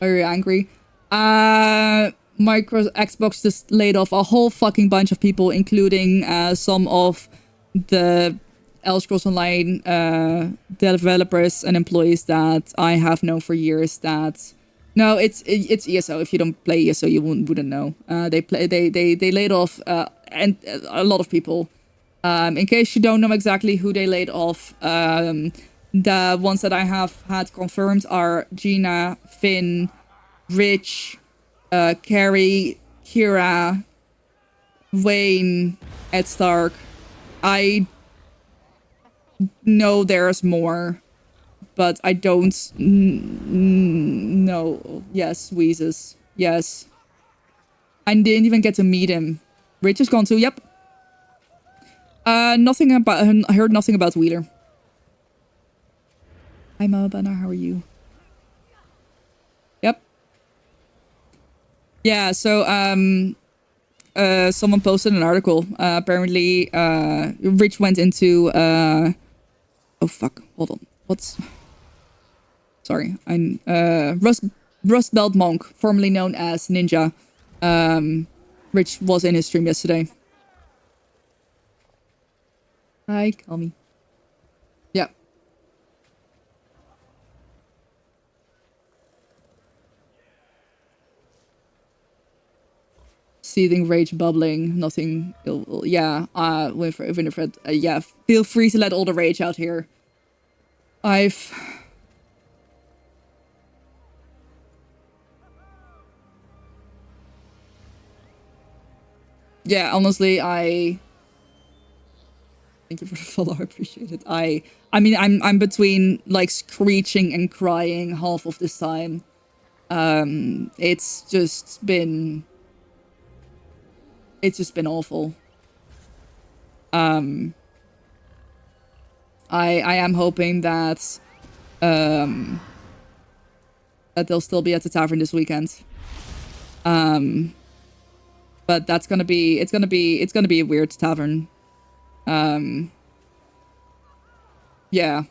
Are you angry? Xbox just laid off a whole fucking bunch of people, including some of the Elder Scrolls Online developers and employees that I have known for years. That no, it's ESO. If you don't play ESO, you wouldn't know. They laid off and a lot of people. In case you don't know exactly who they laid off, the ones that I have had confirmed are Gina, Finn, Rich, Carrie, Kira, Wayne, Ed Stark. I know there's more, but I don't know. Yes, Weezus. Yes. I didn't even get to meet him. Rich is gone too, yep. Nothing about, I heard nothing about Wheeler. Hi Mama Banner, how are you? Yep. Yeah, so someone posted an article. Apparently Rich went into oh fuck, hold on. What's sorry, I'm Rust Belt Monk, formerly known as Ninja. Rich was in his stream yesterday. Hi, call me. Yeah. Seething rage bubbling, nothing ill. Yeah, Winifred, yeah, feel free to let all the rage out here. Yeah, honestly, thank you for the follow, I appreciate it. I mean, I'm between, like, screeching and crying half of this time. It's just been awful. I am hoping that that they'll still be at the tavern this weekend. But it's gonna be a weird tavern. Yeah.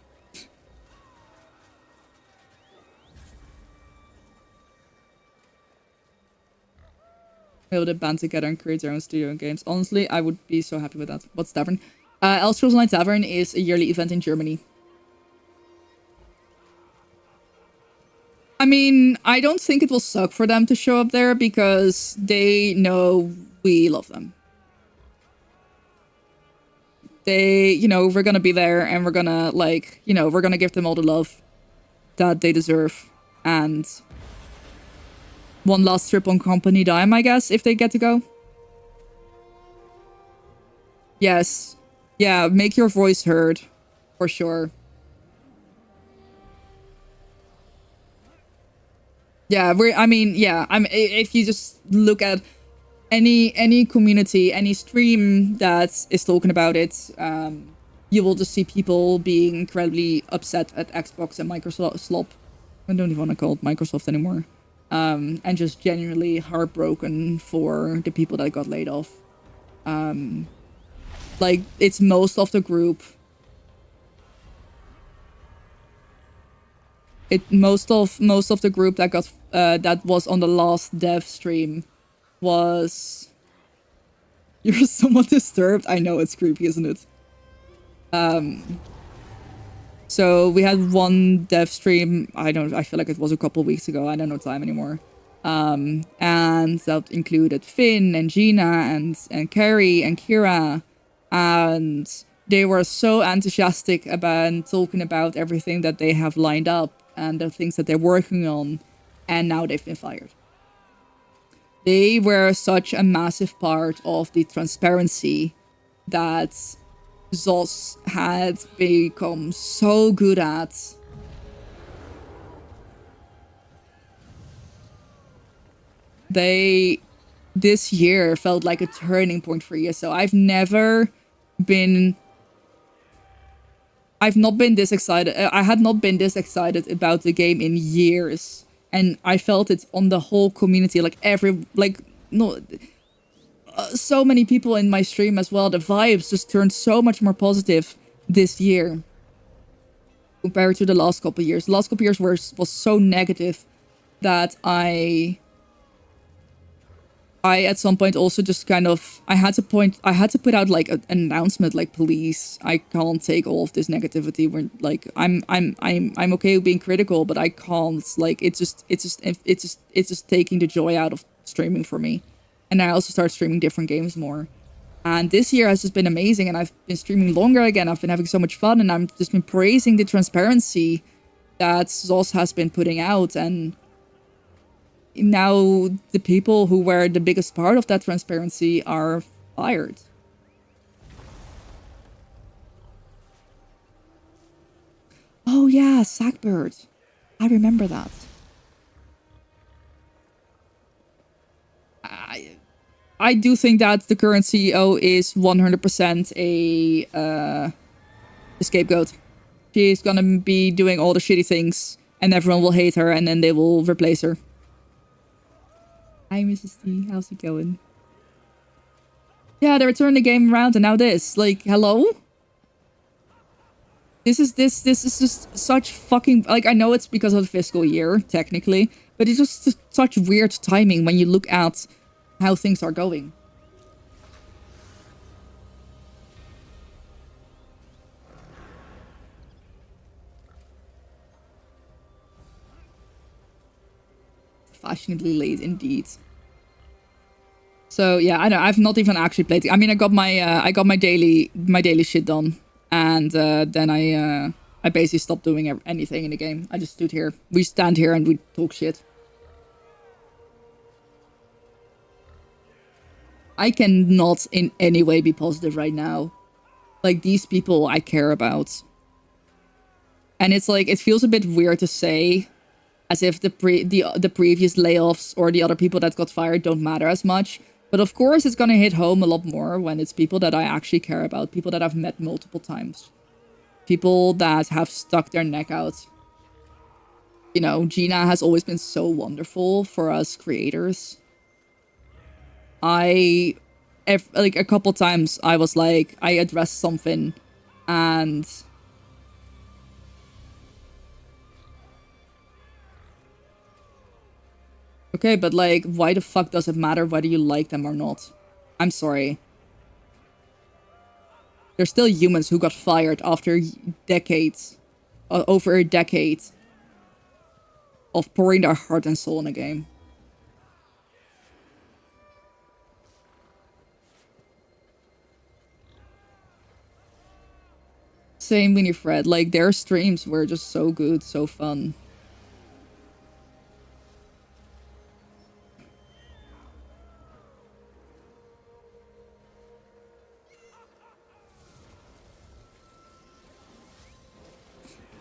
Able to band together and create their own studio and games. Honestly, I would be so happy with that. What's tavern? Elder Scrolls Online Tavern is a yearly event in Germany. I mean, I don't think it will suck for them to show up there because they know we love them. They, you know, we're gonna be there and we're gonna, like, you know, we're gonna give them all the love that they deserve. And one last trip on company dime, I guess, if they get to go. Yes. Yeah, make your voice heard. For sure. Yeah, if you just look at any community, any stream that is talking about it, you will just see people being incredibly upset at Xbox and Microsoft slop. I don't even want to call it Microsoft anymore. And just genuinely heartbroken for the people that got laid off. Like, it's most of the group. Most of the group that got that was on the last dev stream was. You're somewhat disturbed. I know, it's creepy, isn't it? So we had one dev stream. I feel like it was a couple weeks ago. I don't know time anymore. And that included Finn and Gina and Carrie and Kira, and they were so enthusiastic about talking about everything that they have lined up and the things that they're working on, and now they've been fired. They were such a massive part of the transparency that ZOS had become so good at. This year felt like a turning point for ESO. I've not been this excited. I had not been this excited about the game in years. And I felt it on the whole community, so many people in my stream as well. The vibes just turned so much more positive this year compared to the last couple of years. The last couple of years was so negative that I at some point also just kind of I had to put out like an announcement, like, please, I can't take all of this negativity. We're like, I'm okay with being critical, but I can't, like, it's just taking the joy out of streaming for me. And I also started streaming different games more. And this year has just been amazing, and I've been streaming longer again. I've been having so much fun, and I'm just been praising the transparency that ZOS has been putting out. And now the people who were the biggest part of that transparency are fired. Oh yeah, Sackbird. I remember that. I do think that the current CEO is 100% a scapegoat. She's gonna be doing all the shitty things, and everyone will hate her, and then they will replace her. Hi, Mrs. T. How's it going? Yeah, they returned the game around, and now this. Like, hello? This is just such fucking... Like, I know it's because of the fiscal year, technically, but it's just such weird timing when you look at how things are going. Fashionably late indeed. So yeah, I know I've not even actually played. I mean, I got my daily shit done, and then I basically stopped doing anything in the game. I just stood here. We stand here and we talk shit. I cannot in any way be positive right now. Like, these people I care about, and it's like, it feels a bit weird to say, as if the previous layoffs or the other people that got fired don't matter as much. But of course, it's gonna hit home a lot more when it's people that I actually care about, people that I've met multiple times, people that have stuck their neck out. You know, Gina has always been so wonderful for us creators. Like, a couple times I was like, I addressed something, and okay, but like, why the fuck does it matter whether you like them or not? I'm sorry. There's still humans who got fired after decades, over a decade of pouring their heart and soul in a game. Same Winifred, like, their streams were just so good, so fun.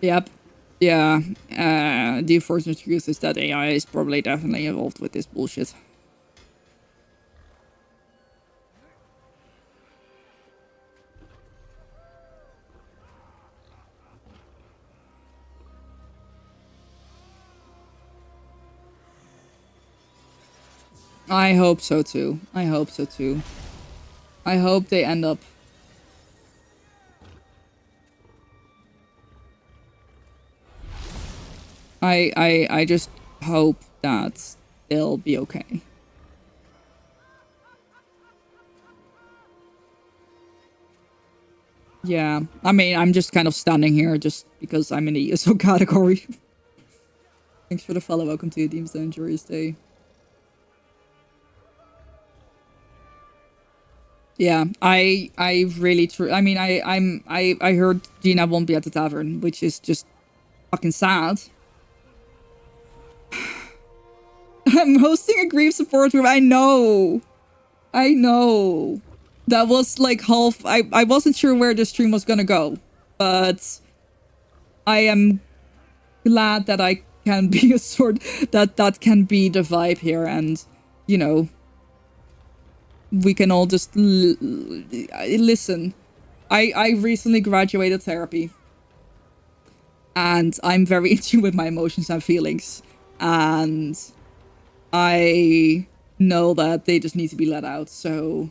Yep. Yeah. The unfortunate truth is that AI is probably definitely involved with this bullshit. I hope so too. I hope so too. I hope they end up. I just hope that they'll be okay. Yeah, I mean, I'm just kind of standing here just because I'm in the ESO category. Thanks for the follow. Welcome to Demon's Zone Jury's Day. Yeah, I really I mean, I heard Gina won't be at the tavern, which is just fucking sad. I'm hosting a grief support room. I know. That was like half. I wasn't sure where the stream was gonna go, but I am glad that I can be a sort that can be the vibe here, and you know, we can all just listen. I recently graduated therapy, and I'm very in tune with my emotions and feelings, and I know that they just need to be let out. So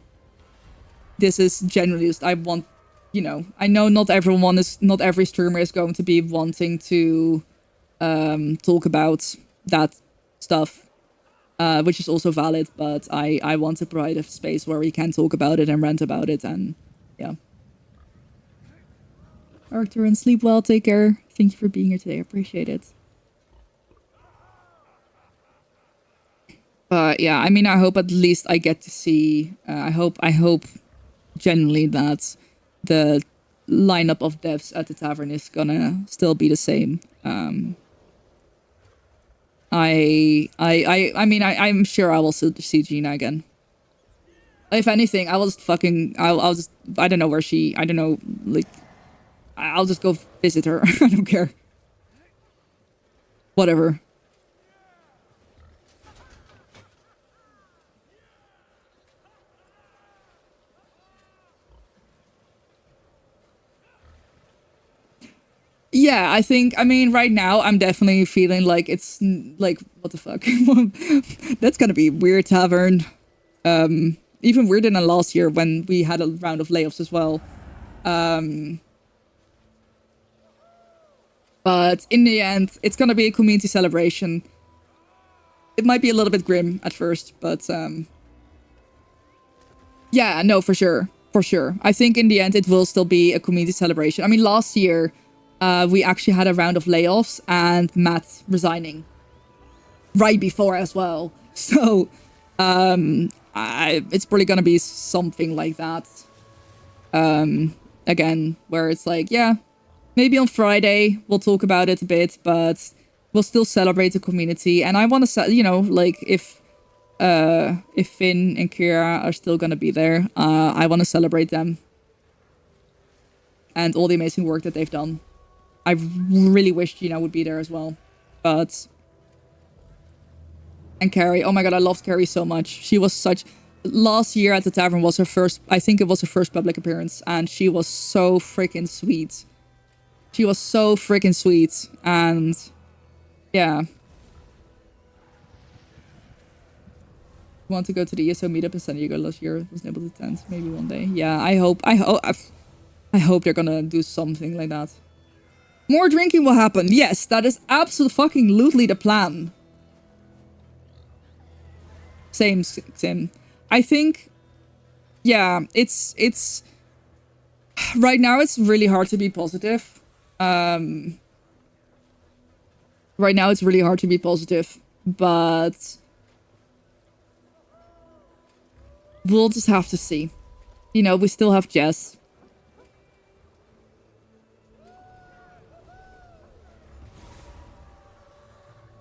this is generally just, I want, you know, I know not every streamer is going to be wanting to talk about that stuff, which is also valid, but I want to provide a space where we can talk about it and rant about it, and yeah. Arthur, and sleep well, take care. Thank you for being here today, I appreciate it. But yeah, I mean, I hope at least I get to see, I hope genuinely that the lineup of devs at the tavern is gonna still be the same. I'm sure I will see Gina again. If anything, I will just fucking, I'll just, I don't know where she, I don't know, like, I'll just go visit her. I don't care. Whatever. Yeah, I mean, right now, I'm definitely feeling like it's, like, what the fuck? That's gonna be weird tavern. Even weirder than last year when we had a round of layoffs as well. But in the end, it's gonna be a community celebration. It might be a little bit grim at first, but yeah, no, for sure. For sure. I think in the end, it will still be a community celebration. I mean, last year, we actually had a round of layoffs and Matt resigning right before as well. So, it's probably gonna be something like that. Again, where it's like, yeah, maybe on Friday we'll talk about it a bit, but we'll still celebrate the community. And I want to, you know, like if Finn and Kira are still gonna be there, I want to celebrate them and all the amazing work that they've done. I really wish Gina would be there as well, but. And Carrie, oh my god, I loved Carrie so much. She was such. Last year at the tavern was her first. I think it was her first public appearance, and she was so freaking sweet. She was so freaking sweet, and yeah. Want to go to the ESO meetup in San Diego last year? Wasn't able to attend. Maybe one day. Yeah, I hope they're gonna do something like that. More drinking will happen. Yes, that is absolutely the plan. Same. I think, yeah, it's right now it's really hard to be positive. Right now it's really hard to be positive, but we'll just have to see. You know, we still have Jess.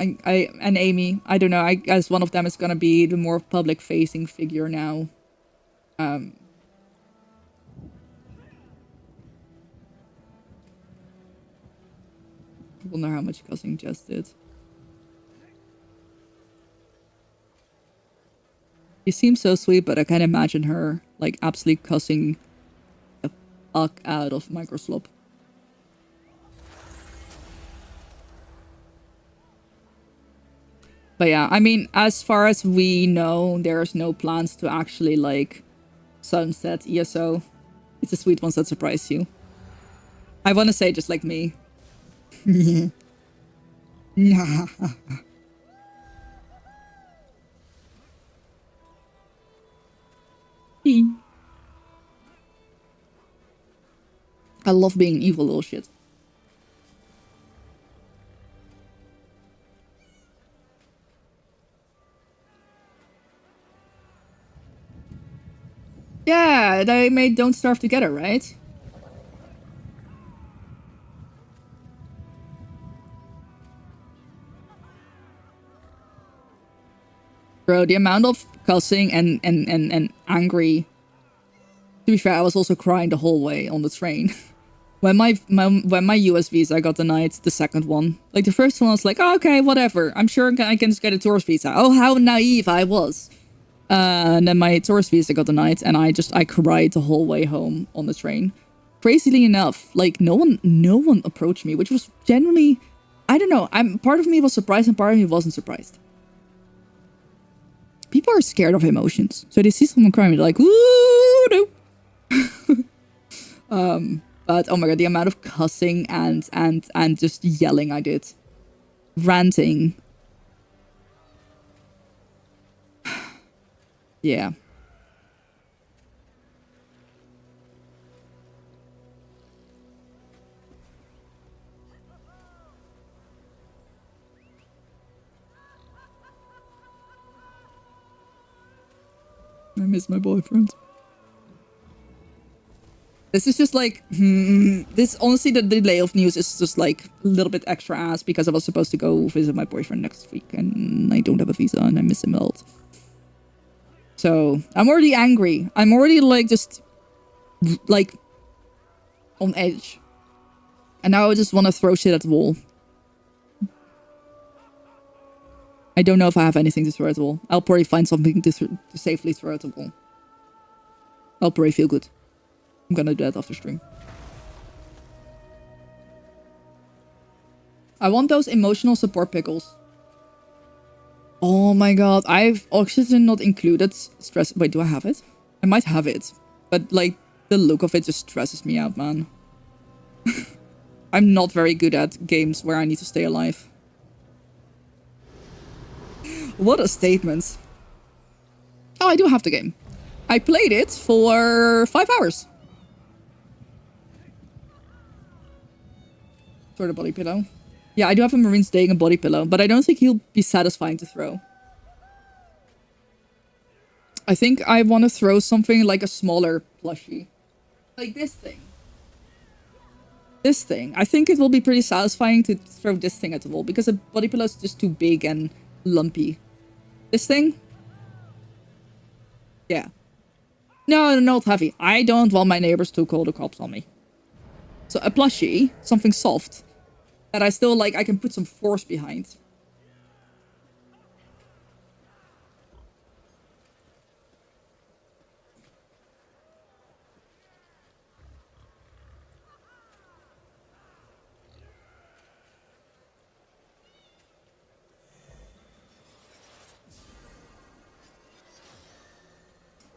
And Amy, I don't know, I guess one of them is gonna be the more public facing figure now. Wonder how much cussing Jess did. She seems so sweet, but I can't imagine her like absolutely cussing the fuck out of Microslop. But yeah, I mean, as far as we know, there's no plans to actually like sunset ESO. It's the sweet ones that surprise you. I want to say just like me. I love being evil little shit. Yeah, they made Don't Starve Together, right? Bro, the amount of cussing and angry. To be fair, I was also crying the whole way on the train. when my US visa got denied, the second one. Like the first one I was like, oh, okay, whatever. I'm sure I can just get a tourist visa. Oh, how naive I was. And then my tourist visa got denied and I cried the whole way home on the train. Crazily enough, like no one approached me, which was genuinely, I don't know. Part of me was surprised and part of me wasn't surprised. People are scared of emotions. So they see someone crying, they're like, ooh, no. But oh my god, the amount of cussing and just yelling I did. Ranting. Yeah. I miss my boyfriend. This is just like, this, honestly, the delay of news is just like a little bit extra ass because I was supposed to go visit my boyfriend next week and I don't have a visa and I miss him a lot. So I'm already angry. I'm already like just like on edge. And now I just want to throw shit at the wall. I don't know if I have anything to throw at the wall. I'll probably find something to safely throw at the wall. I'll probably feel good. I'm gonna do that after stream. I want those emotional support pickles. Oh my god, I've oxygen not included. Stress. Wait, do I have it? I might have it. But like, the look of it just stresses me out, man. I'm not very good at games where I need to stay alive. What a statement. Oh, I do have the game. I played it for 5 hours. Throw the body pillow. Yeah, I do have a Marine staying a body pillow, but I don't think he'll be satisfying to throw. I think I want to throw something like a smaller plushie. Like this thing. This thing. I think it will be pretty satisfying to throw this thing at the wall because a body pillow is just too big and lumpy. This thing? Yeah. No, not heavy. I don't want my neighbors to call the cops on me. So a plushie, something soft, that I still like, I can put some force behind.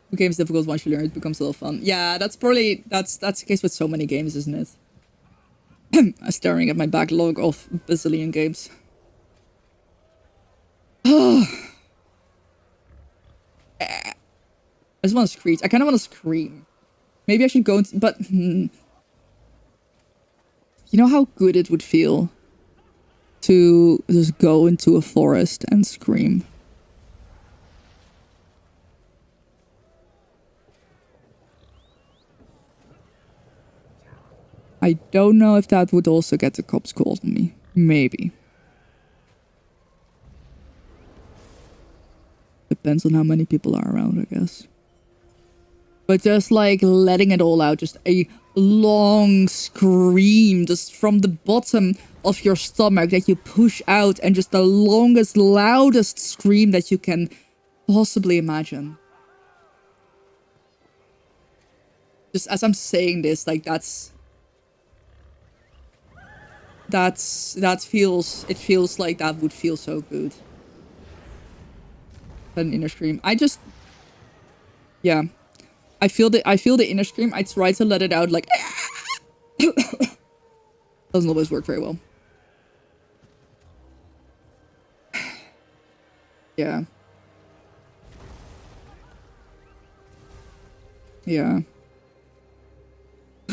The game's difficult once you learn it becomes a little fun. Yeah, that's probably, that's the case with so many games, isn't it? I'm staring at my backlog of bazillion games. I just want to screech. I kind of want to scream. Maybe I should go into, but you know how good it would feel to just go into a forest and scream. I don't know if that would also get the cops called on me. Maybe. Depends on how many people are around, I guess. But just like letting it all out, just a long scream, just from the bottom of your stomach that you push out, and just the longest, loudest scream that you can possibly imagine. Just as I'm saying this, like it feels like that would feel so good. an inner scream. Yeah. I feel the inner scream. I try to let it out like doesn't always work very well. Yeah. Yeah.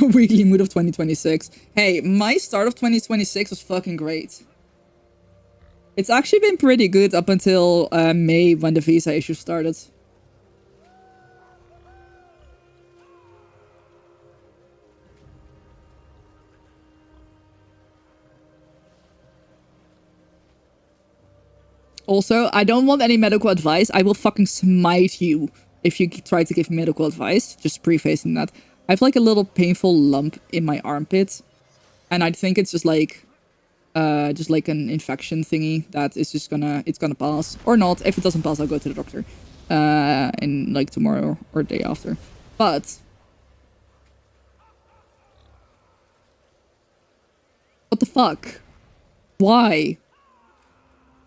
Weekly mood of 2026. Hey, my start of 2026 was fucking great. It's actually been pretty good up until May when the visa issue started. Also, I don't want any medical advice. I will fucking smite you if you try to give medical advice. Just prefacing that. I have like a little painful lump in my armpit. And I think it's just like an infection thingy that is just it's gonna pass. Or not. If it doesn't pass, I'll go to the doctor. In like tomorrow or day after. But what the fuck? Why?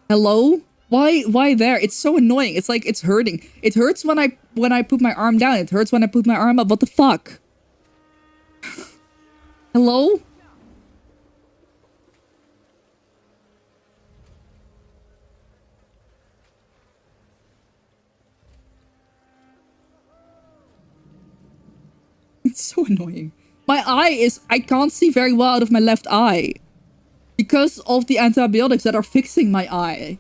Hello? Why there? It's so annoying. It's like it's hurting. It hurts when I put my arm down. It hurts when I put my arm up. What the fuck? Hello? It's so annoying. My eye is... I can't see very well out of my left eye. Because of the antibiotics that are fixing my eye.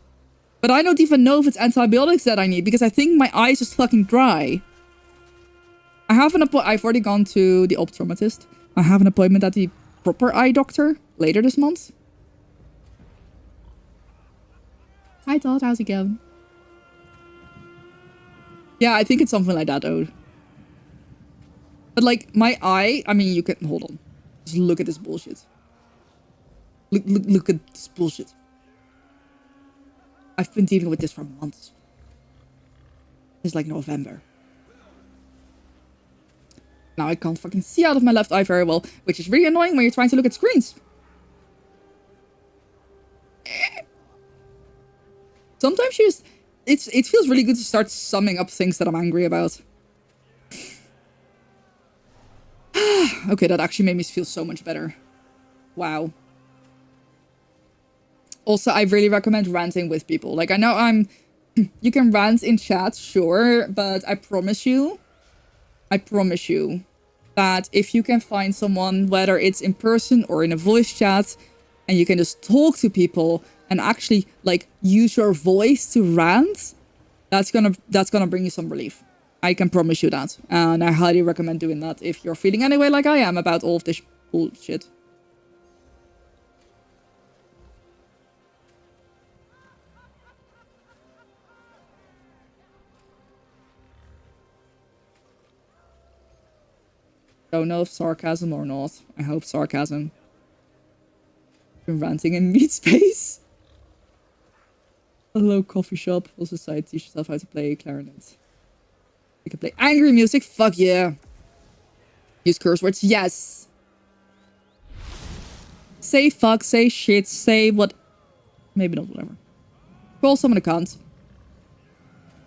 But I don't even know if it's antibiotics that I need. Because I think my eye is just fucking dry. I have an appointment... I've already gone to the optometrist. I have an appointment at the proper eye doctor later this month. Hi Todd, how's it going? Yeah, I think it's something like that, Ode. But like, my eye... I mean, you can... Hold on. Just look at this bullshit. Look at this bullshit. I've been dealing with this for months. It's like November. Now I can't fucking see out of my left eye very well, which is really annoying when you're trying to look at screens. Sometimes you just... It feels really good to start summing up things that I'm angry about. Okay, that actually made me feel so much better. Wow. Also, I really recommend ranting with people. Like, I know you can rant in chat, sure, but I promise you that if you can find someone, whether it's in person or in a voice chat, and you can just talk to people and actually, like, use your voice to rant, that's gonna bring you some relief. I can promise you that. And I highly recommend doing that if you're feeling any way like I am about all of this bullshit. Don't know if sarcasm or not. I hope sarcasm. Been ranting in meat space. Hello, coffee shop. Also side teach yourself how to play clarinet. You can play angry music. Fuck yeah. Use curse words. Yes. Say fuck, say shit, say what. Maybe not, whatever. Call someone a cunt.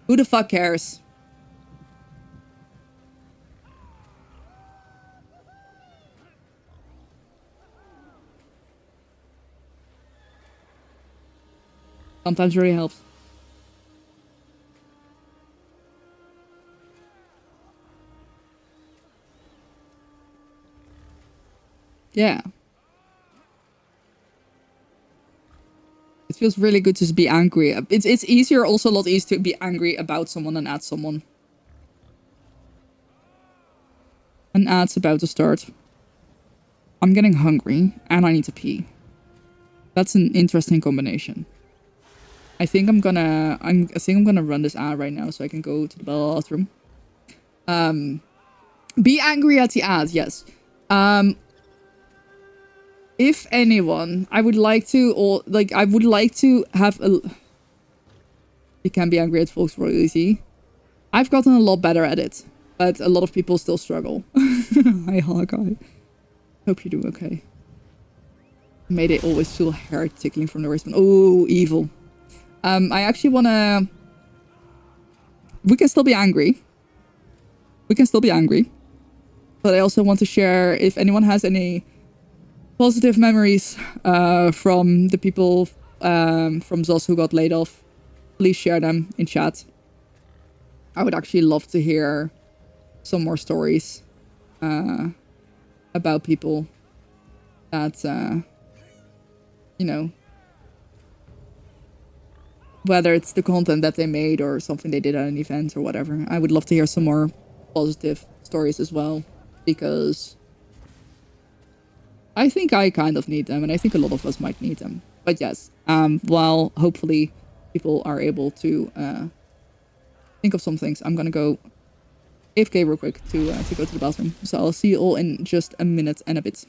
Who the fuck cares? Sometimes really helps. Yeah. It feels really good to just be angry. It's easier, also a lot easier to be angry about someone than at someone. An ad's about to start. I'm getting hungry and I need to pee. That's an interesting combination. I think I'm gonna run this ad right now so I can go to the bathroom. Be angry at the ad, yes. If anyone, I would like to have a... You can be angry at folks royalty. I've gotten a lot better at it, but a lot of people still struggle. Hi, Hawkeye. Hope you're doing okay. May they always feel hair tickling from the wristband. Oh, evil. I actually want to we can still be angry. We can still be angry. But I also want to share if anyone has any positive memories from the people from ZOS who got laid off. Please share them in chat. I would actually love to hear some more stories about people that, you know, whether it's the content that they made or something they did at an event or whatever. I would love to hear some more positive stories as well, because I think I kind of need them, and I think a lot of us might need them. But yes, while hopefully people are able to think of some things, I'm gonna go AFK real quick to go to the bathroom. So I'll see you all in just a minute and a bit.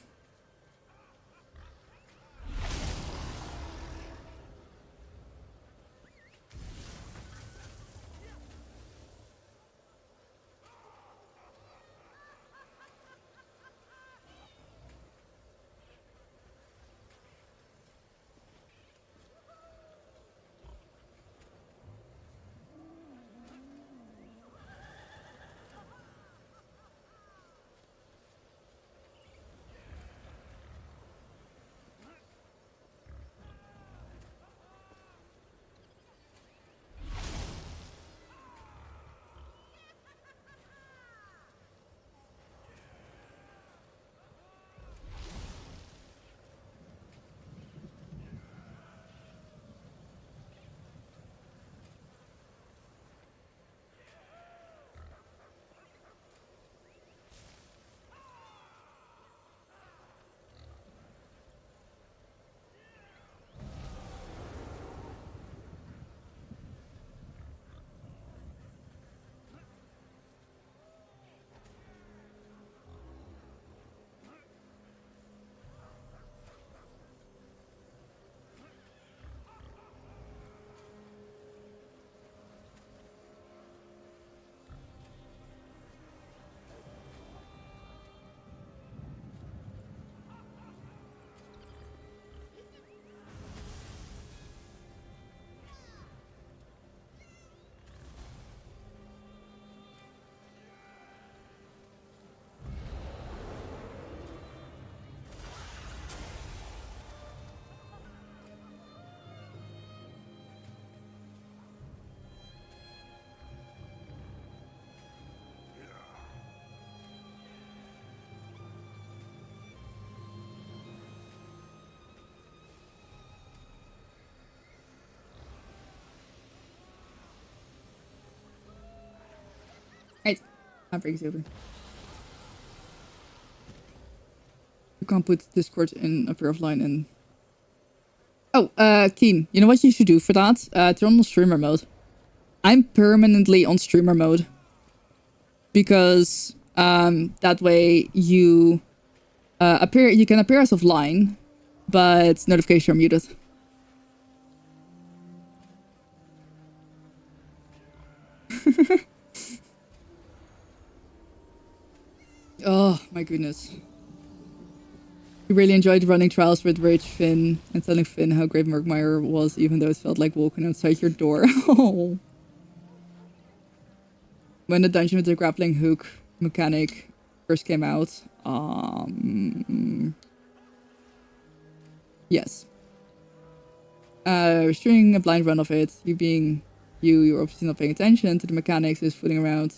Right, that breaks over. You can't put Discord in appear offline and... Oh, Keen, you know what you should do for that? Turn on streamer mode. I'm permanently on streamer mode. Because that way you you can appear as offline, but notifications are muted. Oh my goodness. We really enjoyed running trials with Rage Finn and telling Finn how great Murkmire was, even though it felt like walking outside your door. Oh. When the dungeon with the grappling hook mechanic first came out, yes. Doing a blind run of it, you're obviously not paying attention to the mechanics, just fooling around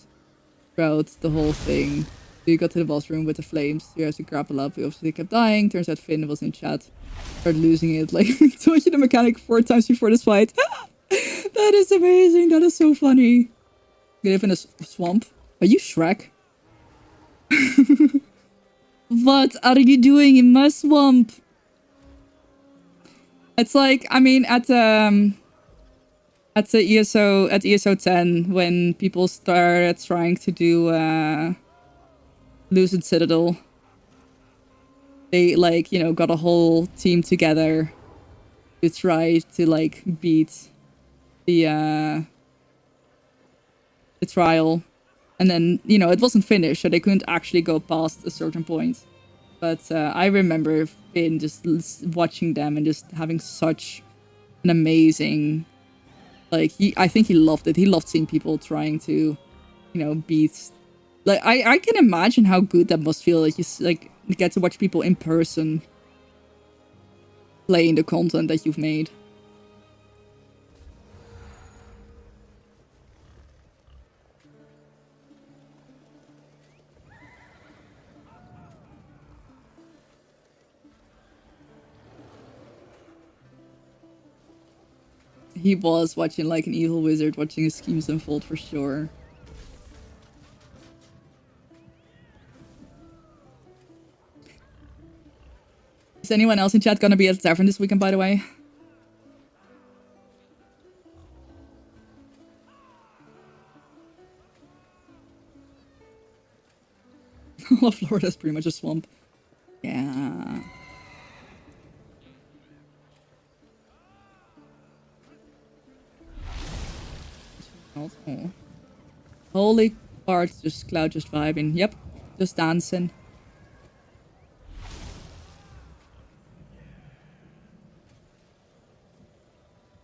throughout the whole thing. So you got to the boss room with the flames. You have to grapple up. We obviously kept dying. Turns out Finn was in chat. Started losing it. Like, told you the mechanic 4 times before this fight. That is amazing. That is so funny. You live in a swamp. Are you Shrek? What are you doing in my swamp? It's like, I mean, at the ESO 10, when people started trying to do Lucid Citadel, they, like, you know, got a whole team together to try to, like, beat the trial. And then, you know, it wasn't finished, so they couldn't actually go past a certain point. But I remember Finn just watching them and just having such an amazing, Like, I think he loved it. He loved seeing people trying to, you know, beat. Like, I can imagine how good that must feel. Like, you get to watch people in person playing the content that you've made. He was watching like an evil wizard, watching his schemes unfold for sure. Is anyone else in chat gonna be at the tavern this weekend, by the way? All of Florida's pretty much a swamp. Yeah. Oh. Holy farts, just Cloud just vibing. Yep, just dancing.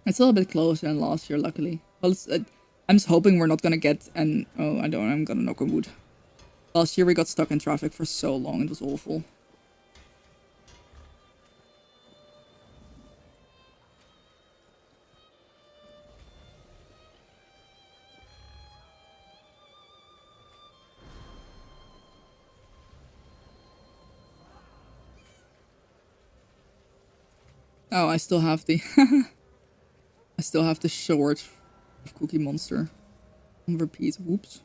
It's a little bit closer than last year, luckily. Well, I'm just hoping we're not gonna get an... Oh, I'm gonna knock on wood. Last year we got stuck in traffic for so long, it was awful. Oh, I still have the... I still have the short of Cookie Monster. On repeat. Whoops.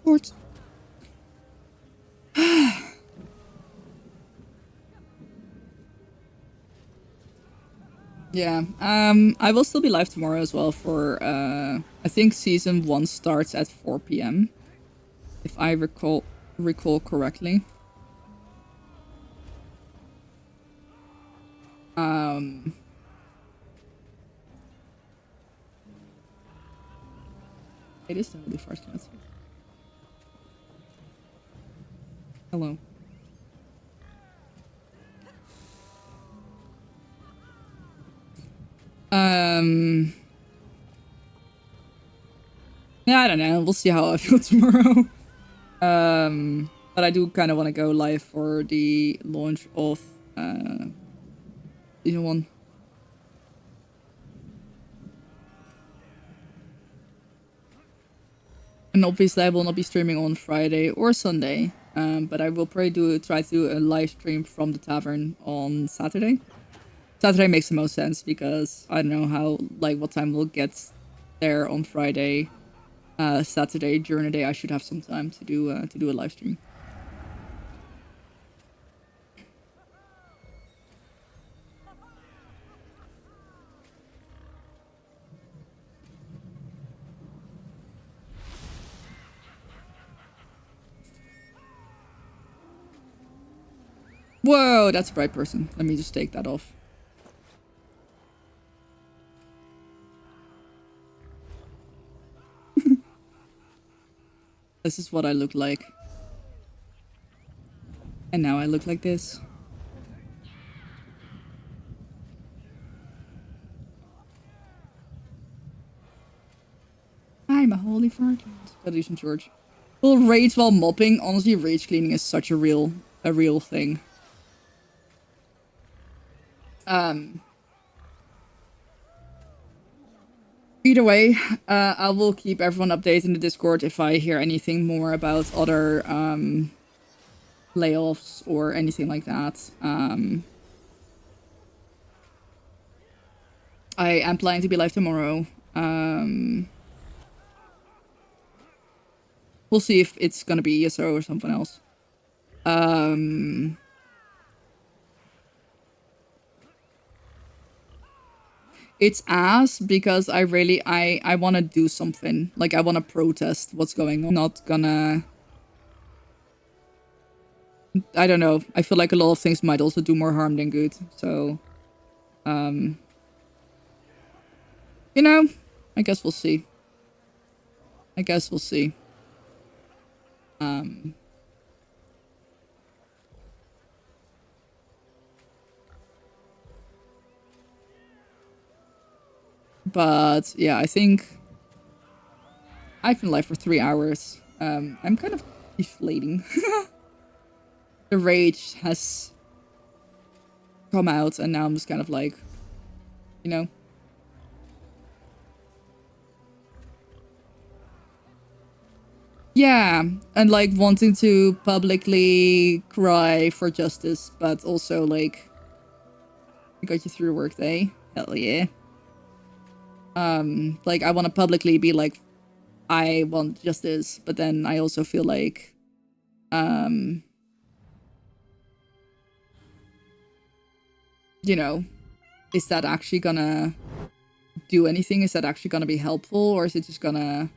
Fort. Yeah, I will still be live tomorrow as well for, I think season 1 starts at 4 p.m. If I recall correctly. It is the Holy Farce class. Hello. Yeah, I don't know. We'll see how I feel tomorrow. But I do kind of want to go live for the launch of season 1. And obviously I will not be streaming on Friday or Sunday. But I will probably try to do a live stream from the tavern on Saturday. Saturday makes the most sense because I don't know what time we'll get there on Friday. Saturday during the day I should have some time to do a live stream. Whoa, that's a bright person. Let me just take that off. This is what I look like. And now I look like this. I'm a holy fart. Gotta do some George. Will rage while mopping. Honestly, rage cleaning is such a real thing. Either way, I will keep everyone updated in the Discord if I hear anything more about other layoffs or anything like that. I am planning to be live tomorrow. We'll see if it's gonna be ESO or something else. It's ass because I want to do something. Like, I want to protest what's going on. I'm not gonna I don't know. I feel like a lot of things might also do more harm than good. So, you know, I guess we'll see. I guess we'll see. But yeah, I think I've been live for 3 hours. I'm kind of deflating. The rage has come out, and now I'm just kind of like, you know. Yeah, and like wanting to publicly cry for justice, but also like, I got you through a work day. Hell yeah. Like I want to publicly be like, I want justice, but then I also feel like, you know, is that actually gonna do anything? Is that actually gonna be helpful, or is it just gonna?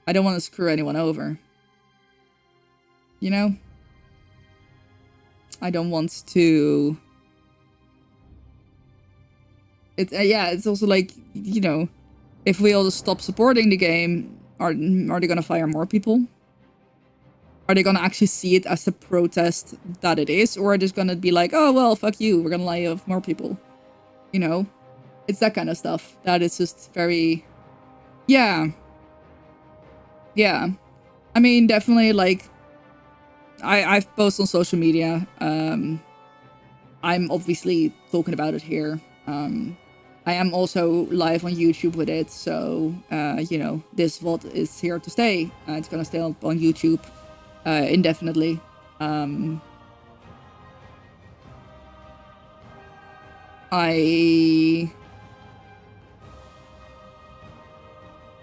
I don't want to screw anyone over. You know? I don't want to. Yeah, it's also like, you know, if we all just stop supporting the game, are they gonna fire more people? Are they gonna actually see it as the protest that it is, or are they just gonna be like, oh well, fuck you, we're gonna lay off more people? You know, it's that kind of stuff that is just very, yeah. I mean, definitely, like, I've posted on social media. I'm obviously talking about it here. I am also live on YouTube with it, so you know, this VOD is here to stay. It's gonna stay up on YouTube indefinitely.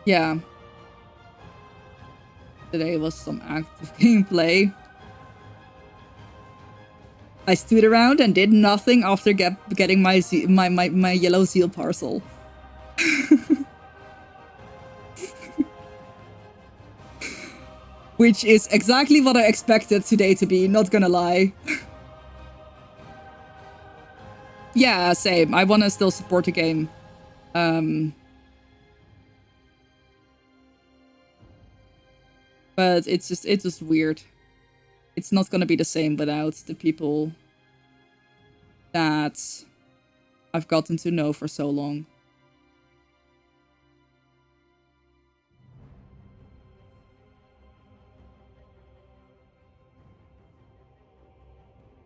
Yeah. Today was some active gameplay. I stood around and did nothing after getting my yellow seal parcel. Which is exactly what I expected today to be, not gonna lie. Yeah, same. I want to still support the game. But it's just weird. It's not gonna be the same without the people that I've gotten to know for so long.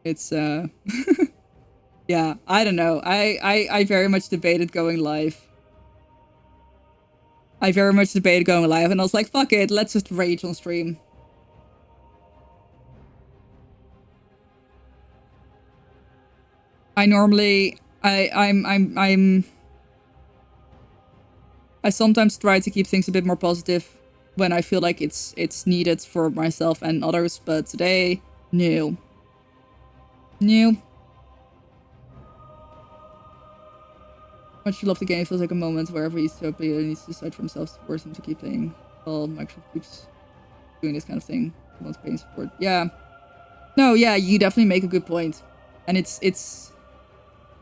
It's yeah, I don't know. I very much debated going live. I very much debated going live, and I was like, fuck it, let's just rage on stream. I normally I sometimes try to keep things a bit more positive when I feel like it's needed for myself and others, but today, no. Much love the game. Feels like a moment where every player needs to decide for themselves to force them to keep playing. Well, Microsoft keeps doing this kind of thing. Wants paying support. Yeah. No, yeah, you definitely make a good point. And it's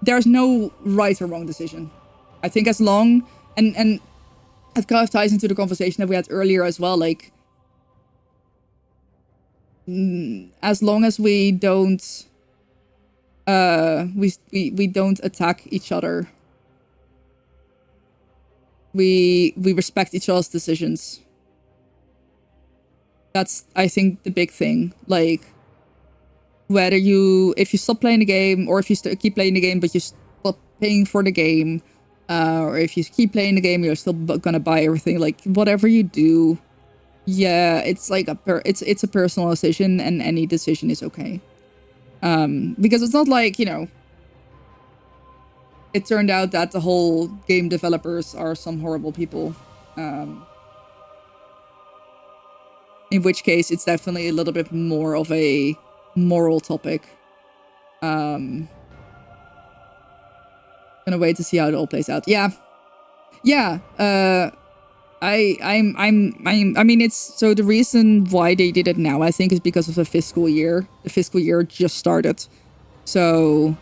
there's no right or wrong decision. I think as long and it kind of ties into the conversation that we had earlier as well, like as long as we don't we don't attack each other. We respect each other's decisions. That's, I think, the big thing. Like, whether if you stop playing the game, or if you keep playing the game but you stop paying for the game, or if you keep playing the game, you're still gonna buy everything. Like, whatever you do, yeah, it's like it's a personal decision, and any decision is okay. Because it's not like, you know, it turned out that the whole game developers are some horrible people. In which case, it's definitely a little bit more of a moral topic. Gonna wait to see how it all plays out. Yeah. I mean, it's so the reason why they did it now, I think, is because of the fiscal year. The fiscal year just started, so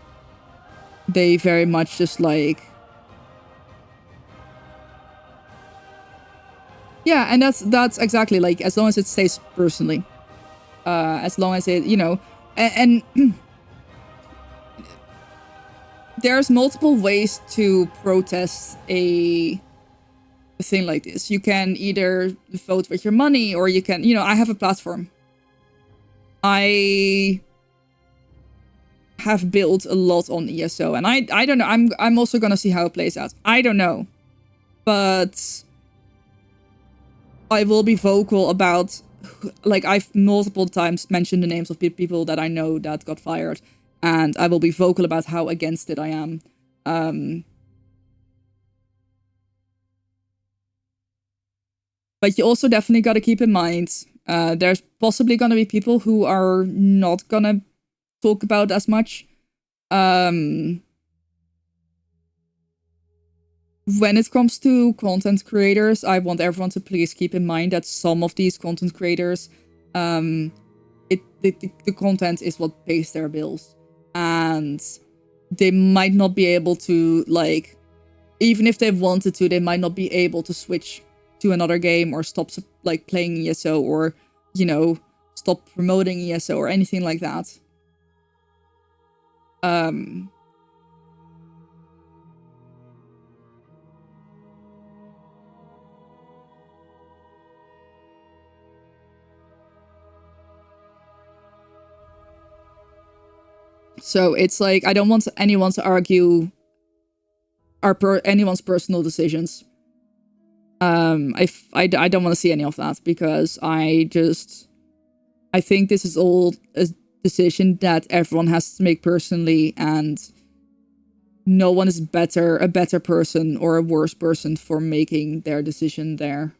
they very much just like, yeah, and that's exactly like, as long as it stays personally, as long as it, you know, and there's multiple ways to protest a thing like this. You can either vote with your money, or you can, you know, I have a platform. I have built a lot on ESO, and I don't know. I'm also gonna see how it plays out. I don't know, but I will be vocal about, like, I've multiple times mentioned the names of people that I know that got fired, and I will be vocal about how against it I am. But you also definitely got to keep in mind, there's possibly going to be people who are not going to talk about as much. When it comes to content creators, I want everyone to please keep in mind that some of these content creators, the content is what pays their bills. And they might not be able to, like, even if they wanted to, they might not be able to switch to another game or stop, like, playing ESO, or, you know, stop promoting ESO or anything like that. So it's like, I don't want anyone to argue anyone's personal decisions. I don't want to see any of that, because I think this is all a decision that everyone has to make personally, and no one is a better person or a worse person for making their decision there.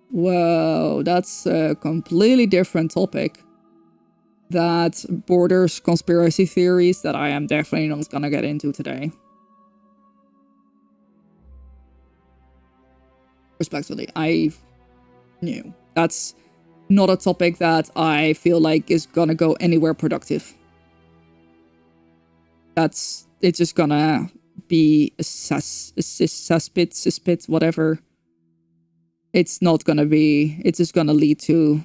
Whoa, that's a completely different topic. That borders conspiracy theories that I am definitely not gonna get into today. Respectfully, I knew that's not a topic that I feel like is gonna go anywhere productive. It's just gonna be a suspit, whatever. It's not gonna be, it's just gonna lead to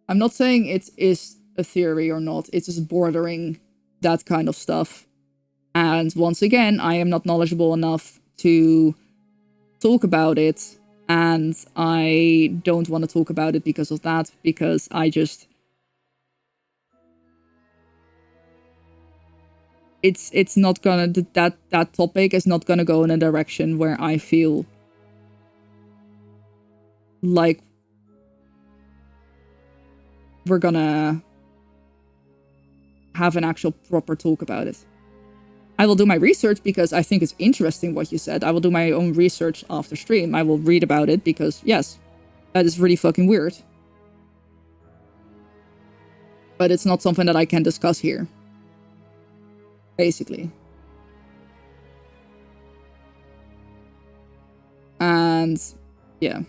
I'm not saying it is a theory or not, it's just bordering that kind of stuff. And once again, I am not knowledgeable enough to talk about it, and I don't want to talk about it because of that, because I just... It's not gonna... That topic is not gonna go in a direction where I feel like we're gonna have an actual proper talk about it. I will do my research because I think it's interesting what you said. I will do my own research after stream. I will read about it because, yes, that is really fucking weird. But it's not something that I can discuss here. Basically. And, yeah.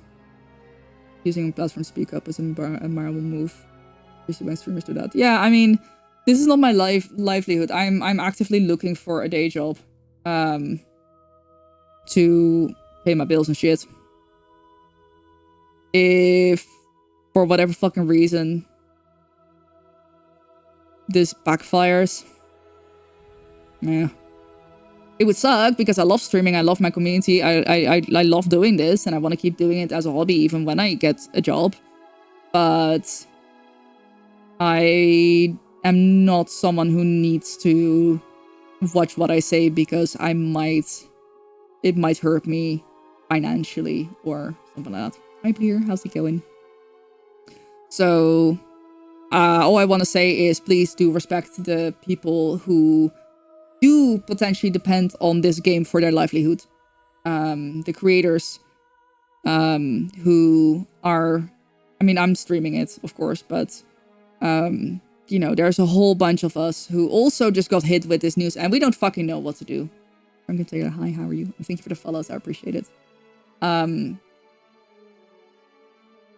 Using a platform to speak up is a admirable move. My streamers do that. Yeah, I mean, this is not my livelihood. I'm actively looking for a day job, to pay my bills and shit. If, for whatever fucking reason, this backfires, yeah, it would suck because I love streaming. I love my community. I love doing this, and I want to keep doing it as a hobby even when I get a job. But I am not someone who needs to watch what I say because it might hurt me financially or something like that. Hi Blair, how's it going? So, all I want to say is please do respect the people who do potentially depend on this game for their livelihood. the creators who are, I mean, I'm streaming it, of course, but you know, there's a whole bunch of us who also just got hit with this news and we don't fucking know what to do. I'm gonna tell you, hi, how are you? And thank you for the follows, I appreciate it.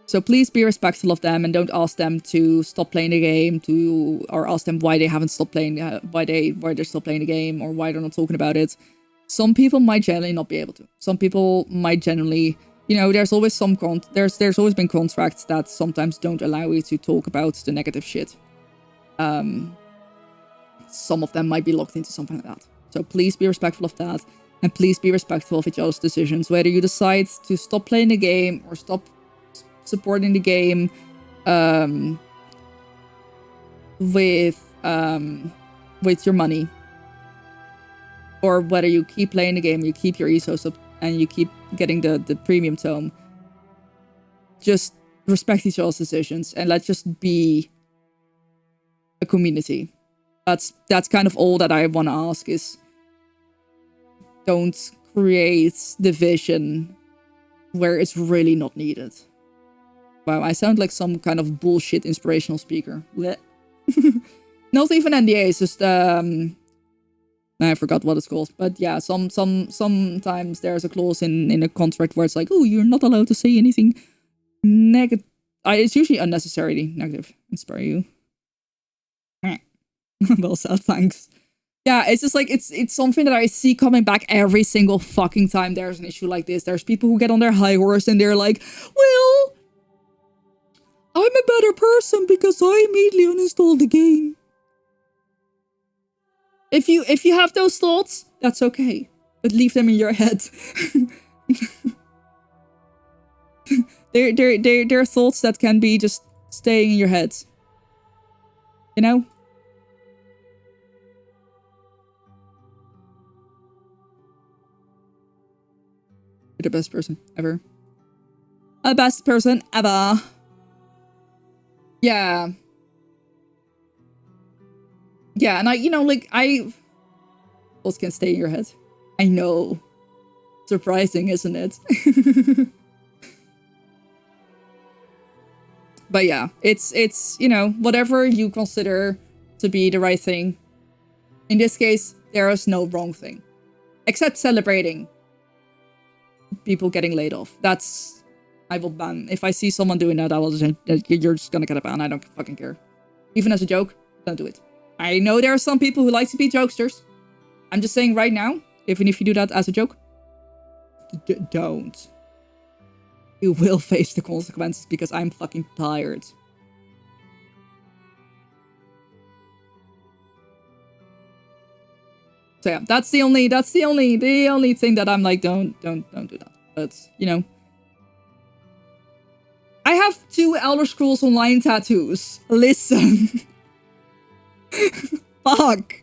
So please be respectful of them and don't ask them to stop playing the game, or ask them why they haven't stopped playing, why they're still playing the game, or why they're not talking about it. Some people might generally not be able to. Some people might generally, you know, there's always there's always been contracts that sometimes don't allow you to talk about the negative shit. Some of them might be locked into something like that. So please be respectful of that, and please be respectful of each other's decisions. Whether you decide to stop playing the game or stop supporting the game with your money, or whether you keep playing the game, you keep your ESO sub, and you keep getting the premium tome, just respect each other's decisions and let's just be a community. That's kind of all that I want to ask, is don't create division where it's really not needed. Wow, I sound like some kind of bullshit inspirational speaker. Blech. Not even NDAs, just I forgot what it's called. But yeah, sometimes there's a clause in a contract where it's like, oh, you're not allowed to say anything negative. It's usually unnecessarily negative. Inspire you. Well said, thanks. Yeah, it's just like, it's something that I see coming back every single fucking time there's an issue like this. There's people who get on their high horse and they're like, well, I'm a better person because I immediately uninstalled the game. If you have those thoughts, that's okay. But leave them in your head. They're thoughts that can be just staying in your head. You know? You're the best person ever. The best person ever. Yeah. Yeah, and thoughts can stay in your head. I know. Surprising, isn't it? But yeah, it's, you know, whatever you consider to be the right thing. In this case, there is no wrong thing. Except celebrating people getting laid off. That's, I will ban. If I see someone doing that, I will just, you're just gonna get a ban. I don't fucking care. Even as a joke, don't do it. I know there are some people who like to be jokesters. I'm just saying right now, even if you do that as a joke, don't. You will face the consequences because I'm fucking tired. So yeah, that's the only thing that I'm like, don't do that. But, you know, I have 2 Elder Scrolls Online tattoos. Listen. Fuck.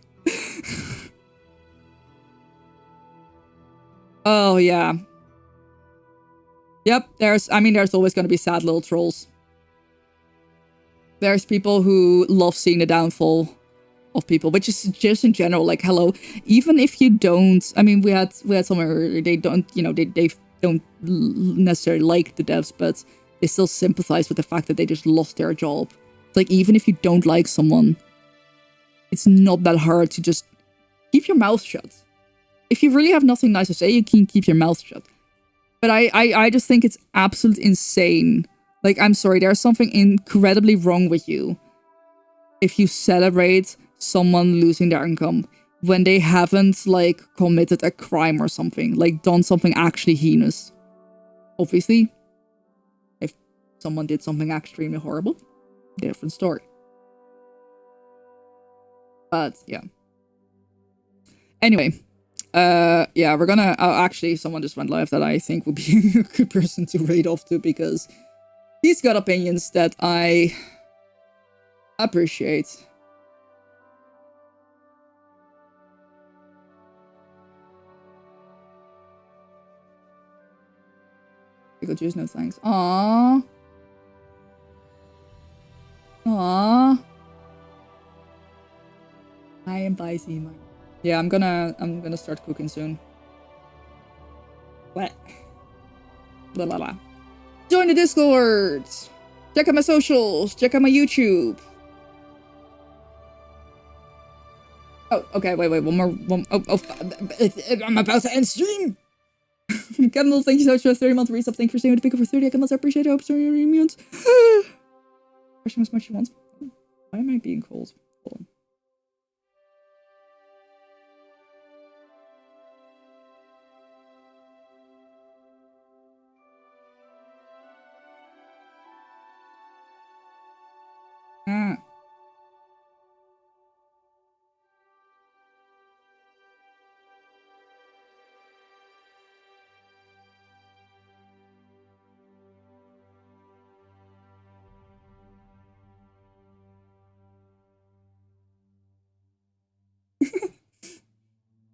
Oh, yeah. Yep, there's always going to be sad little trolls. There's people who love seeing the downfall of people, which is just in general, like, hello, even if you don't, I mean, we had someone earlier, they don't, you know, they don't necessarily like the devs, but they still sympathize with the fact that they just lost their job. It's like, even if you don't like someone, it's not that hard to just keep your mouth shut. If you really have nothing nice to say, you can keep your mouth shut. But I just think it's absolutely insane. Like, I'm sorry, there's something incredibly wrong with you if you celebrate someone losing their income when they haven't, like, committed a crime or something, like, done something actually heinous. Obviously, if someone did something extremely horrible, different story. But, yeah. Anyway. Yeah, we're gonna... actually, someone just went live that I think would be a good person to raid off to, because he's got opinions that I appreciate. Pickle juice, no thanks. Aww. Aww. I am spicy, man. Yeah, I'm gonna start cooking soon. Blah. Blah, blah, blah. Join the Discord. Check out my socials. Check out my YouTube. Oh, okay, wait, one more. I'm about to end stream. Kendall, thank you so much for the 30-month resub. Thank you for staying with the pick for 30. I appreciate it. I hope so you're immune. Question as much you want. Why am I being cold? Hold on. Ah.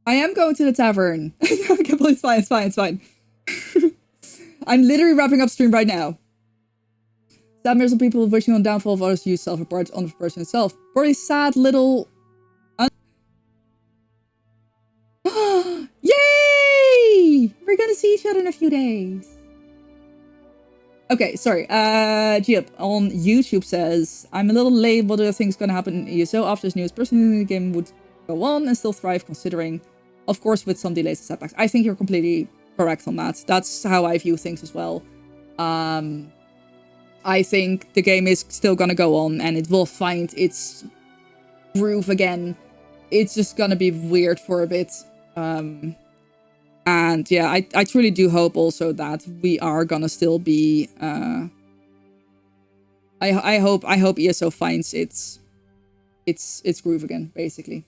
I am going to the tavern. It's fine. I'm literally wrapping up stream right now. Sad mirrors of people wishing on downfall of others to use self-report on the person itself. Very sad little... Yay! We're gonna see each other in a few days. Okay, sorry. Giup on YouTube says, I'm a little late. What other things gonna happen in ESO after this news? Personally, the game would go on and still thrive, considering, of course, with some delays and setbacks. I think you're completely correct on that. That's how I view things as well. I think the game is still gonna go on and it will find its groove again. It's just gonna be weird for a bit. And yeah, I truly do hope also that we are gonna still be I hope ESO finds its groove again, basically.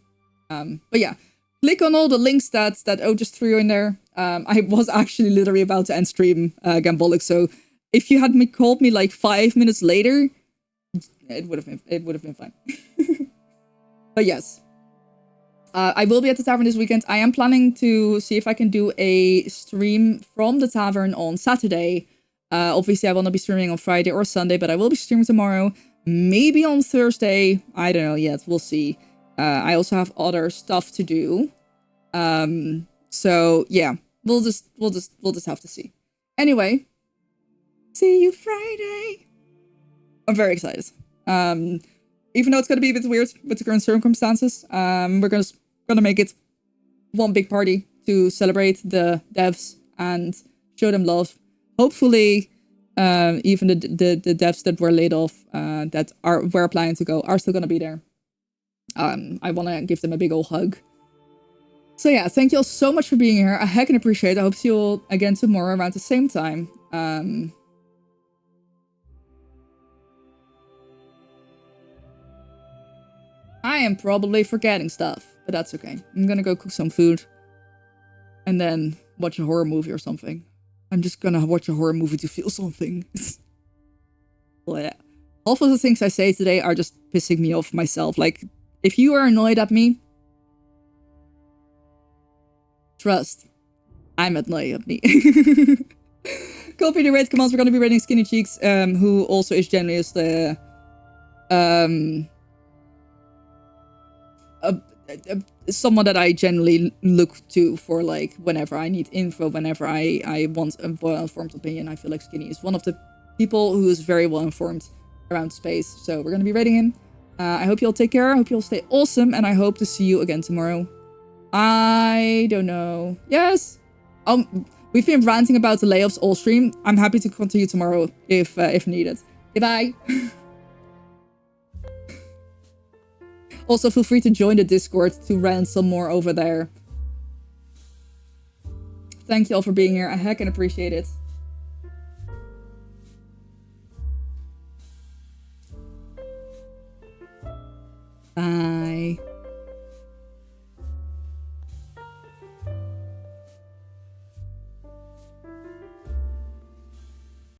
But yeah, click on all the links that O just threw in there. I was actually literally about to end stream Gambolic, so if you had called me like 5 minutes later, it would have been fine. But yes. I will be at the tavern this weekend. I am planning to see if I can do a stream from the tavern on Saturday. Obviously, I will not be streaming on Friday or Sunday, but I will be streaming tomorrow. Maybe on Thursday. I don't know yet. We'll see. I also have other stuff to do. So yeah, we'll just have to see. Anyway, see you Friday. I'm very excited. Even though it's gonna be a bit weird with the current circumstances, we're gonna make it one big party to celebrate the devs and show them love. Hopefully, even the devs that were laid off, that were planning to go, are still gonna be there. I want to give them a big old hug. So yeah, thank you all so much for being here. I heckin' appreciate it. I hope to see you all again tomorrow around the same time. I am probably forgetting stuff, but that's okay. I'm gonna go cook some food and then watch a horror movie or something. I'm just gonna watch a horror movie to feel something. Well, yeah. Half of the things I say today are just pissing me off myself. Like, if you are annoyed at me, trust, I'm annoyed at me. Copy the raid commands. We're gonna be raiding Skinny Cheeks, who also is generally is the someone that I generally look to for, like, whenever I need info, whenever I want a well-informed opinion. I feel like Skinny is one of the people who is very well-informed around space, so we're gonna be raiding him. I hope you all take care, I hope you all stay awesome, and I hope to see you again tomorrow. I don't know. Yes! We've been ranting about the layoffs all stream. I'm happy to continue tomorrow if needed. Goodbye! Also, feel free to join the Discord to rant some more over there. Thank you all for being here. I heckin' appreciate it. Bye.